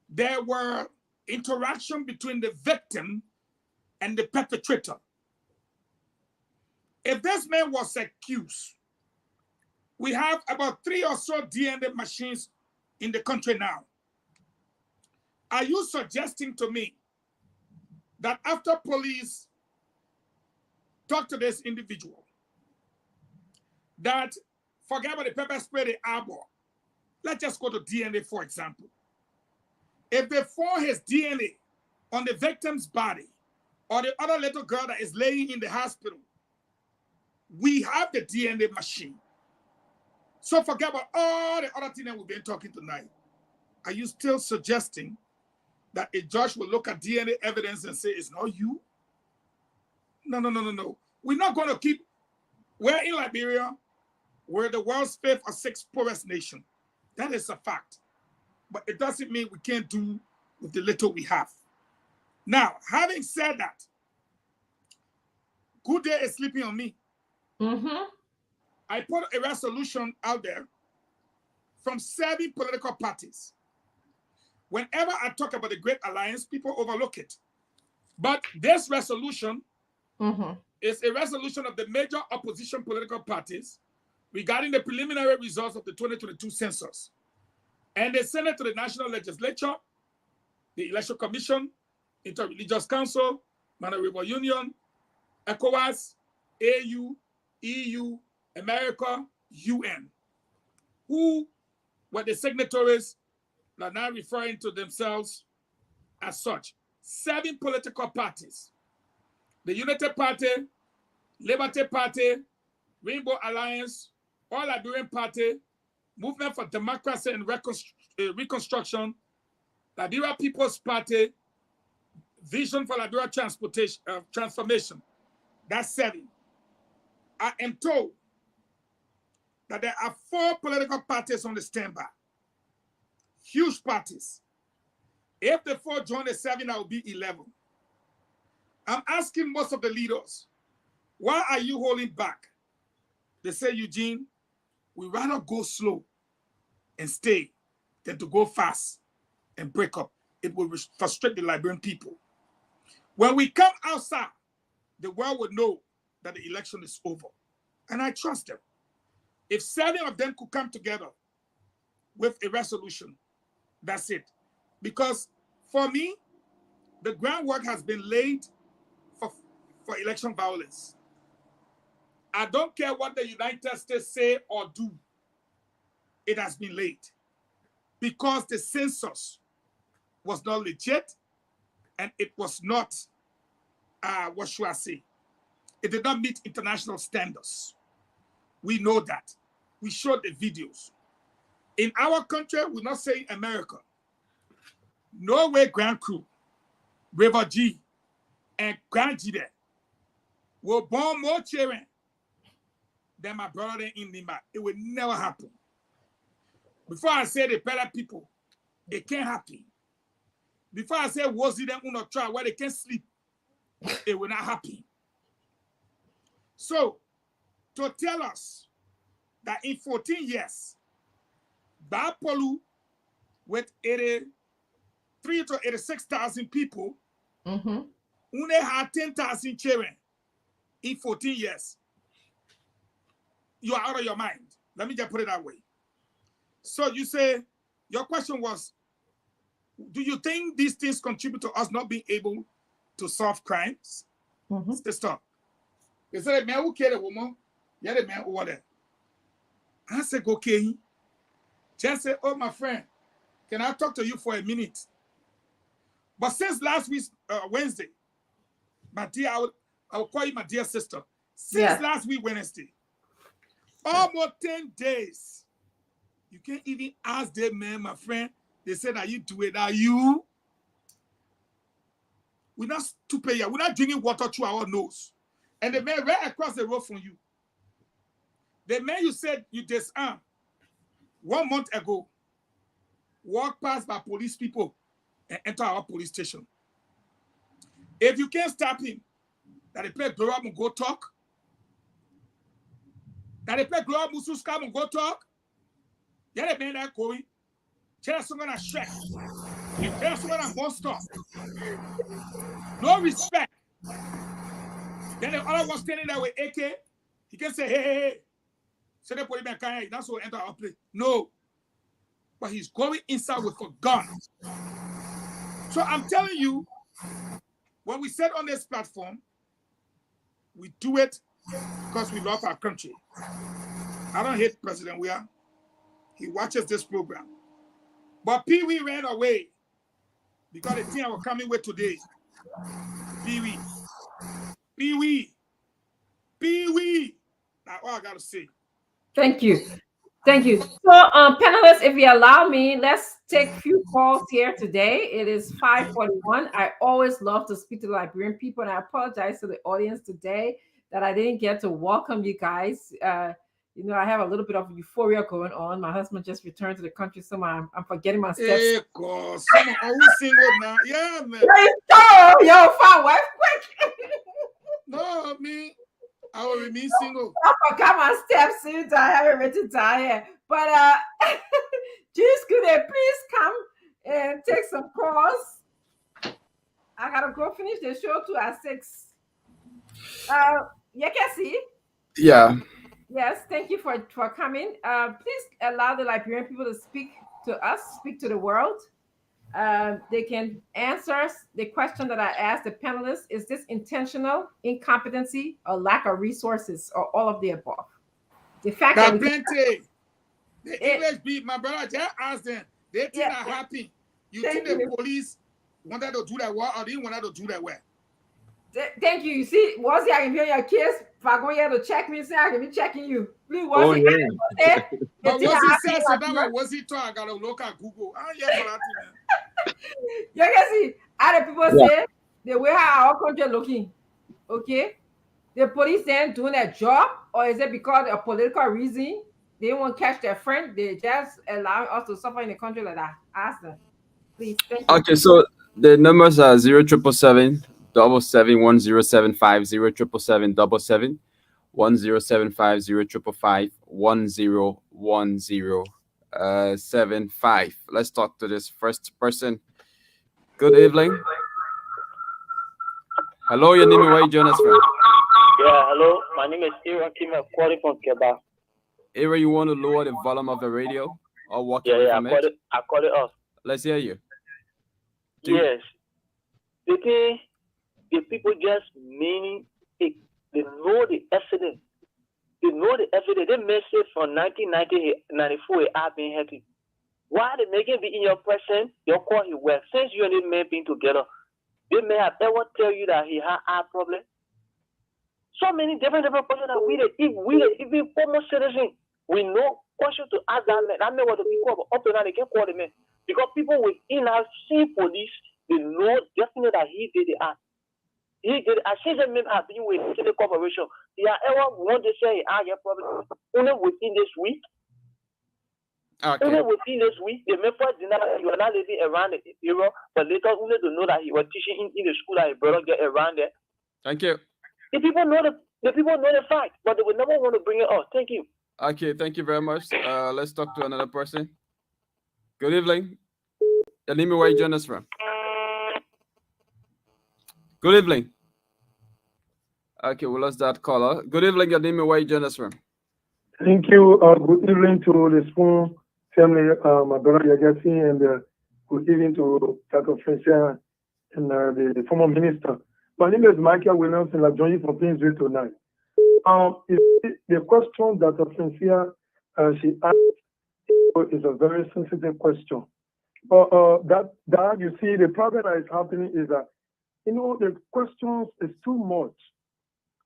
there were interaction between the victim and the perpetrator. If this man was accused, we have about 3 or so DNA machines in the country now. Are you suggesting to me that after police talk to this individual, that forget about the pepper spray, the arbor, let's just go to DNA, for example. If they found his DNA on the victim's body or the other little girl that is laying in the hospital, we have the DNA machine. So forget about all the other things that we've been talking tonight. Are you still suggesting that a judge will look at DNA evidence and say, it's not you? No. We're not going to keep, we're in Liberia, we're the world's 5th or 6th poorest nation. That is a fact. But it doesn't mean we can't do with the little we have. Now, having said that, Good Day is sleeping on me. I put a resolution out there from 7 political parties. Whenever I talk about the Great Alliance, people overlook it. But this resolution is a resolution of the major opposition political parties regarding the preliminary results of the 2022 census. And they sent it to the National Legislature, the Election Commission, Interreligious Council, Manorial Union, ECOWAS, AU, EU, America, UN, who were the signatories that are now referring to themselves as such. 7 political parties: the United Party, Liberty Party, Rainbow Alliance, All Liberian Party, Movement for Democracy and Reconstruction, Liberia People's Party, Vision for Liberia Transformation. That's 7. I am told that there are 4 political parties on the standby. Huge parties. If the 4 join the 7, I will be 11. I'm asking most of the leaders, why are you holding back? They say, Eugene, we rather go slow and stay than to go fast and break up. It will frustrate the Liberian people. When we come outside, the world will know that the election is over. And I trust them. If 7 of them could come together with a resolution, that's it. Because for me, the groundwork has been laid for election violence. I don't care what the United States say or do. It has been laid. Because the census was not legit and it was not, what should I say? It did not meet international standards. We know that. We showed the videos. In our country, we're not saying America. Norway Grand Crew, River G, and Grand G there will born more children than my brother in Nimba. It will never happen. Before I say the better people, it can't happen. Before I say Wozi them will not try where they can't sleep, it will not happen. So, to tell us that in 14 years, Bapolu with 83 to 86,000 people, only had 10,000 children in 14 years. You are out of your mind. Let me just put it that way. So you say, your question was, Do you think these things contribute to us not being able to solve crimes? Sister, they said, man who killed a woman, yeah, the man over there. I said, okay. Just say, oh, my friend, can I talk to you for a minute? But since last week, Wednesday, my dear, I will call you my dear sister. Since last week, Wednesday, almost 10 days, you can't even ask them, man, my friend. They said, are you doing it? Are you? We're not stupid yet. We're not drinking water through our nose. And the man right across the road from you, the man you said you disarmed 1 month ago, walked past by police people and enter our police station. If you can't stop him, that the play Gloria will go talk. That the play Gloria Mususka will go talk. Yeah, the man that going. Tell someone a Shrek. You tell someone a monster. No respect. Then the other one standing there with AK. He can say, hey. Say the police man can't. That's what enter our place. No. But he's going inside with a gun. So I'm telling you, when we said on this platform, we do it because we love our country. I don't hate President Weah. He watches this program. But Pee Wee ran away because the thing I was coming with today. Pee Wee. Pee Wee. Pee Wee. That's all I got to say. Thank you. Thank you. So, panelists, if you allow me, let's take a few calls here today. It is 5:41. I always love to speak to the Liberian people, and I apologize to the audience today that I didn't get to welcome you guys. You know, I have a little bit of euphoria going on. My husband just returned to the country, so I'm forgetting my steps. Hey, God. Are we single now? Yeah, man. Yo, fine wife, quick. No, me. I will remain single. I forgot my steps since I haven't written down here. But just could they please come and take some calls? I gotta go finish the show too at 6. You can see. Yeah. Yes, thank you for coming. Please allow the Liberian people to speak to us, speak to the world. They can answer the question that I asked the panelists. Is this intentional incompetency or lack of resources or all of the above? The fact that plenty. The English beat my brother just asked them. They think are happy. You think the police wanted to do that well or didn't want to do that well? Thank you. You see, once I can hear your kids, if I go here to check me, say I can be checking you. Please, But was he said so that was he talking? I gotta look at Google. You can see other people say the way how our country looking. Okay, the police ain't doing their job, or is it because of political reason they won't catch their friend? They just allow us to suffer in the country like that. Ask them, please. Thank you. Okay, so the numbers are 0777 1075 0777 1075 0555 101075. Let's talk to this first person. Good evening. Hello, your name and where you join us from? Yeah, hello. My name is Aaron Kim. I'm calling from Quebec. Aaron, you want to lower the volume of the radio or walk away from it? I call it off. Let's hear you. Yes. The thing, the people just meaning it. They know the evidence. They know the evidence. They may say from 1994 I've been happy. Why they make it be in your presence? Your call he work. Since you and the man been together, they may have ever tell you that he had a problem. So many different questions that even former citizens, we know question to ask that man. That man was the people up to now they can't call the man. Because people within our same police, they know definitely that he did the act. He did. I see them have been with the corporation. He had ever want to say I get problem only within this week. Okay. Only within this week, the may first deny that you are not living around the area, but later only to know that he was teaching in the school that he brother get around there. Thank you. The people know the fact, but they would never want to bring it up. Thank you. Okay, thank you very much. Let's talk to another person. Good evening. Your name and where you join us from? Good evening. Okay, we lost that caller. Good evening, your name and where you join us from? Thank you. Good evening to the Spoon family, my brother Yagasi and good evening to Dr. Francia and the former minister. My name is Michael Williamson. I'm joining from Painesville tonight. The question that Dr. Francia she asked is a very sensitive question. That you see, the problem that is happening is that, the questions is too much.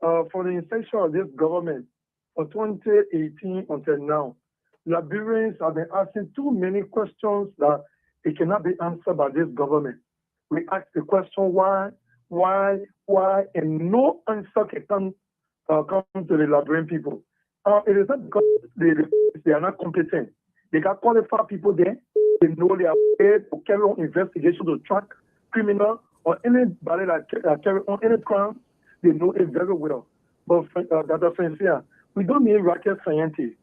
For the inception of this government, from 2018 until now, Liberians have been asking too many questions that it cannot be answered by this government. We ask the question why, and no answer can come to the Liberian people. It is not because they are not competent. They got qualified people there. They know they are paid to carry on investigation to track criminal or anybody that carry on any crime. They know it very well. But Dr. Francia, we don't need rocket scientists.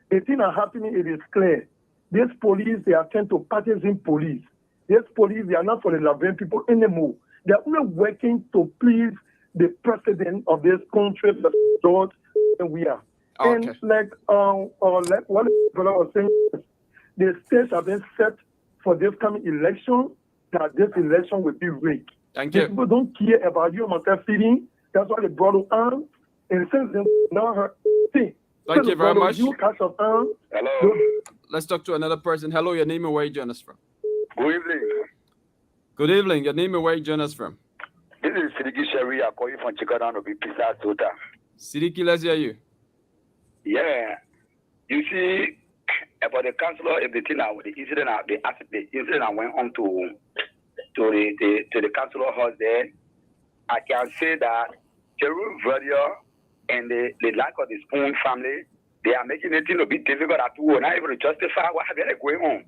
The thing that happening, it is clear. These police, they attend to partisan police. These police, they are not for the Liberian people anymore. They are only working to please the president of this country, the George, and we are. Okay. And like what the brother was saying, the stage have been set for this coming election, that this election will be rigged. Thank you. People don't care about you feeding. That's why they brought it on. In a sense, they now heard. Thank you very much. Hello. Let's talk to another person. Hello, your name and where you join us from? Good evening. Good evening. Your name and where you join us from? This is Sidiki Sherry. I call you from Chicago, Pisa, Tota. Sidiki, let's hear you. Yeah. You see, about the councillor, everything now, the incident I went on to the councillor house there, I can say that Jerome Verdier and the lack of the Spoon family, they are making it a bit difficult at all, not able to justify what is going on.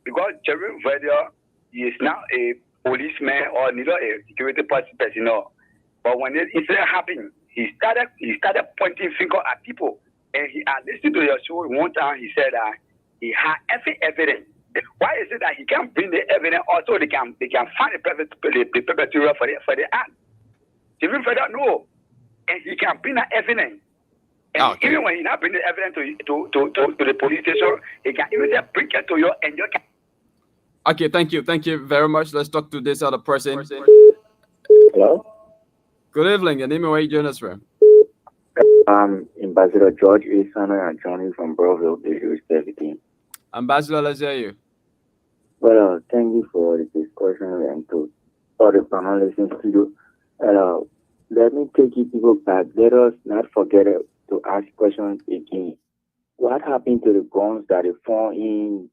Because Jerome Verdier is now a policeman or neither a security personnel. But when the incident happened, he started pointing finger at people. And I listened to your show one time, he said that he had every evidence. Why is it that he can't bring the evidence also they can find the perpetrator for the act? Even further, no. And he can bring that evidence. And even when he not bring the evidence to the police station, he can even just bring it to you and you can. Okay, thank you. Thank you very much. Let's talk to this other person. Hello? Good evening. Your name and where you join us from? Ambassador George Isana and Johnny from Broville, District 17. Ambassador, let's hear you. Well, thank you for the discussion and to all the panelists in studio. Let me take you people back. Let us not forget to ask questions again. What happened to the guns that they found in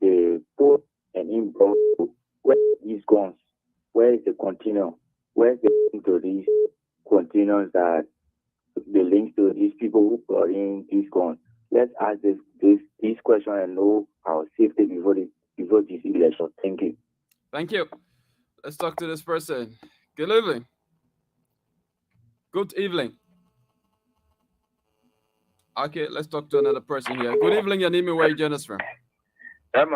the port and in Broville? Where are these guns? Where is the container? Where is the link to these containers that the links to these people who brought in these guns? Let's ask this question and know our safety before this election. Thank you. Thank you. Let's talk to this person. Good evening. Good evening. Okay, let's talk to another person here. Good evening, your name and where you join us from? Good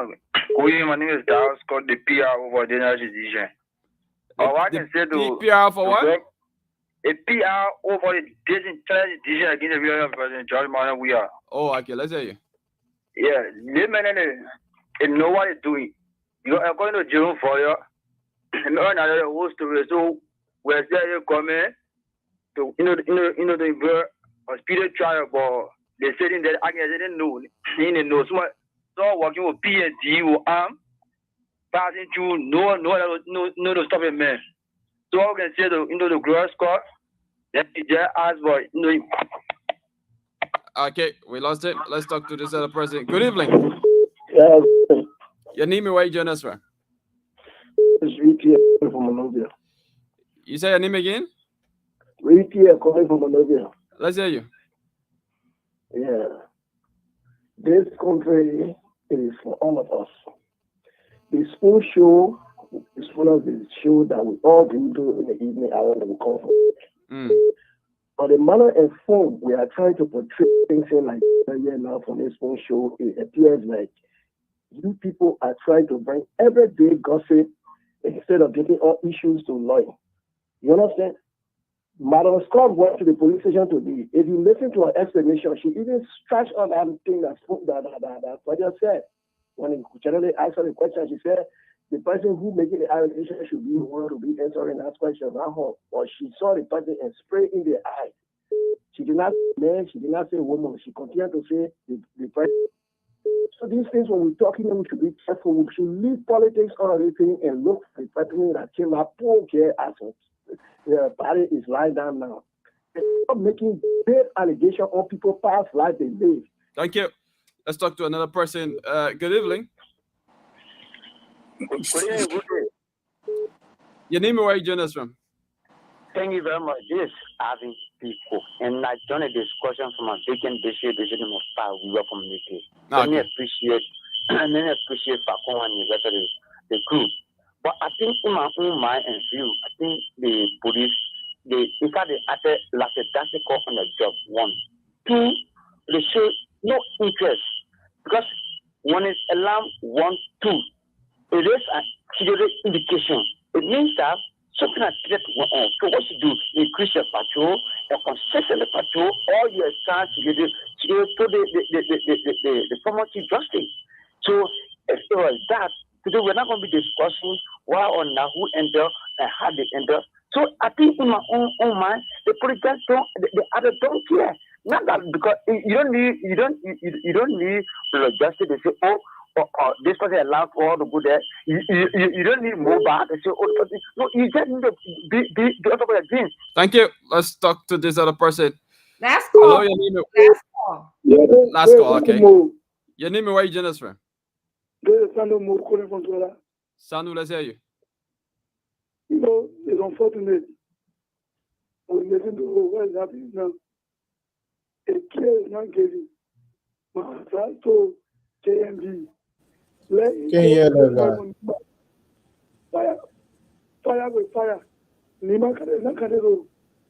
evening, my name is Darius Scott, the PR over the energy division. I can say to PR for what? A PR over the division against the real President George Manuel we are. Oh, okay, let's hear you. Yeah, they know what they're doing. You know, according to Jerome Foyer, no another whole story. So we're there coming to the speeded trial, but they said that I didn't know. They didn't know. So working with PSD with passing through no to stop it, man. So I can say the gross score that he just asked for. Okay, we lost it. Let's talk to this other person. Good evening. Yeah. Your name and where you join us from? It's Ricky from Monrovia. You say your name again? Ricky calling from Monrovia. Let's hear you. Yeah. This country is for all of us. The Spoon Show is one of the shows that we all do in the evening hour when we come from. But the manner and form we are trying to portray things in like here now from this Spoon Show, it appears like you people are trying to bring everyday gossip instead of getting all issues to law. You understand? Madam Scott went to the police station today. If you listen to her explanation, she even scratched on that thing that Father said. when he generally asked her the question, she said the person who making the allegation should be the one to be answering that question, not her. Or she saw the person and sprayed in the eye. She did not say man, she did not say woman. She continued to say the person. So these things, when we're talking, we should be careful. We should leave politics on everything and look for the person that came up, poor care assets. The body is lying down now. Stop making big allegations on people's past life they live. Thank you. Let's talk to another person. Good evening. Good day. Your name and where you joining us from? Thank you very much. This is having people, and I joined a discussion from a vacant district of power. We were from UK. Many appreciate Fakon and the rest of the crew. But I think in my own mind and view, I think the police, in fact, they acted like a tactical on the job. 1, 2, they show no interest because when it's alarm 1, 2, it is a clear indication. It means that something like that went on. So what you do, increase your patrol, a consistent patrol, all your chance to to the former chief justice. So if it was that, today we're not going to be discussing why or not who entered and how they entered. So I think in my own mind, the politicians the others don't care. Not that because you don't need the justice to say, this person allowed for all to go there. You don't need more back and say, no, you just need to be out of your dreams. Thank you. Let's talk to this other person. Last call. Hello, your name. Last call. Last call. Okay. Your name and where you joining us from? Sandu, let's hear you. You know, it's unfortunate. We listen to what is happening now. A care is not given. So, JMD. Fire with fire. Nimba County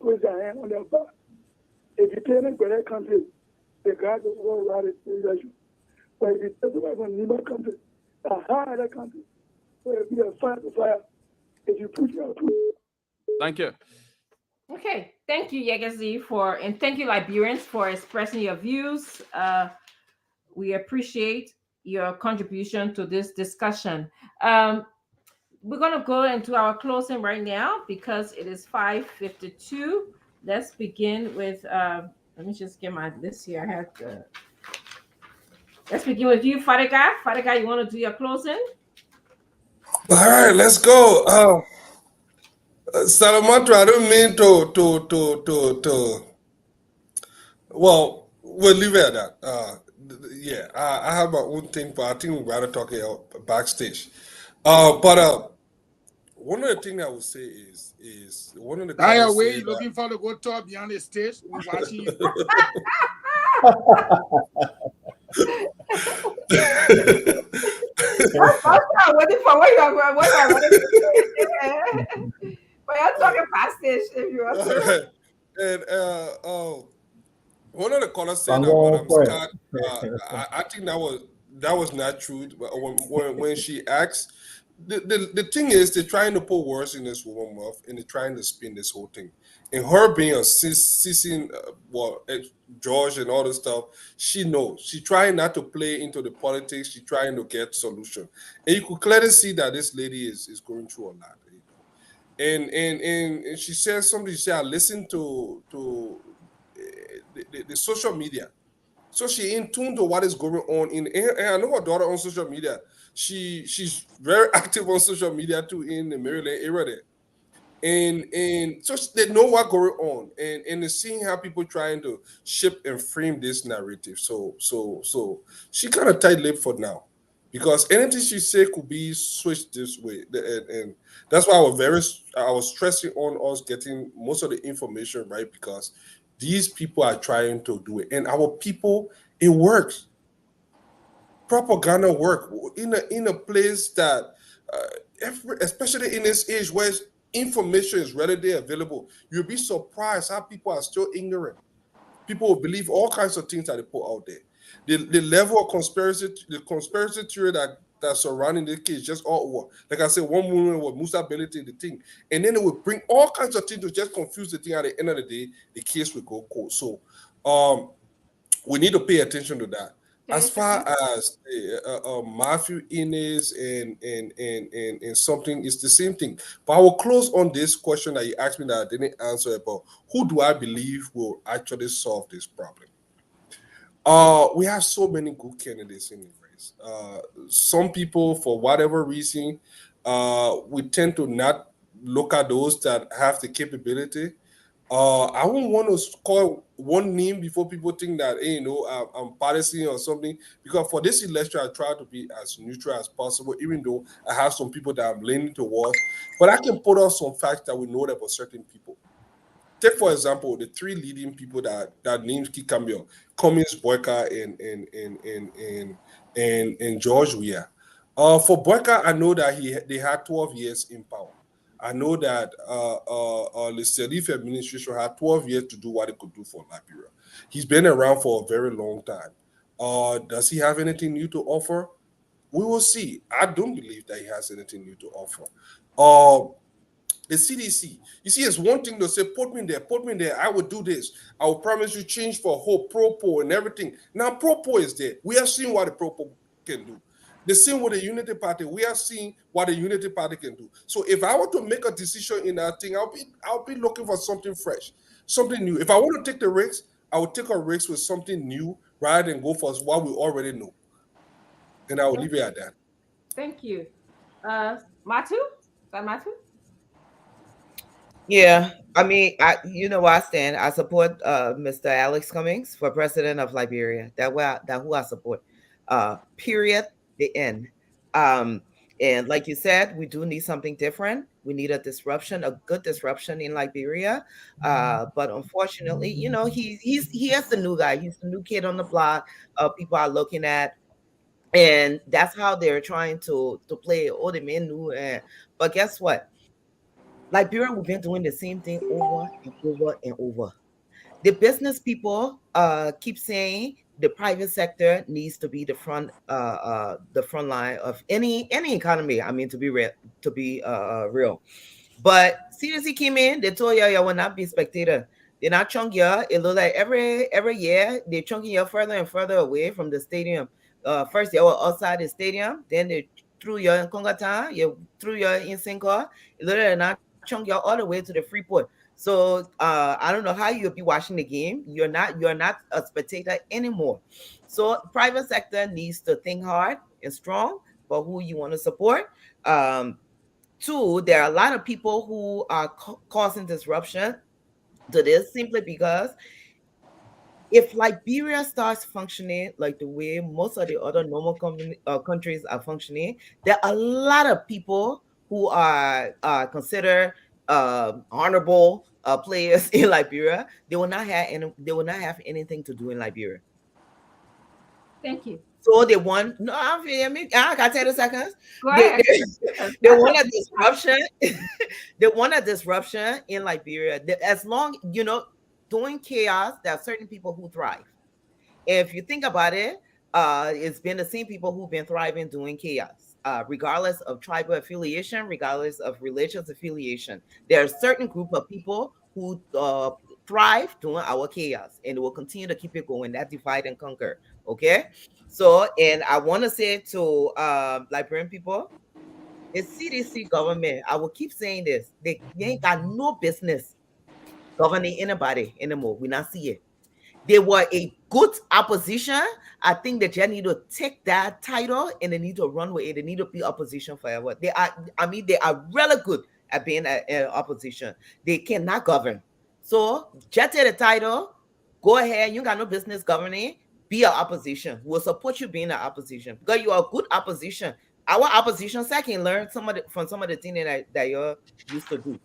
put their hand on their back. If you tell them where they country, the guys will go around it. But if you tell them from Nimba County, a higher country, where it be a fire to fire, if you put your Thank you. Okay, thank you, Yegazi, and thank you, Liberians, for expressing your views. We appreciate your contribution to this discussion. We're going to go into our closing right now because it is 5:52. Let's begin with, let me just get my list here. Let's begin with you, Fadiga. Fadiga, you want to do your closing? All right, let's go. Salamantra, I don't mean to. Well, we'll leave it at that. Yeah, I have my own thing, but I think we'd rather talk it out backstage. But one of the things I would say is one of the. That way, you looking for to go talk beyond the stage? We're watching you. I'm waiting for what you're but you're talking past stage if you want to. And one of the callers said that Madam Scott, I think that was not true. When she asked, the thing is they're trying to put words in this woman's mouth and they're trying to spin this whole thing. And her being a sissing, George and all this stuff, she knows. She's trying not to play into the politics. She's trying to get solution. And you could clearly see that this lady is going through a lot. And she said something. She said, I listen to the social media. So she in tune to what is going on and I know her daughter on social media. She's very active on social media too in the Maryland area there. And so they know what's going on and they're seeing how people trying to shape and frame this narrative. So she kind of tight-lipped for now. Because anything she say could be switched this way. And that's why I was stressing on us getting most of the information right, because these people are trying to do it. And our people, it works. Propaganda work in a place that, especially in this age where information is readily available, you'll be surprised how people are still ignorant. People will believe all kinds of things that they put out there. The level of conspiracy theory that's surrounding the case just all over. Like I said, one woman with Musa Belity, the thing, and then it will bring all kinds of things to just confuse the thing. At the end of the day, the case will go cold. So, we need to pay attention to that. as far as Matthew Ennis and something, it's the same thing. But I will close on this question that you asked me that I didn't answer about who do I believe will actually solve this problem. We have so many good candidates in the race. Some people, for whatever reason, we tend to not look at those that have the capability. I wouldn't want to call one name before people think that, hey, I'm partisan or something. Because for this election, I try to be as neutral as possible, even though I have some people that I'm leaning towards. But I can put out some facts that we know about certain people. Take, for example, the three leading people that names keep coming up: Cummings, Boyka, and George Weah. For Boyka, I know that they had 12 years in power. I know that the Salif administration had 12 years to do what it could do for Liberia. He's been around for a very long time. Does he have anything new to offer? We will see. I don't believe that he has anything new to offer. The CDC, you see, it's one thing to say, put me there, I will do this. I will promise you change for hope, Propo, and everything. Now, Propo is there. We have seen what the Propo can do. The same with the Unity Party. We have seen what the Unity Party can do. So if I were to make a decision in that thing, I'll be looking for something fresh, something new. If I want to take the risk, I will take a risk with something new rather than go for what we already know. And I will leave it at that. Thank you. Matu? Is that Matu? Yeah, I mean, you know where I stand. I support Mr. Alex Cummings for president of Liberia. That who I support. Period. The end. And like you said, we do need something different. We need a disruption, a good disruption in Liberia. But unfortunately, he has the new guy. He's the new kid on the block. People are looking at. And that's how they're trying to play all the men new. But guess what? Liberia, we've been doing the same thing over and over and over. The business people keep saying the private sector needs to be the front line of any economy. I mean, to be real. But CDC came in, they told you will not be spectator. They're not chunking you. It looks like every year they're chunking you further and further away from the stadium. First they were outside the stadium, then they threw you in Kongatan, you threw you in Sinkor. It looked like not chunk you all the way to the Freeport. So I don't know how you'll be watching the game. You're not a spectator anymore. So private sector needs to think hard and strong for who you want to support. Two, there are a lot of people who are causing disruption to this simply because if Liberia starts functioning like the way most of the other normal countries are functioning, there are a lot of people who are considered honorable players in Liberia. They will not have anything to do in Liberia. Thank you. So they want I got 10 seconds. Go ahead. They want a disruption. They want a disruption in Liberia. As long during chaos, there are certain people who thrive. If you think about it, it's been the same people who've been thriving during chaos, regardless of tribal affiliation, regardless of religious affiliation. There are a certain group of people who thrive during our chaos, and will continue to keep it going. That divide and conquer. Okay, so and I want to say to Liberian people, the CDC government, I will keep saying this, they ain't got no business governing anybody anymore. We not see it. They were a good opposition. I think that they need to take that title and they need to run with it. They need to be opposition forever. They are really good at being an opposition. They cannot govern. So just take the title, go ahead. You got no business governing. Be an opposition. We'll support you being an opposition because you are a good opposition. Our opposition side can learn from some of the things that you're used to do.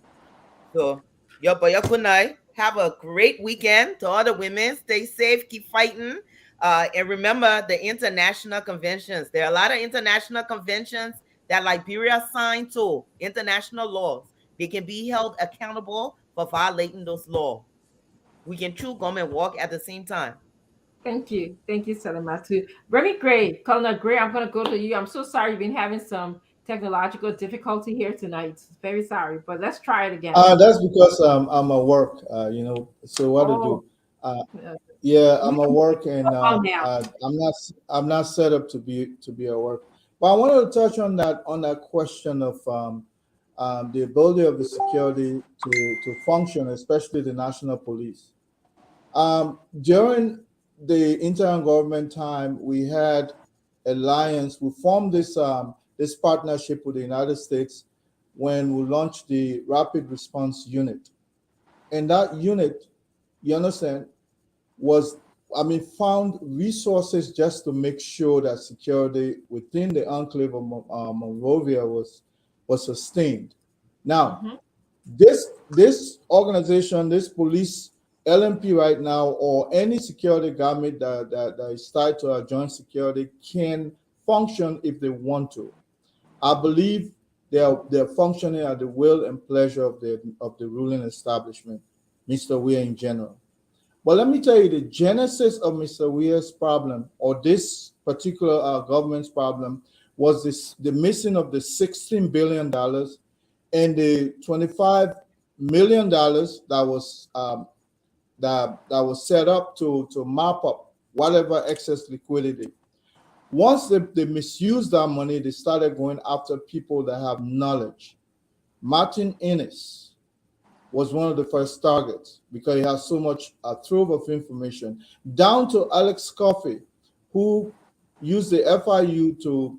So, but good night. Have a great weekend to all the women. Stay safe. Keep fighting. And remember the international conventions. There are a lot of international conventions that Liberia signed to, international laws. They can be held accountable for violating those laws. We can chew gum and walk at the same time. Thank you, Salamatu. Remy Gray, Colonel Gray, I'm going to go to you. I'm so sorry you've been having some technological difficulty here tonight. Very sorry, but let's try it again. That's because I'm at work, so what to do? Yeah, I'm at work, and Oh, now. I'm not set up to be at work. But I wanted to touch on that question of the ability of the security to function, especially the national police. During the interim government time, we had alliance. We formed this partnership with the United States when we launched the Rapid Response Unit, and that unit, you understand, was, I mean, found resources just to make sure that security within the enclave of Monrovia was sustained. Now, this organization, this police LMP right now, or any security garment that is tied to our joint security can function if they want to. I believe they're functioning at the will and pleasure of the ruling establishment, Mr. Weir in general. But let me tell you, the genesis of Mr. Weir's problem, or this particular government's problem, was the missing of the $16 billion and the $25 million that was set up to mop up whatever excess liquidity. Once they misused that money, they started going after people that have knowledge. Martin Ennis was one of the first targets because he has so much a trove of information, down to Alex Coffey, who used the FIU to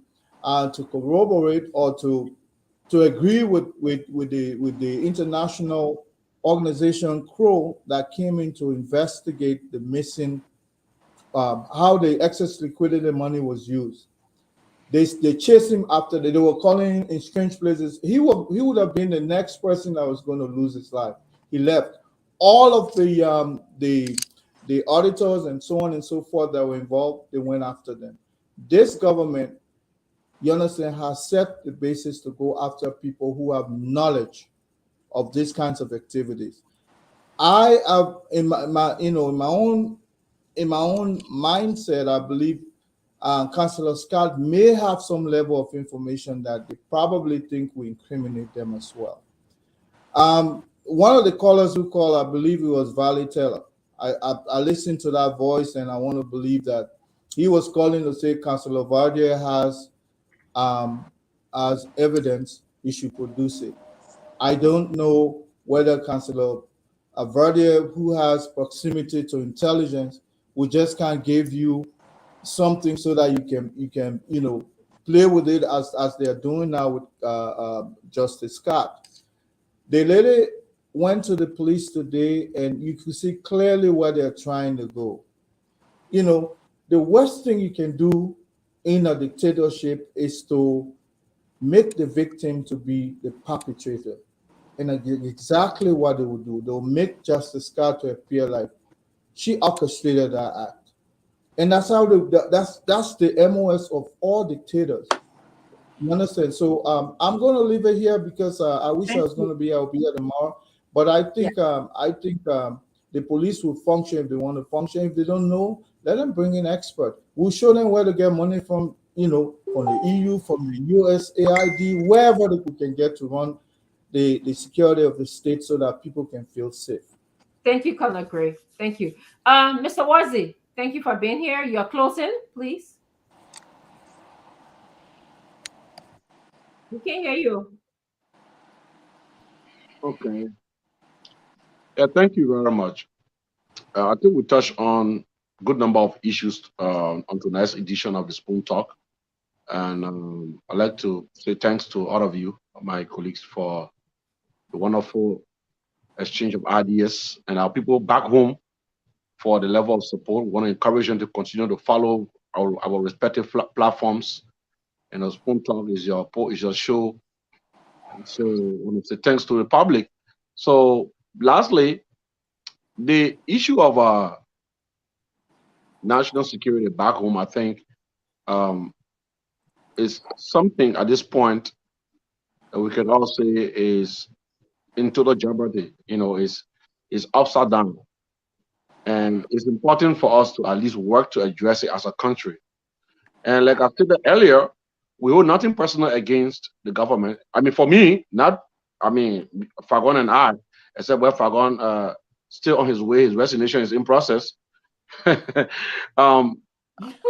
corroborate or to agree with the international organization Crow that came in to investigate the missing, how the excess liquidity money was used. They chased him after they were calling in strange places. He would have been the next person that was going to lose his life. He left. All of the auditors and so on and so forth that were involved, they went after them. This government, you understand, has set the basis to go after people who have knowledge of these kinds of activities. I have in my own mindset, I believe Councillor Scott may have some level of information that they probably think will incriminate them as well. One of the callers who called, I believe it was Valley Taylor. I listened to that voice, and I want to believe that he was calling to say Councillor Vardier has evidence, he should produce it. I don't know whether Councillor Vardier, who has proximity to intelligence, we just can't give you something so that you can play with it as they are doing now with Justice Scott. The lady went to the police today, and you can see clearly where they're trying to go. The worst thing you can do in a dictatorship is to make the victim to be the perpetrator. And exactly what they will do. They'll make Justice Scott to appear like she orchestrated that act. And that's how that's the MOS of all dictators. You understand? So I'm going to leave it here because I wish I was going to be. I'll be here tomorrow. But I think the police will function if they want to function. If they don't know, let them bring in experts. We'll show them where to get money from. From the EU, from the USAID, wherever we can get to run the security of the state so that people can feel safe. Thank you, Colonel Gray. Thank you. Mr. Wazi, thank you for being here. Your closing, please. We can't hear you. Okay. Yeah, thank you very much. I think we touched on a good number of issues on tonight's edition of the Spoon Talk. And I'd like to say thanks to all of you, my colleagues, for the wonderful exchange of ideas, and our people back home for the level of support. We want to encourage them to continue to follow our respective platforms. And the Spoon Talk is your show. And so I want to say thanks to the public. So lastly, the issue of national security back home, I think, is something at this point that we can all say is in total jeopardy. Is upside down, and it's important for us to at least work to address it as a country. And like I said earlier, we hold nothing personal against the government. I mean, for me, Fagon and I, except where Fagon still on his way, his resignation is in process. I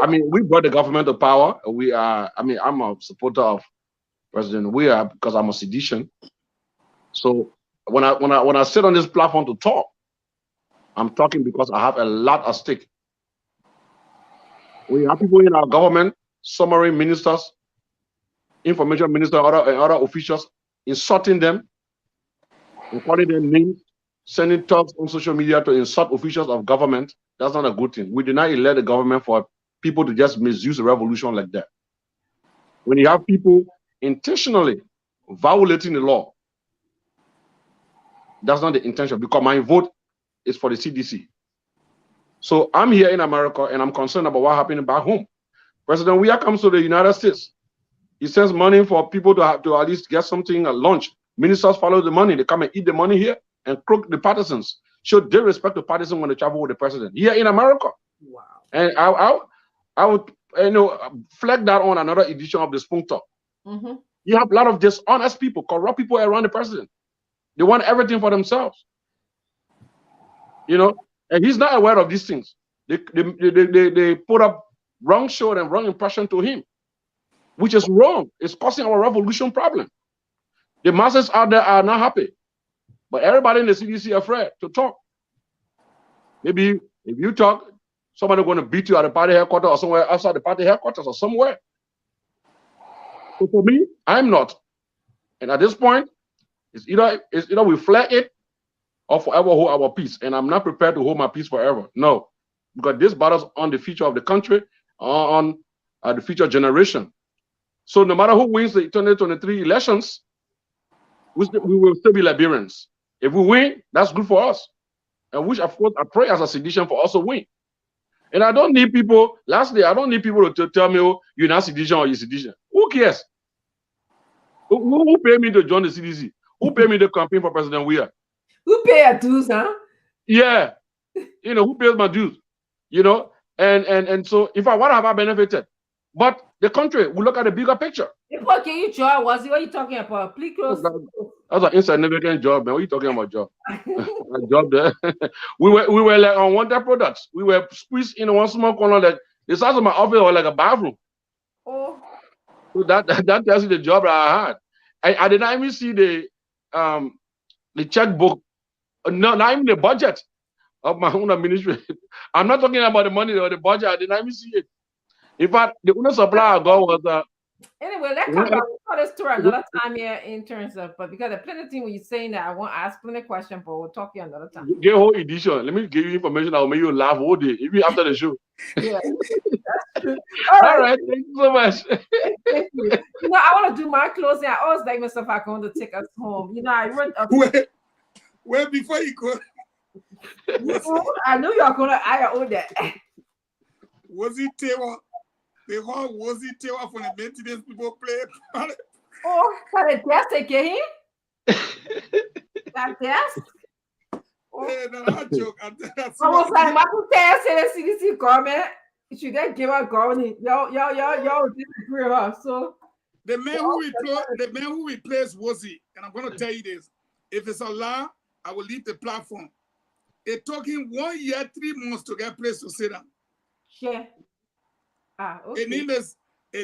mean, we brought the government to power. We are. I mean, I'm a supporter of President Weah because I'm a sedition. So when I sit on this platform to talk, I'm talking because I have a lot at stake. We have people in our government, summary ministers, information minister, and other officials, insulting them, and calling them names, sending talks on social media to insult officials of government. That's not a good thing. We did not elect the government for people to just misuse the revolution like that. When you have people intentionally violating the law, that's not the intention, because my vote is for the CDC. So I'm here in America and I'm concerned about what happened back home. President Weah comes to the United States. He sends money for people to have to at least get something at lunch. Ministers follow the money. They come and eat the money here and crook the partisans. Show disrespect to partisans when they travel with the president here in America. Wow. And I would flag that on another edition of the Spoon Talk. Mm-hmm. You have a lot of dishonest people, corrupt people around the president. They want everything for themselves. And he's not aware of these things. They put up wrong show and wrong impression to him, which is wrong. It's causing our revolution problem. The masses out there are not happy, but everybody in the CDC afraid to talk. Maybe if you talk, somebody going to beat you at the party headquarters or somewhere outside the party headquarters or somewhere. So for me, I'm not. And at this point, it's either we flag it or forever hold our peace. And I'm not prepared to hold my peace forever. No, because this battles on the future of the country, on the future generation. So no matter who wins the 2023 elections, we will still be Liberians. If we win, that's good for us. And which, of course, I pray as a sedition for us to win. And I don't need people, lastly, I don't need people to tell me, oh, you're not sedition or you're sedition. Who cares? Who paid me to join the CDC? Who paid me to campaign for President Weah? Who pay your dues, huh? Yeah. Who pays my dues? And so if I what have I benefited? But the country, we look at the bigger picture. What can you job? What are you talking about? Please close. That's an insignificant job, man. What are you talking about, job? A job there. we were like unwanted products. We were squeezed in one small corner, like the size of my office was like a bathroom. Oh. So that tells you the job that I had. I did not even see the checkbook, not even the budget of my own administration. I'm not talking about the money or the budget. I did not even see it. In fact, the only supply I got was anyway, let's talk about this story another time here in terms of, but because there's plenty of things when you're saying that I won't ask plenty of questions, but we'll talk here another time. Get whole edition. Let me give you information that will make you laugh all day, even after the show. Yeah, that's true. All right, thank you so much. Thank you. I want to do my closing. I always like myself I'm going to take us home. I wrote Wait, before you go. I knew you were going to own that. Was it Taylor? The whole was it Taylor from the maintenance people play? Oh, can the test again? That test? Yeah, no, I joke. I was like, my test in the CDC government. Should they give her government? Y'all disagree with her. So the man who replaced Wozie, and I'm going to tell you this: if it's a lie, I will leave the platform. It took him 1 year, 3 months to get a place to sit down. Yeah. Okay. His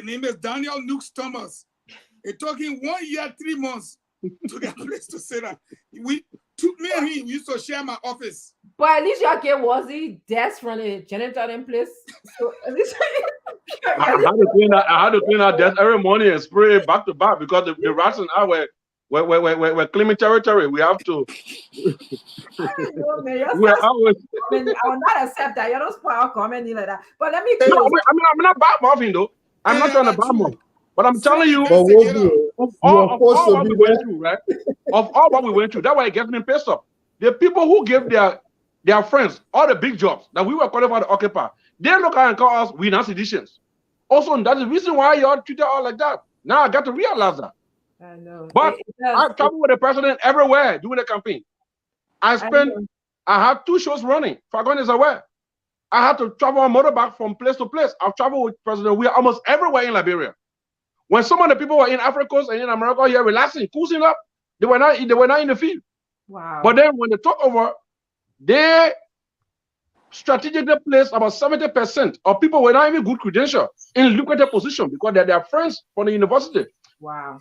name is Daniel Nukes Thomas. It took him 1 year, 3 months to get a place to sit down. Me and him used to share my office. But at least y'all get Wozie desk from the janitor in place. So at least I had to clean our desk every morning and spray it back to back because the rats and I we're claiming territory. We have to. I don't know, man. I will not accept that. You don't spoil our comment like that. But let me. No, I'm not bad mouthing though. I'm not trying to bad mouth. But I'm telling you, of all what we went through, right? Of all what we went through, that's why it gets me pissed off. The people who gave their friends all the big jobs that we were qualified to occupy, they look at and call us we not seditions. Also, that's the reason why y'all treat us all like that. Now I got to realize that. I know. But I travel with the president everywhere doing the campaign. I had 2 shows running. Fagon is aware. I had to travel on motorbike from place to place. I've traveled with President Weah almost everywhere in Liberia. When some of the people were in Africa and in America here relaxing, coozing up, they were not in the field. Wow. But then when they took over, they strategically placed about 70% of people without even good credential in lucrative position because they're their friends from the university. Wow.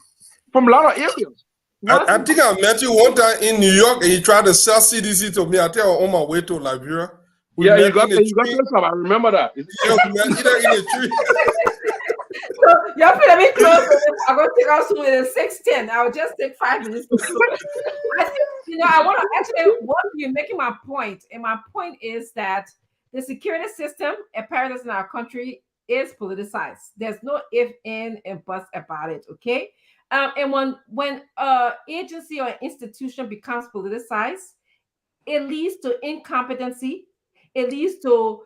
From a lot of areas. I think I met you one time in New York and you tried to sell CDC to me. I think I was on my way to Liberia. We Yeah, met you got in a tree. I remember that. Yeah, we met either in a tree. So y'all feel me close. I'm gonna take us to the 6:10. I'll just take 5 minutes to close. I think I want to actually you're making my point, and my point is that the security system apparatus in our country is politicized. There's no if, in, and buts about it. Okay, and when agency or institution becomes politicized, it leads to incompetency. It leads to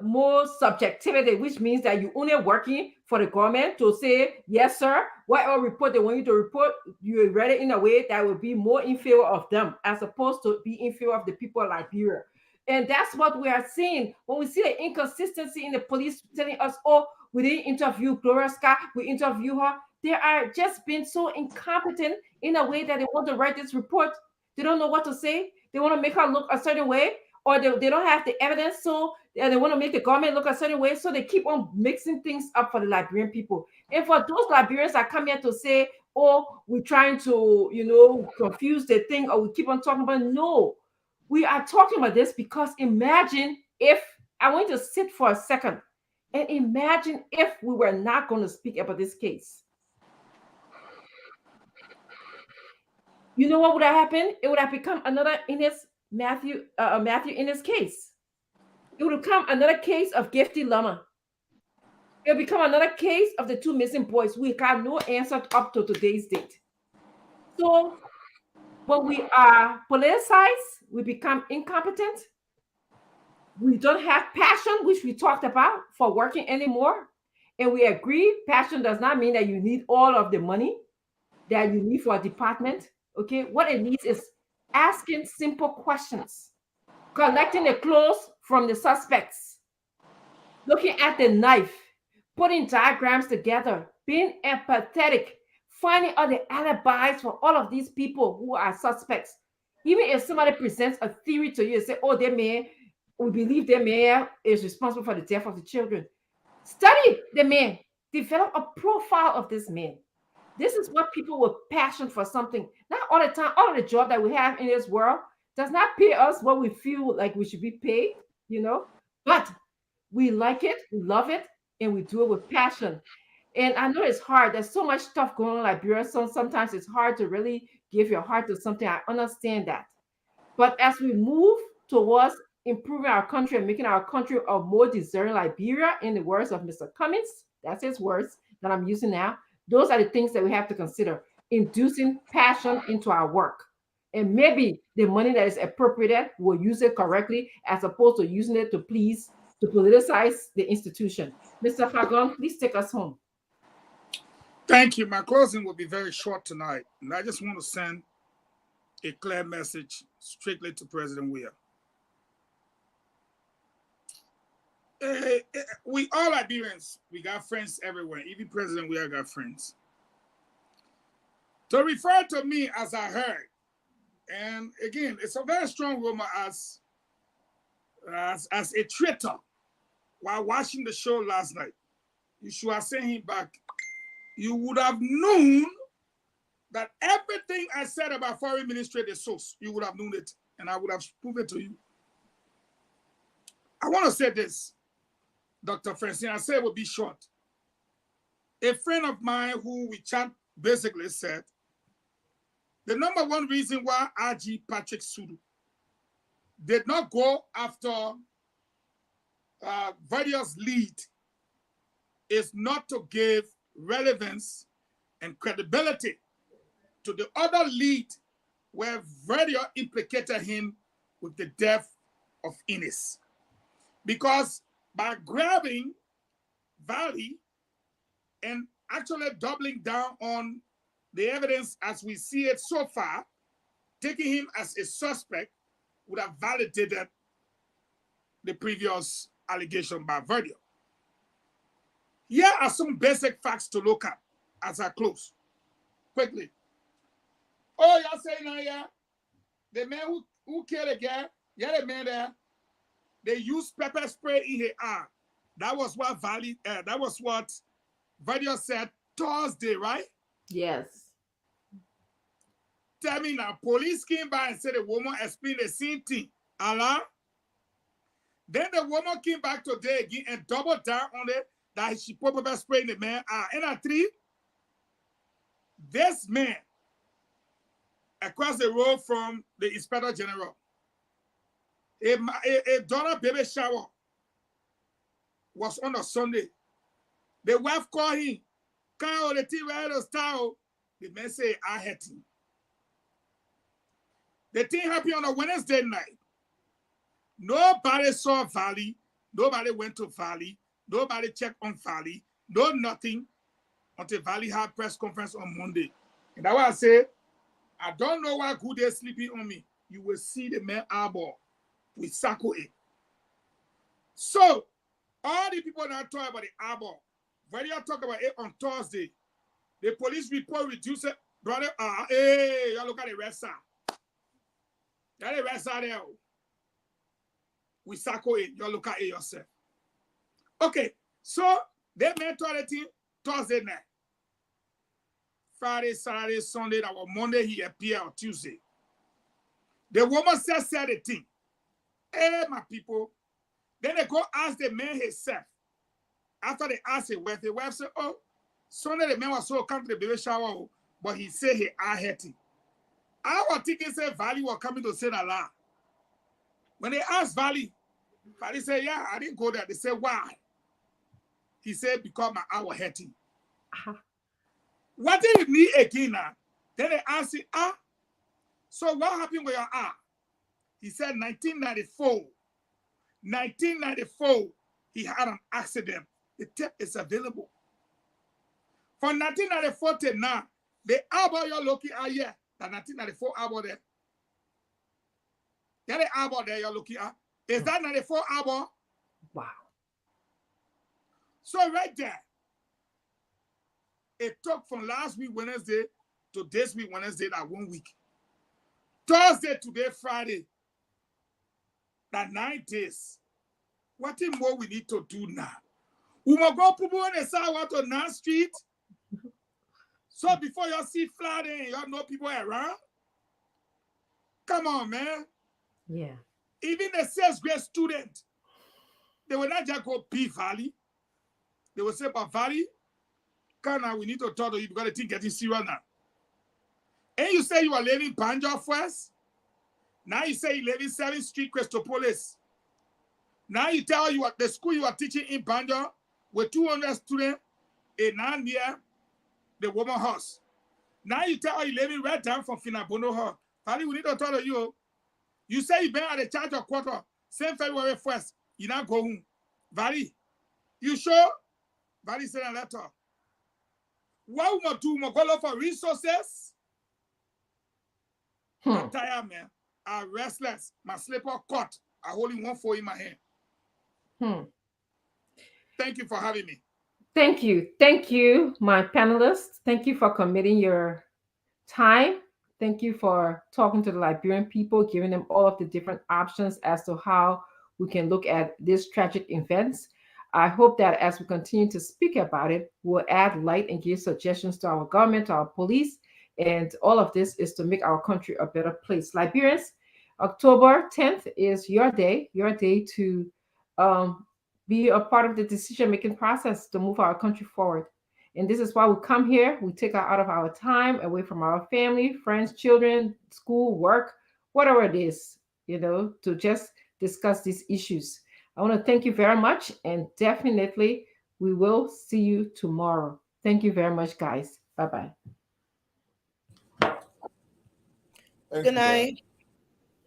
more subjectivity, which means that you're only working for the government to say, yes, sir, whatever report they want you to report, you read it in a way that will be more in favor of them as opposed to be in favor of the people of Liberia. And that's what we are seeing when we see the inconsistency in the police telling us, oh, we didn't interview Gloria Scott, we interview her. They are just being so incompetent in a way that they want to write this report. They don't know what to say. They want to make her look a certain way, or they don't have the evidence, so they want to make the government look a certain way, so they keep on mixing things up for the Liberian people. And for those Liberians that come here to say, oh, we're trying to, confuse the thing, or we keep on talking about, no, we are talking about this because imagine if, I want you to sit for a second, and imagine if we were not going to speak about this case. You know what would have happened? It would have become another Matthew Ennis case. It would become another case of Gifty Lama. It would become another case of the 2 missing boys. We got no answer up to today's date. So when we are politicized, we become incompetent. We don't have passion, which we talked about, for working anymore. And we agree, passion does not mean that you need all of the money that you need for a department. Okay, what it needs is asking simple questions, collecting the clothes from the suspects, looking at the knife, putting diagrams together, being empathetic, finding all the alibis for all of these people who are suspects. Even if somebody presents a theory to you and say, oh, we believe their mayor is responsible for the death of the children. Study the man, develop a profile of this man. This is what people with passion for something. Not all the time, all of the job that we have in this world does not pay us what we feel like we should be paid, but we like it, we love it, and we do it with passion. And I know it's hard. There's so much stuff going on in Liberia, so sometimes it's hard to really give your heart to something. I understand that. But as we move towards improving our country and making our country a more deserving Liberia, in the words of Mr. Cummings, that's his words that I'm using now, those are the things that we have to consider, inducing passion into our work. And maybe the money that is appropriated, we'll use it correctly as opposed to using it to politicize the institution. Mr. Fagon, please take us home. Thank you. My closing will be very short tonight. And I just want to send a clear message strictly to President Weah. We all Liberians, we got friends everywhere. Even President Weah got friends. To refer to me as I heard, and again, it's a very strong rumor as a traitor. While watching the show last night, you should have sent him back. You would have known that everything I said about foreign ministry is source. You would have known it, and I would have proved it to you. I want to say this, Dr. Francine, I said it would be short. A friend of mine who we chat basically said, the number one reason why RG Patrick Sudu did not go after Verdi's lead is not to give relevance and credibility to the other lead where Verdi implicated him with the death of Ennis. Because by grabbing Valley and actually doubling down on the evidence as we see it so far, taking him as a suspect would have validated the previous allegation by Verdi. Here are some basic facts to look at as I close. Quickly. Oh, y'all say now, yeah, the man who killed the guy, yeah, the man there, they used pepper spray in her eye. That was what Vadio said Thursday, right? Yes. Tell me now, police came by and said the woman explained the same thing. Allah. Then the woman came back today again and doubled down on it that she put pepper spray in the man's eye. And at 3, this man across the road from the Inspector General, a daughter baby shower was on a Sunday. The wife called him. Kyle, the thing where the style. The man say, I hate him. The thing happened on a Wednesday night. Nobody saw Valley. Nobody went to Valley. Nobody checked on Valley. No nothing until Valley had press conference on Monday. And that's why I say, I don't know why good they're sleeping on me. You will see the man eyeball with Sako A. So, all the people that talk about the eyeball, when you talk about it on Thursday, the police report reduced it. Brother, hey, y'all look at the red side. That the red side there. With Sako A, y'all look at it yourself. Okay, so they made the thing Thursday night. Friday, Saturday, Sunday, that was Monday, he appeared on Tuesday. The woman said the thing. Hey, my people. Then they go ask the man himself. After they ask the wife said, oh, Sunday the man was so come to the baby shower, but he said he eye hurting. I was thinking, say, Valley was coming to say that lie. When they asked Valley said, yeah, I didn't go there. They said, why? He said, because my eye was hurting. What did he need again now? Then they asked him, so what happened with your eye? He said 1994. 1994, he had an accident. The tape is available. From 1994 to now, the album you're looking at here, the 1994 album there. That the album there you're looking at. Is that 94 album? Wow. So right there, it took from last week Wednesday to this week Wednesday, that 1 week. Thursday, today, Friday, that 9 days. What more we need to do now? We must go put on the sidewalk on 9th Street. So before y'all see flooding, y'all know people around. Come on, man. Yeah. Even the 6th grade student, they will not just go B Valley. They will say, but Valley, come on, we need to talk to you because the thing getting serious now. And you say you are living Banjo first. Now you say you live in 7th Street, Christopolis. Now you tell you what the school you are teaching in Banjo with 200 students is now near the woman house. Now you tell you living right down from Finabono Hall. Valley, we need to talk to you. You say you've been at the charge of quarter, same February 1st. You now go home. Valley, you sure? Valley sent a letter. What we must do? We must go look for resources. I'm tired, man. I'm restless. My slipper caught. I holding one for in my hand. Thank you for having me. Thank you. Thank you, my panelists. Thank you for committing your time. Thank you for talking to the Liberian people, giving them all of the different options as to how we can look at these tragic events. I hope that as we continue to speak about it, we'll add light and give suggestions to our government, to our police, and all of this is to make our country a better place. Liberians, October 10th is your day to be a part of the decision-making process to move our country forward. And this is why we come here. We take out of our time away from our family, friends, children, school, work, whatever it is, to just discuss these issues. I want to thank you very much. And definitely, we will see you tomorrow. Thank you very much, guys. Bye-bye. Good night.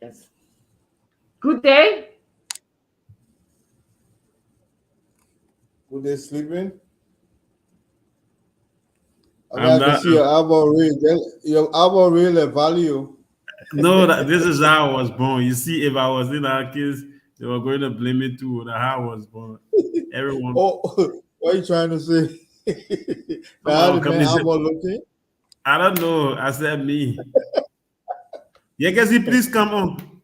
Yes. Good day. Good day, sleeping. I can see your eyeball really value. No, this is how I was born. You see, if I was in our kids, they were going to blame me too. That's how I was born. Everyone. Oh, what are you trying to say? How the man eyeball looking? I don't know. I said me. Yeah, Cassie, please come on.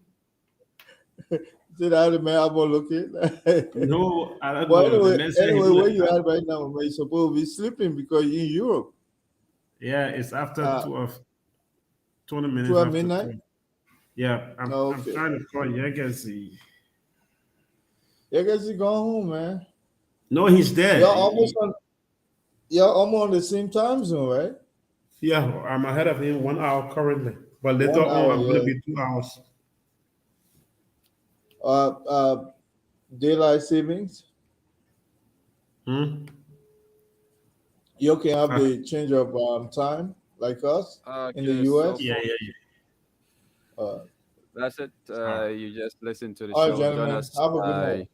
See that man I'm looking. No, I don't Well, know. The man said he anyway, will. where you at right now, man? You're supposed to be sleeping because you're in Europe. Yeah, it's after 20 minutes 12 after midnight? 12. Yeah, I'm Okay. trying to call Yegazi. Yegazi gone home, man. No, he's there. You're almost on the same time zone, right? Yeah, I'm ahead of him 1 hour currently. But later 1 hour, on, I'm going to be 2 hours. Daylight savings. You can have the change of time like us in the US. Yeah. That's it. You just listen to the All right, show. Join gentlemen. us Have a good night.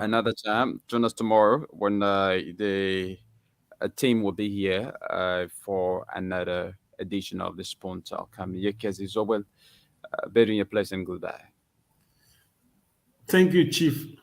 another time. Join us tomorrow when the team will be here for another edition of the Spoon Talk. I'm Yekezi Zobel. Bidding you a pleasant goodbye. Thank you, Chief.